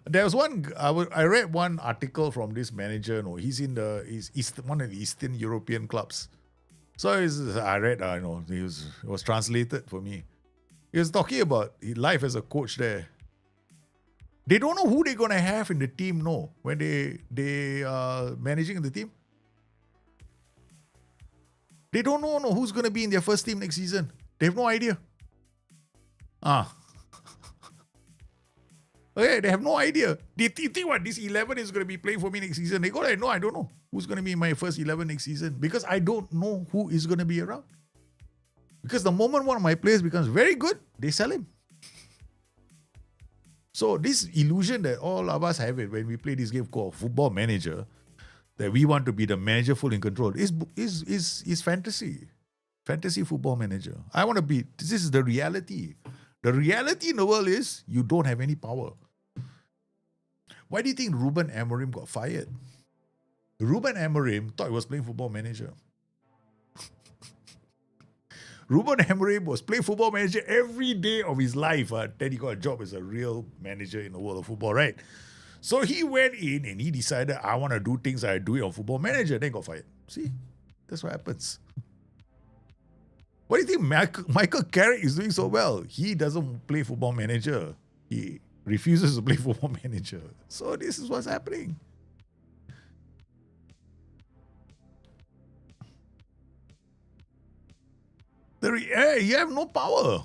there was one. I read one article from this manager. No, he's in one of the Eastern European clubs. So I read. It was translated for me. He was talking about his life as a coach there. They don't know who they're gonna have in the team. No, when they are managing the team, they don't know who's gonna be in their first team next season. They have no idea. Okay, they have no idea. They think what this 11 is going to be playing for me next season. They go like, no, I don't know who's going to be in my first 11 next season because I don't know who is going to be around. Because the moment one of my players becomes very good, they sell him. So this illusion that all of us have it when we play this game called Football Manager, that we want to be the manager full in control, is fantasy. Fantasy Football Manager. I want to be. This is the reality. The reality in the world is you don't have any power. Why do you think Ruben Amorim got fired? Ruben Amorim thought he was playing Football Manager. Ruben Amorim was playing Football Manager every day of his life. Then he got a job as a real manager in the world of football, right? So he went in and he decided, I want to do things I do it on Football Manager. Then got fired. See? That's what happens. What do you think Michael Carrick is doing so well? He doesn't play Football Manager. He refuses to play Football Manager. So this is what's happening. You have no power.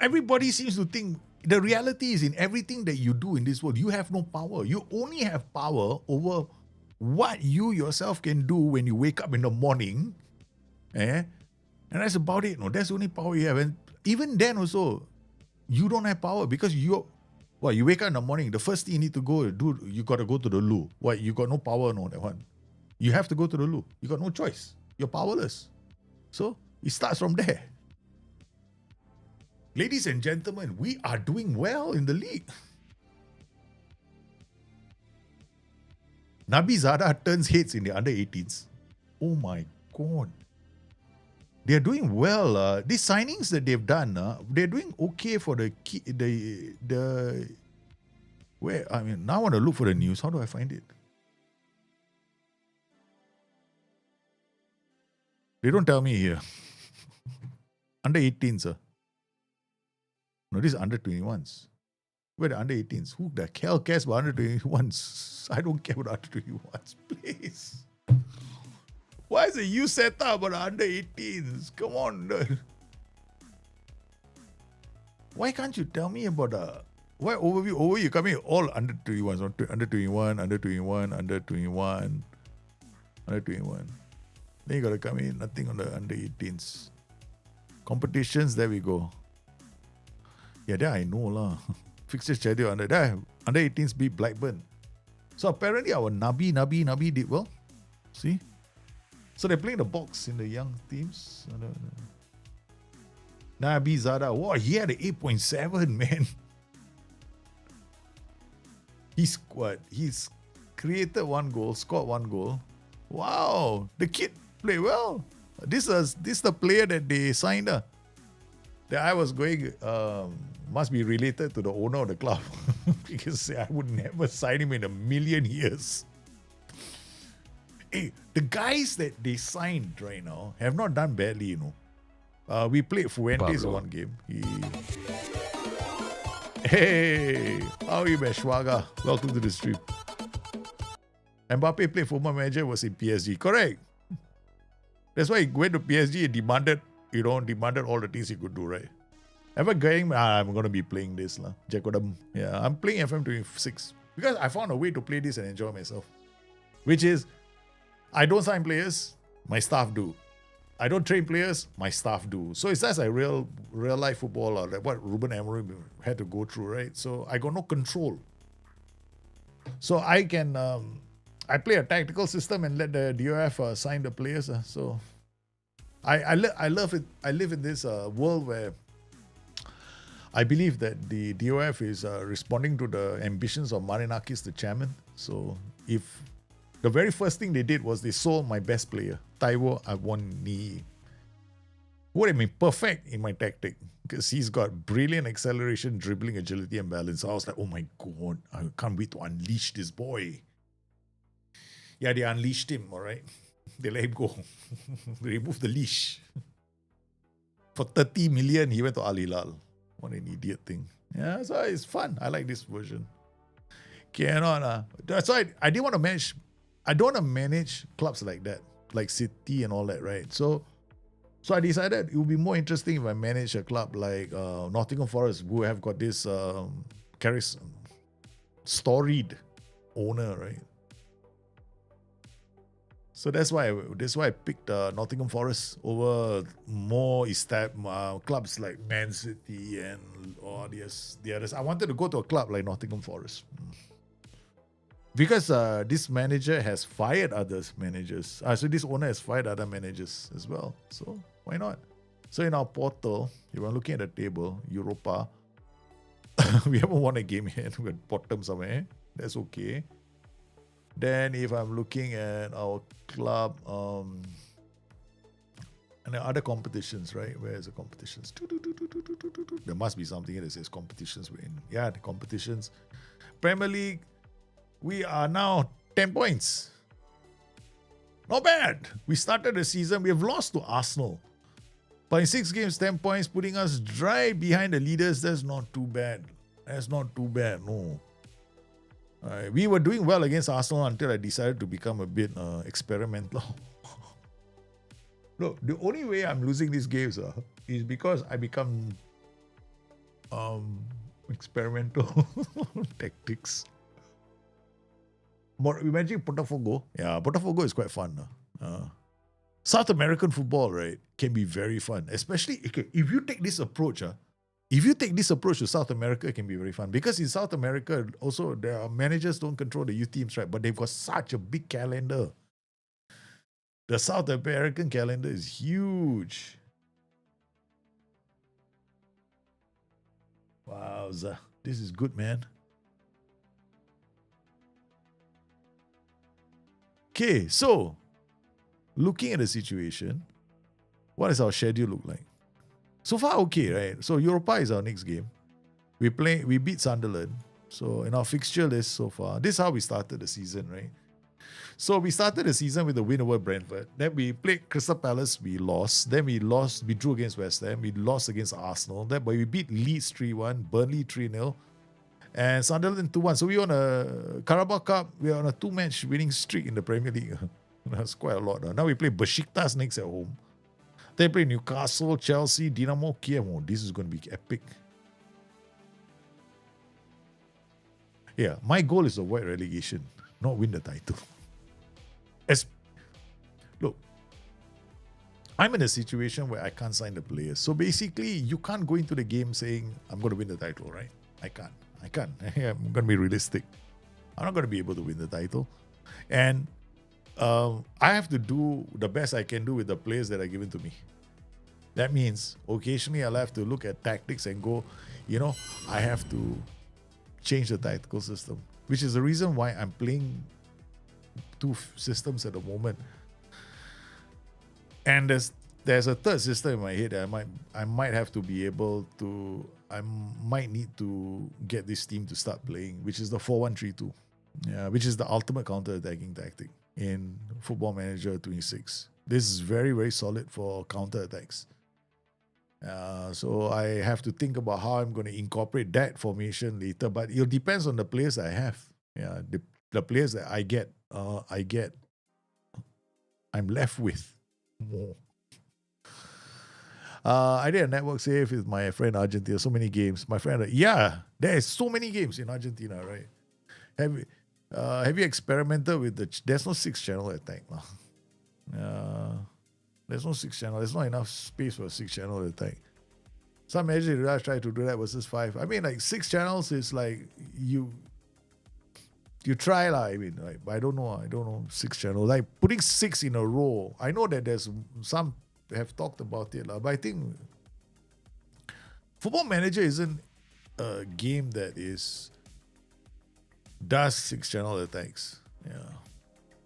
Everybody seems to think the reality is in everything that you do in this world, you have no power. You only have power over what you yourself can do when you wake up in the morning. And that's about it. No, that's the only power you have. And even then also, you don't have power because you wake up in the morning, the first thing you need to go do, you got to go to the loo. What, you got no power? No, that one. You have to go to the loo. You got no choice. You're powerless. So it starts from there. Ladies and gentlemen, we are doing well in the league. Nabi Zada turns heads in the under 18s. Oh my God. They're doing well. These signings that they've done, they're doing okay for where, I mean, now I want to look for the news. How do I find it? They don't tell me here. Under 18s, sir. No, this is under 21s. Where the under 18s? Who the hell cares about under 21s? I don't care about under 21s, please. Why is it you set up about under 18s? Come on. Why can't you tell me about why overview coming all under 21s, under 21, under 21, under 21, under 21. Then you gotta come in, nothing on the under 18s. Competitions, there we go. Yeah, there I know lah. Fixture schedule under 18s beat Blackburn. So apparently our Nabi did well. See? So they're playing the box in the young teams. Nabi Zada, wow, he had an 8.7, man. He's created one goal, scored one goal. Wow, the kid played well. This is the player that they signed. That I was going, must be related to the owner of the club. Because I would never sign him in a million years. Hey, the guys that they signed right now have not done badly, you know. We played Fuentes in one game. Hey, how are you, Beshwaga? Welcome to the stream. Mbappe played Football Manager, was in PSG. Correct. That's why he went to PSG and demanded all the things he could do, right? Ever going, I'm going to be playing this. Yeah, I'm playing FM26 because I found a way to play this and enjoy myself. Which is, I don't sign players, my staff do. I don't train players, my staff do. So it's just like real life football, like what Ruben Amorim had to go through, right? So I got no control. So I can, I play a tactical system and let the DOF sign the players. So I love it. I live in this world where I believe that the DOF is responding to the ambitions of Marinakis, the chairman. So if the very first thing they did was they sold my best player, Taiwo Awoni, would have been perfect in my tactic because he's got brilliant acceleration, dribbling, agility, and balance. So I was like, oh my God, I can't wait to unleash this boy. Yeah, they unleashed him, all right. They let him go. They removed the leash. For 30 million, he went to Al Hilal. What an idiot thing. Yeah, so it's fun. I like this version. Cannot. That's why I didn't want to manage. I don't want to manage clubs like that, like City and all that, right? So I decided it would be more interesting if I manage a club like Nottingham Forest, who have got this storied owner, right? So that's why I picked Nottingham Forest over more established clubs like Man City and all the others. I wanted to go to a club like Nottingham Forest because this manager has fired other managers. So this owner has fired other managers as well. So why not? So in our portal, if I'm looking at the table, Europa, we haven't won a game yet. We're bottom somewhere. That's okay. Then if I'm looking at our club and the other competitions, right? Where is the competitions? There must be something here that says competitions we're in. Yeah, the competitions. Premier League, we are now 10 points. Not bad. We started the season, we have lost to Arsenal. But in 6 games, 10 points, putting us right behind the leaders. That's not too bad. No. We were doing well against Arsenal until I decided to become a bit experimental. Look, the only way I'm losing these games is because I become experimental tactics. Imagine Botafogo. Yeah, Botafogo is quite fun. South American football, right, can be very fun. Especially if you take this approach. If you take this approach to South America, it can be very fun. Because in South America, also, their managers don't control the youth teams, right? But they've got such a big calendar. The South American calendar is huge. Wowza. This is good, man. Okay, so, looking at the situation, what does our schedule look like? So far, okay, right? So Europa is our next game. We beat Sunderland. So in our fixture list so far, this is how we started the season, right? So we started the season with a win over Brentford. Then we played Crystal Palace, we lost. Then we drew against West Ham. We lost against Arsenal. Then we beat Leeds 3-1, Burnley 3-0, and Sunderland 2-1. So we on a Carabao Cup, we're on a 2-match winning streak in the Premier League. That's quite a lot. Now we play Besiktas next at home. They play Newcastle, Chelsea, Dinamo Kiev. Oh, this is going to be epic. Yeah, my goal is to avoid relegation, not win the title. Look, I'm in a situation where I can't sign the players. So basically, you can't go into the game saying, I'm going to win the title, right? I can't. I'm going to be realistic. I'm not going to be able to win the title. And I have to do the best I can do with the players that are given to me. That means occasionally I'll have to look at tactics and go, I have to change the tactical system, which is the reason why I'm playing 2 systems at the moment. And there's a third system in my head that I might have to be able to, I might need to get this team to start playing, which is the 4-1-3-2. Yeah, which is the ultimate counter-attacking tactic in Football Manager 26. This is very, very solid for counter-attacks. So I have to think about how I'm going to incorporate that formation later, but it depends on the players I have. Yeah, the players that I get, I'm left with more. I did a network save with my friend Argentina. So many games. My friend, there's so many games in Argentina, right? Have you experimented with there's no 6-channel attack? There's no 6-channel. There's not enough space for a 6-channel attack. Some managers try to do that versus 5. I mean, like 6 channels is like you try lah. I mean, like, I don't know 6 channels. Like putting 6 in a row. I know that there's some have talked about it lah, but I think Football Manager isn't a game that does 6-channel attacks. Yeah.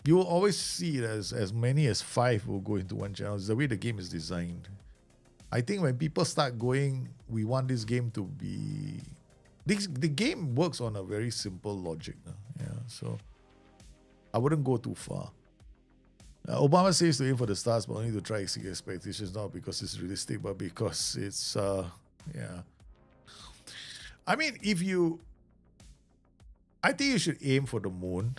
You will always see it as many as 5 will go into one channel. It's the way the game is designed. I think when people start going, we want this game to be... The game works on a very simple logic. Yeah, so I wouldn't go too far. Obama says to aim for the stars, but only to try exceed expectations, not because it's realistic, but because it's, yeah. I mean, I think you should aim for the moon.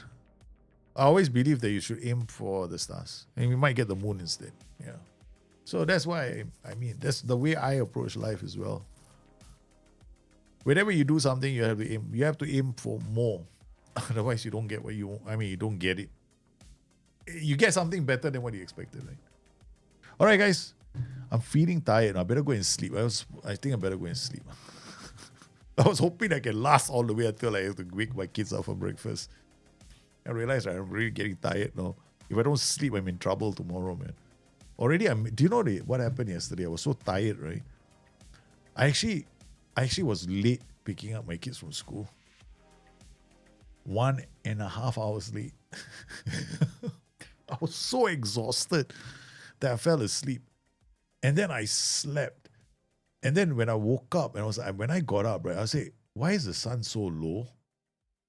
I always believe that you should aim for the stars, and we might get the moon instead. Yeah. So that's why, I mean, that's the way I approach life as well. Whenever you do something, you have to aim. You have to aim for more. Otherwise, you don't get what you want. I mean, you don't get it. You get something better than what you expected, right? All right, guys. I'm feeling tired. I better go and sleep. I think I better go and sleep. I was hoping I can last all the way until I have to wake my kids up for breakfast. I realized I'm really getting tired now. If I don't sleep, I'm in trouble tomorrow, man. Already, do you know what happened yesterday? I was so tired, right? I actually was late picking up my kids from school. 1.5 hours late. I was so exhausted that I fell asleep. And then I slept. And then when I woke up, and when I got up, right, I was like, why is the sun so low?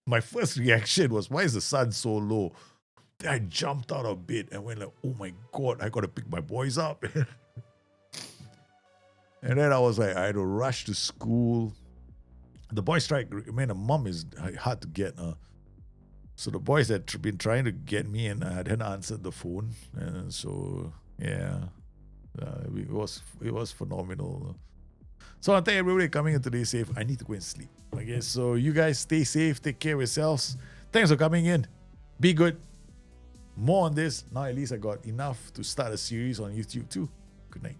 My first reaction was, why is the sun so low? Then I jumped out of bed and went like, oh my God, I got to pick my boys up. And then I was like, I had to rush to school. The boys tried, man, the mom is hard to get. So the boys had been trying to get me, and I hadn't answered the phone. And so, yeah, it was phenomenal. So I thank everybody coming in today safe. I need to go and sleep. Okay, so you guys stay safe, take care of yourselves. Thanks for coming in. Be good. More on this. Now at least I got enough to start a series on YouTube too. Good night.